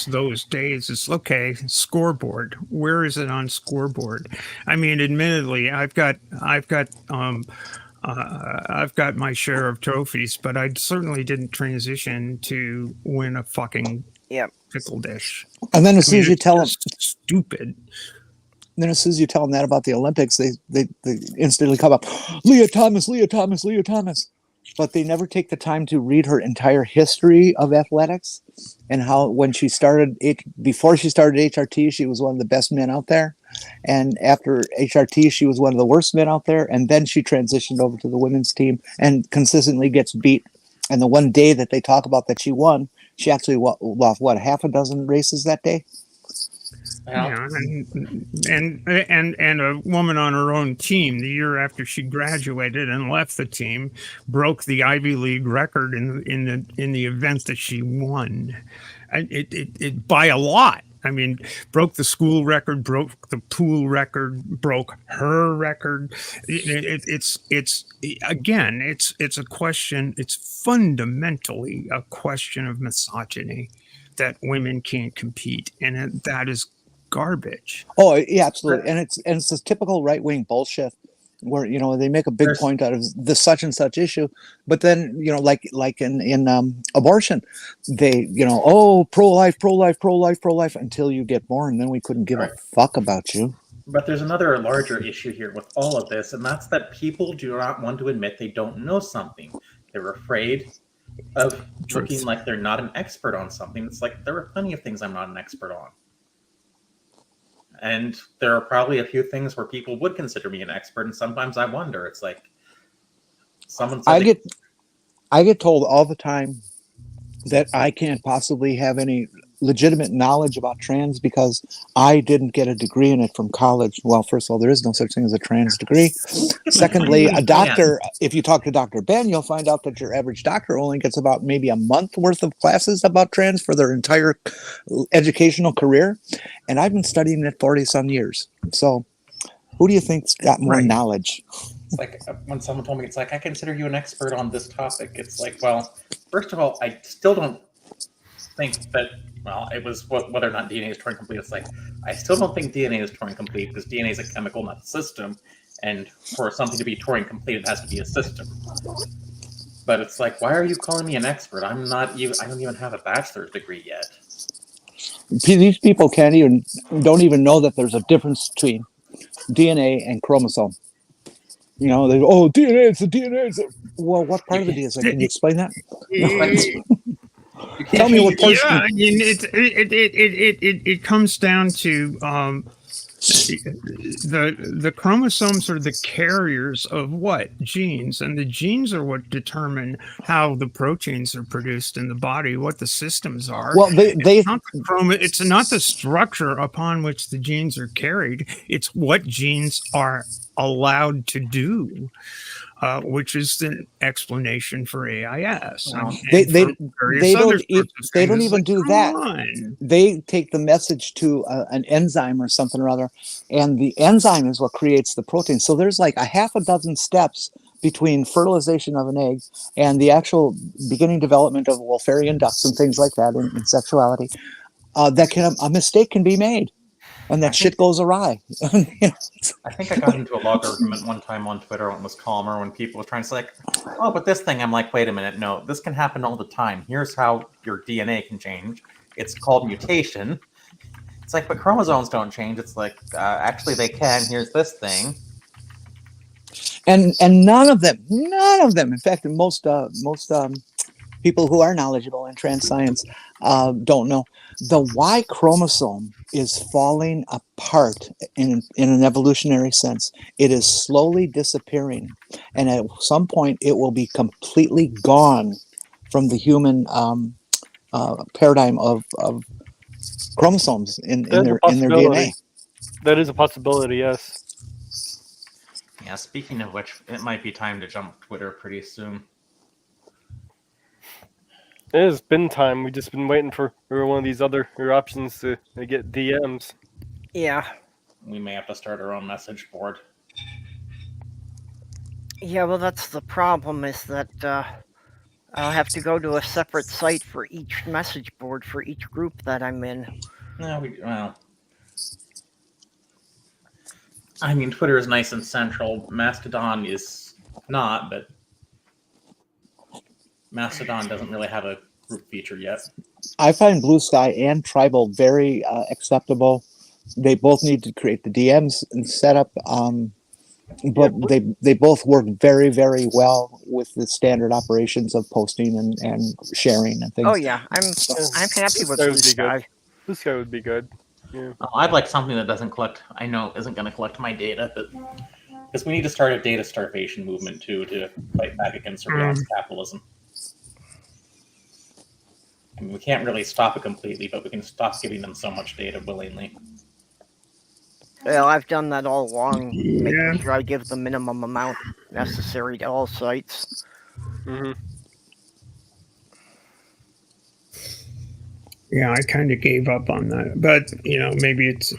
those days. It's okay. Scoreboard. Where is it on scoreboard? I mean, admittedly, I've got my share of trophies, but I certainly didn't transition to win a fucking pickle dish. And then as soon as you tell them, stupid. Then as soon as you tell them that about the Olympics, they instantly come up, Leah Thomas. But they never take the time to read her entire history of athletics and how when she started before she started HRT, she was one of the best men out there. And after HRT, she was one of the worst men out there. And then she transitioned over to the women's team and consistently gets beat. And the one day that they talk about that she won, she actually lost, half a dozen races that day? Yeah, and a woman on her own team the year after she graduated and left the team broke the Ivy League record in the event that she won. It by a lot. I mean, broke the school record, broke the pool record, broke her record. It's a question. It's fundamentally a question of misogyny that women can't compete, and that is garbage. Oh yeah, absolutely. And it's this typical right-wing bullshit where, you know, they make a big point out of the such and such issue, but then, you know, like in abortion, they, you know, oh, pro-life until you get born, then we couldn't give a fuck about you. But there's another larger issue here with all of this, and that's that people do not want to admit they don't know something. They're afraid of looking like they're not an expert on something. It's like, there are plenty of things I'm not an expert on. And there are probably a few things where people would consider me an expert, and sometimes I wonder. It's like someone said I get told all the time that I can't possibly have any legitimate knowledge about trans because I didn't get a degree in it from college. Well, first of all, there is no such thing as a trans degree. Secondly, a doctor, if you talk to Dr. Ben, you'll find out that your average doctor only gets about maybe a month worth of classes about trans for their entire educational career. And I've been studying it 40-some years. So who do you think's got more knowledge? It's like when someone told me, it's like, I consider you an expert on this topic. It's like, well, first of all, I still don't think that, well, it was whether or not DNA is Turing complete. It's like, I still don't think DNA is Turing complete because DNA is a chemical, not a system. And for something to be Turing complete, it has to be a system. But it's like, why are you calling me an expert? I don't even have a bachelor's degree yet. These people don't even know that there's a difference between DNA and chromosome. You know, they go, oh, DNA, it's the DNA. Well, what part of the DNA? Can you explain that? Tell me what part. Yeah, it comes down to the chromosomes are the carriers of what? Genes, and the genes are what determine how the proteins are produced in the body, what the systems are. Well, it's not the structure upon which the genes are carried, it's what genes are allowed to do. Which is the explanation for AIS. They don't even do that. They take the message to an enzyme or something or other, and the enzyme is what creates the protein. So there's like a half a dozen steps between fertilization of an egg and the actual beginning development of Wolferian ducts and things like that in sexuality. That a mistake can be made. And that shit goes awry. I think I got into a log argument one time on Twitter when it was calmer, when people were trying to say, like, oh, but this thing, I'm like, wait a minute, no, this can happen all the time. Here's how your DNA can change. It's called mutation. It's like, but chromosomes don't change. It's like, actually they can. Here's this thing. And none of them, in fact, most people who are knowledgeable in trans science don't know. The Y chromosome is falling apart in an evolutionary sense. It is slowly disappearing. And at some point, it will be completely gone from the human paradigm of chromosomes in their DNA. That is a possibility, yes. Yeah, speaking of which, it might be time to jump Twitter pretty soon. It has been time. We've just been waiting for one of these other options to get DMs. Yeah. We may have to start our own message board. Yeah, well, that's the problem, is that I'll have to go to a separate site for each message board for each group that I'm in. No, I mean, Twitter is nice and central. Mastodon is not, but Mastodon doesn't really have a group feature yet. I find Blue Sky and Tribal very acceptable. They both need to create the DMs and setup, but they both work very, very well with the standard operations of posting and sharing and things. Oh yeah, I'm happy with Blue Sky. Blue Sky would be good. Yeah. I'd like something that doesn't collect. I know isn't going to collect my data, but because we need to start a data starvation movement too to fight back against surveillance capitalism. I mean, we can't really stop it completely, but we can stop giving them so much data willingly. Well, I've done that all along, making sure I give the minimum amount necessary to all sites. Mm-hmm. Yeah, I kind of gave up on that, but maybe it's.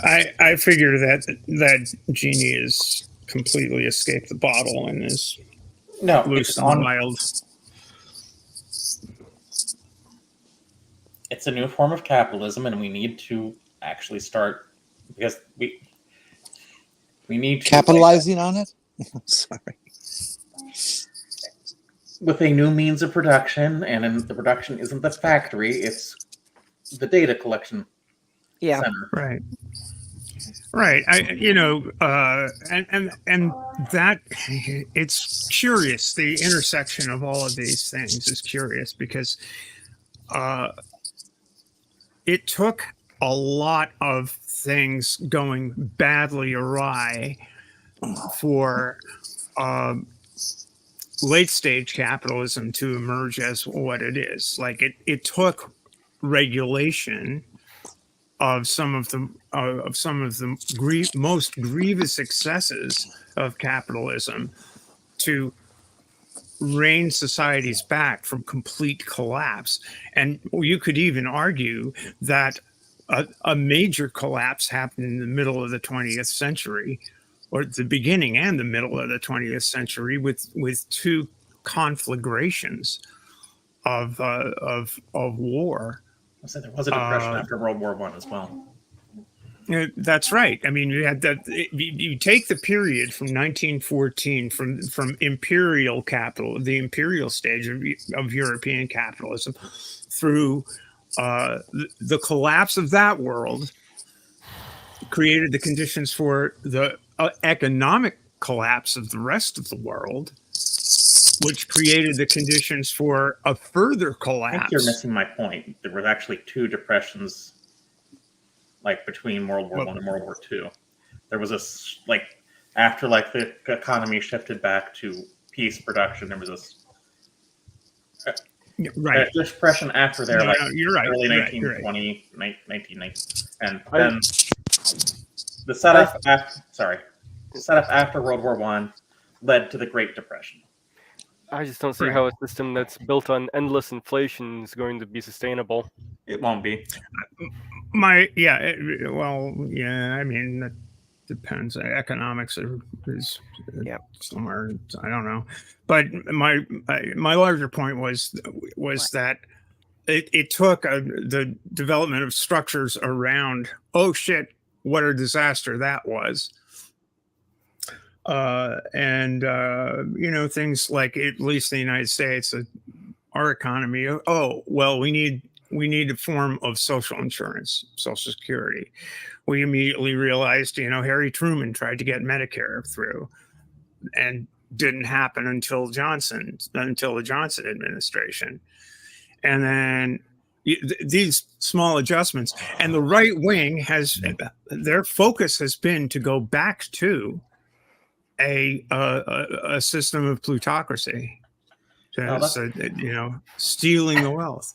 I figure that genie has completely escaped the bottle and is loose and wild. It's a new form of capitalism, and we need to actually start, because we need to capitalizing on it. Sorry. With a new means of production, and the production isn't the factory; it's the data collection center. Right. And that it's curious. The intersection of all of these things is curious because it took a lot of things going badly awry for late stage capitalism to emerge as what it is. Like it took regulation of some of the most grievous excesses of capitalism to rein societies back from complete collapse. And you could even argue that a major collapse happened in the middle of the 20th century, or at the beginning and the middle of the 20th century, with two conflagrations of war. So there was a depression after World War I as well. That's right. I mean, you had that. You take the period from 1914, from imperial capital, the imperial stage of European capitalism, through the collapse of that world created the conditions for the economic collapse of the rest of the world, which created the conditions for a further I think you're collapse. missing my point. There was actually two depressions, like between World War One and World War Two. There was this, like, after like the economy shifted back to peace production, there was this Right. depression after there, No, like no, you're right. early You're right. 1920, 1990, and then the setup after World War One led to the Great Depression. I just don't see Right. how a system that's built on endless inflation is going to be sustainable. It won't be. I mean, that depends. Economics is Yep. somewhere, I don't know. But my larger point was that it took the development of structures around, oh shit, what a disaster that was. Things like, at least in the United States, our economy, oh, well, we need a form of social insurance, Social Security. We immediately realized, Harry Truman tried to get Medicare through, and didn't happen until the Johnson administration. And then these small adjustments, and the right wing their focus has been to go back to a system of plutocracy, stealing the wealth.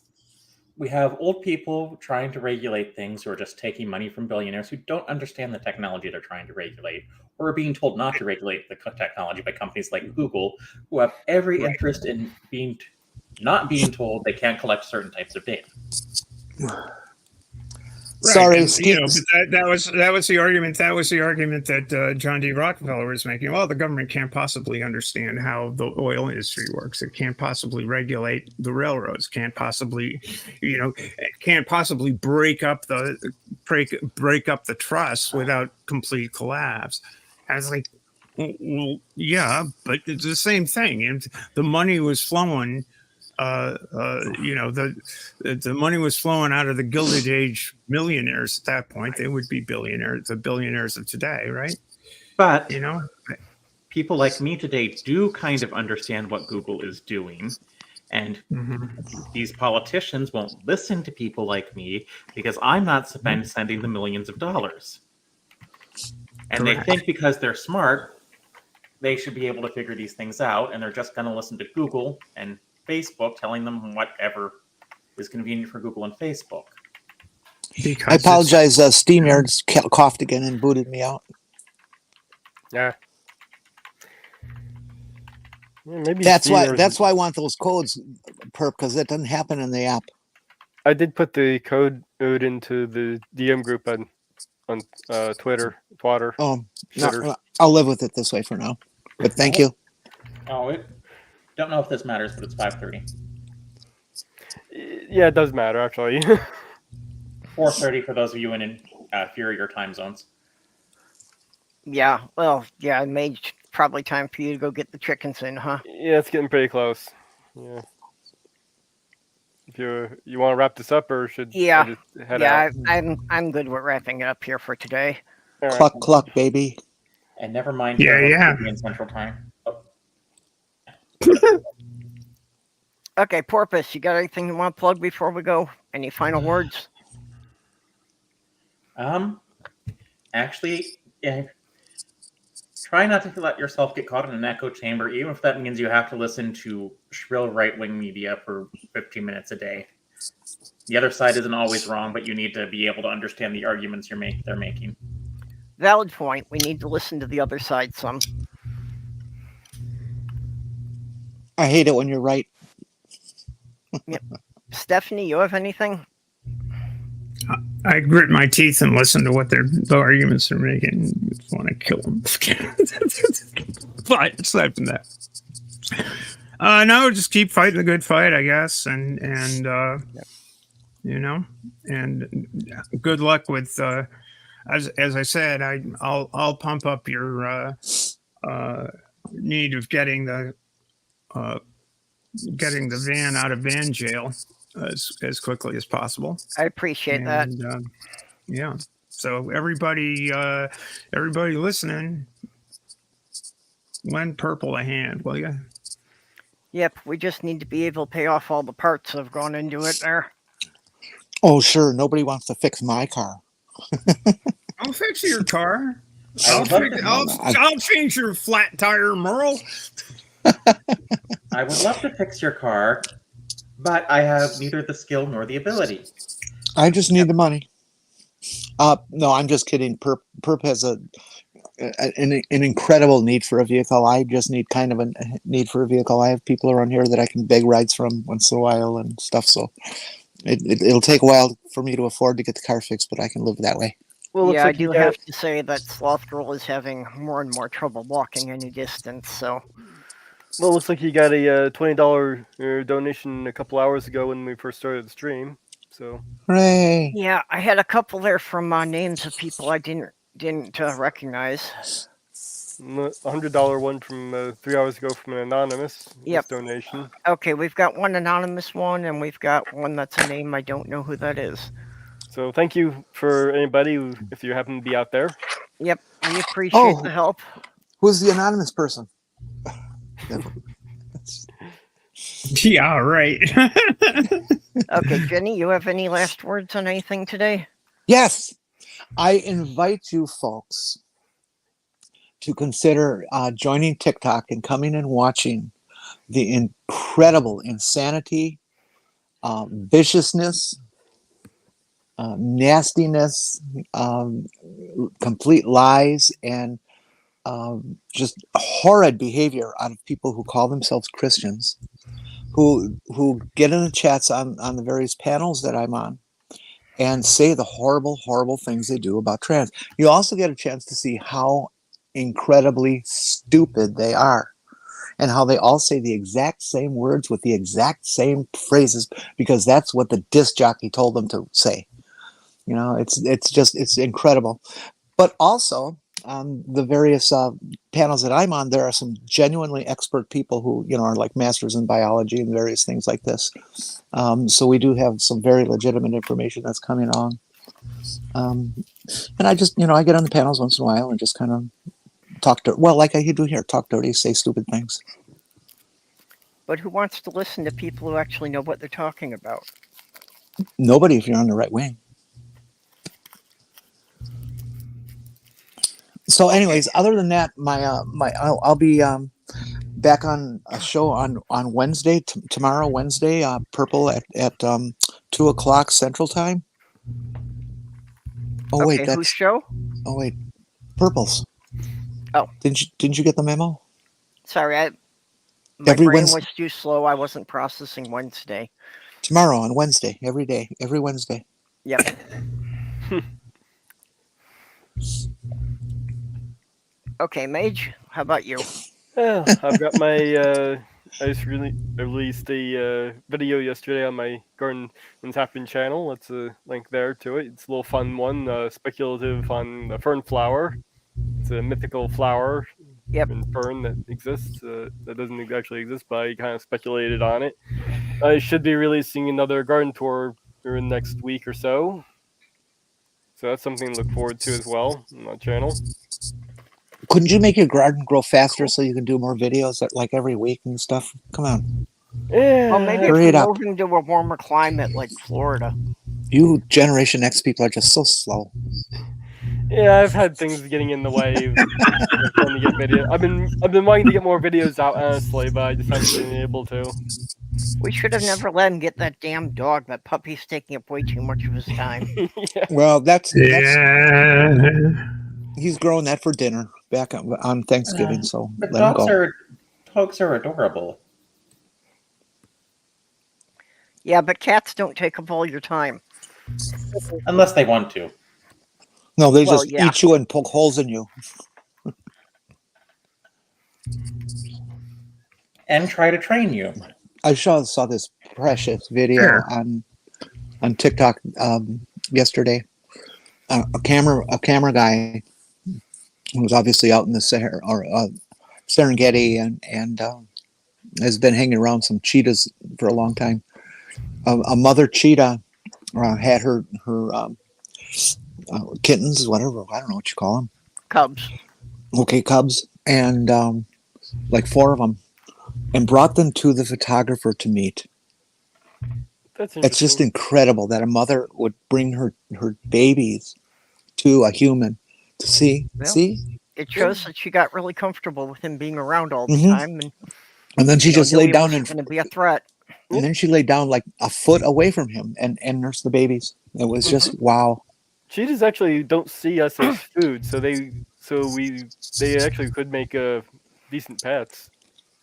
We have old people trying to regulate things who are just taking money from billionaires who don't understand the technology they're trying to regulate, or are being told not to regulate the technology by companies like Google, who have every interest in not being told they can't collect certain types of data. Sorry, and, Steve. But that was the argument. That was the argument that John D. Rockefeller was making. Well, the government can't possibly understand how the oil industry works. It can't possibly regulate the railroads. Can't possibly break up the trust without complete collapse. I was like, well, yeah, but it's the same thing. And the money was flowing. The money was flowing out of the Gilded Age millionaires at that point. They would be billionaires, the billionaires of today, right? But people like me today do kind of understand what Google is doing, and these politicians won't listen to people like me because I'm not sending them millions of dollars. And Correct. They think because they're smart, they should be able to figure these things out, and they're just going to listen to Google and Facebook telling them whatever is convenient for Google and Facebook. I apologize. SteamYard coughed again and booted me out. Yeah. Maybe that's why I want those codes, Perp, because that doesn't happen in the app. I did put the code into the DM group on Twitter. Twitter. Oh, no, I'll live with it this way for now. But thank you. Don't know if this matters, but it's 5:30. Yeah, it does matter actually. 4:30 for those of you in inferior time zones. Yeah, well, yeah, it made probably time for you to go get the chickens in, huh? Yeah, it's getting pretty close. Yeah. If you want to wrap this up, or should I just head out? I'm good with wrapping it up here for today. Right. Cluck cluck, baby. And never mind. Yeah. In Central Time. Okay, Porpoise, you got anything you want to plug before we go? Any final words? Actually, try not to let yourself get caught in an echo chamber, even if that means you have to listen to shrill right-wing media for 15 minutes a day. The other side isn't always wrong, but you need to be able to understand the arguments they're making. Valid point. We need to listen to the other side some. I hate it when you're right. Yep. Stephanie, you have anything? I grit my teeth and listen to what the arguments are making. I just want to kill them. But aside from that, no, just keep fighting the good fight, I guess, and good luck with. As I said, I'll pump up your need of getting the van out of van jail as quickly as possible. I appreciate that. And yeah, so everybody listening, lend Purple a hand, will you? Yep, we just need to be able to pay off all the parts that have gone into it there. Oh, sure. Nobody wants to fix my car. I'll fix your car. I would love I'll change your flat tire, Merle. I would love to fix your car, but I have neither the skill nor the ability. I just need the money. No, I'm just kidding. Perp has an incredible need for a vehicle. I just need kind of a need for a vehicle. I have people around here that I can beg rides from once in a while and stuff. So it'll take a while for me to afford to get the car fixed, but I can live that way. Well, looks Yeah, like I do have to say that Sloth Girl is having more and more trouble walking any distance, so... Well, it looks like you got a $20 donation a couple hours ago when we first started the stream. So Hooray! Yeah, I had a couple there from names of people I didn't recognize. $100 one from 3 hours ago from an anonymous donation. Okay, we've got one anonymous one, and we've got one that's a name I don't know who that is. So thank you for anybody who, if you happen to be out there. Yep, we appreciate the help. Who's the anonymous person? Yeah, right. Okay, Jenny, you have any last words on anything today? Yes. I invite you folks to consider joining TikTok and coming and watching the incredible insanity, viciousness, nastiness, complete lies, and just horrid behavior out of people who call themselves Christians, who get in the chats on the various panels that I'm on and say the horrible, horrible things they do about trans. You also get a chance to see how incredibly stupid they are and how they all say the exact same words with the exact same phrases because that's what the disc jockey told them to say. You know, it's incredible. But also, the various panels that I'm on, there are some genuinely expert people who, you know, are like masters in biology and various things like this. So we do have some very legitimate information that's coming on. And I just, you know, I get on the panels once in a while and just kind of talk to, well, like I do here, talk dirty, say stupid things. But who wants to listen to people who actually know what they're talking about? Nobody if you're on the right wing. So anyways, other than that, I'll be back on a show on Wednesday, tomorrow, Wednesday, Purple at 2:00 Central Time. Oh, wait, whose show? Oh, wait, Purple's. Oh. Didn't you get the memo? Sorry, my brain was too slow. I wasn't processing Wednesday. Tomorrow on Wednesday, every day, every Wednesday. Yep. Okay, Mage, how about you? Yeah, I've got my, I just released a video yesterday on my Garden What's Happening channel. That's a link there to it. It's a little fun one, speculative on the fern flower. It's a mythical flower and fern that exists, that doesn't actually exist, but I kind of speculated on it. I should be releasing another garden tour in the next week or so. So that's something to look forward to as well on my channel. Couldn't you make your garden grow faster so you can do more videos like every week and stuff? Come on. Yeah. Well, maybe Hurry if it we're up. moving to a warmer climate like Florida. You Generation X people are just so slow. Yeah, I've had things getting in the way of trying to get video. I've been wanting to get more videos out, honestly, but I just haven't been able to. We should have never let him get that damn dog. That puppy's taking up way too much of his time. Yeah. Well, that's he's growing that for dinner back on Thanksgiving, so But let him go. dogs are adorable. Yeah, but cats don't take up all your time. Unless they want to. No, they Well, just yeah. eat you and poke holes in you. And try to train you. I saw this precious video on TikTok yesterday. A camera guy who was obviously out in the Sahara or Serengeti and has been hanging around some cheetahs for a long time. a mother cheetah had her kittens, whatever, I don't know what you call them. Cubs. Okay, cubs, and like 4 of them, and brought them to the photographer to meet. That's It's just interesting. incredible that a mother would bring her babies to a human to see. Well, See, It shows that she got really comfortable with him being around all the Mhm. time, and and then she you know, just knew laid he down wasn't and going to be a threat. and then she laid down like a foot away from him and nursed the babies. It was just wow. Cheetahs actually don't see us as food, so they actually could make decent pets.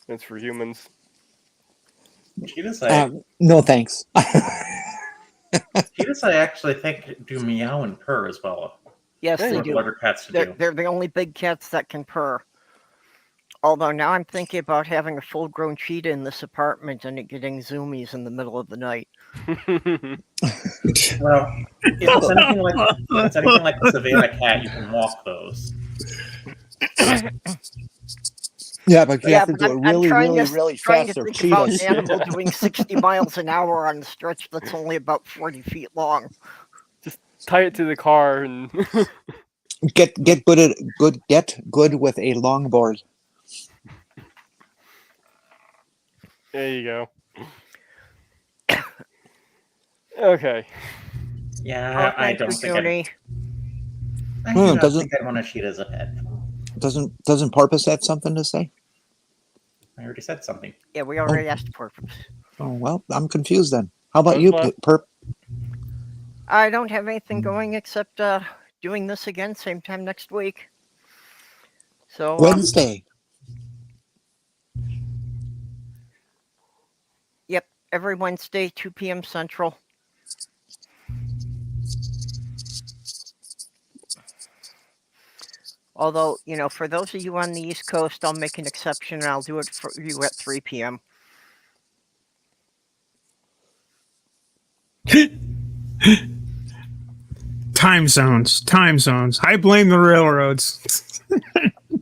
That's for humans. Cheetahs, I No thanks. cheetahs, I actually think do meow and purr as well. Yes, There they you What do. other cats They're, do? they're the only big cats that can purr. Although now I'm thinking about having a full-grown cheetah in this apartment and it getting zoomies in the middle of the night. Well, if it's anything like the Savannah cat, you can walk those. Yeah, but you Yeah, have to but do it I'm really, trying really, to really trying fast. to They're think about an cheetahs. animal doing 60 miles an hour on a stretch that's only about 40 feet long. Tie it to the car and Get good with a longboard. there you go. Okay. Yeah, I Thank you, don't think I'd, Junie. I Hmm, do not doesn't- think I'd want a cheetah as a pet. Doesn't Porpoise have something to say? I already said something. Yeah, we already asked for it. Oh well, I'm confused then. How about Does you, not. Perp? I don't have anything going except doing this again same time next week. So Wednesday. yep, every Wednesday, 2 p.m. Central. Although, you know, for those of you on the East Coast, I'll make an exception and I'll do it for you at 3 p.m. Time zones. I blame the railroads.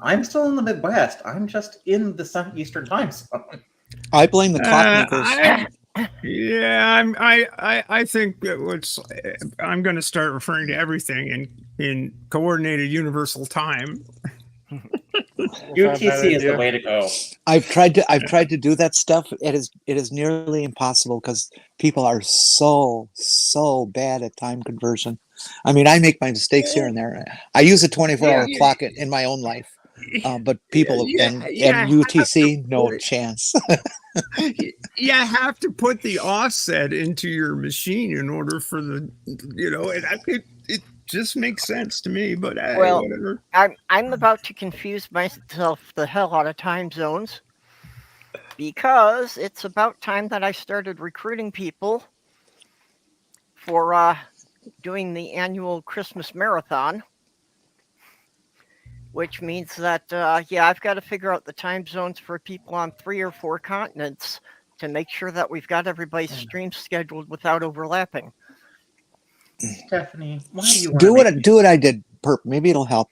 I'm still in the Midwest. I'm just in the Eastern time zone. I blame the clockmakers. I think I'm going to start referring to everything in coordinated universal time. UTC is the way to go. I've tried to do that stuff. It is nearly impossible because people are so bad at time conversion. I mean, I make my mistakes here and there. I use a 24-hour clock in my own life, but people and UTC, no chance. You have to put the offset into your machine in order for the, it just makes sense to me. But Well, whatever. I'm about to confuse myself the hell out of time zones because it's about time that I started recruiting people for doing the annual Christmas marathon, which means that I've got to figure out the time zones for people on 3 or 4 continents to make sure that we've got everybody's streams scheduled without overlapping. Stephanie, why do you do what I did, Perp. Maybe it'll help.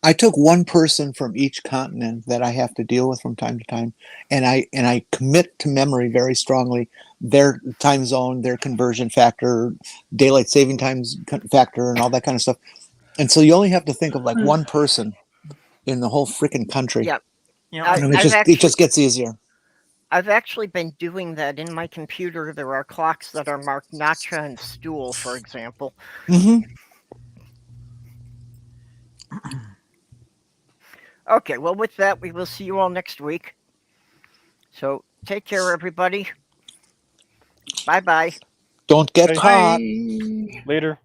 I took one person from each continent that I have to deal with from time to time, and I commit to memory very strongly their time zone, their conversion factor, daylight saving times factor, and all that kind of stuff. And so you only have to think of like one person in the whole freaking country. Yep. And it just gets easier. I've actually been doing that in my computer. There are clocks that are marked Nacha and Stool, for example. Mm-hmm. Okay, well, with that, we will see you all next week. So take care, everybody. Bye-bye. Don't get Bye. caught. Later.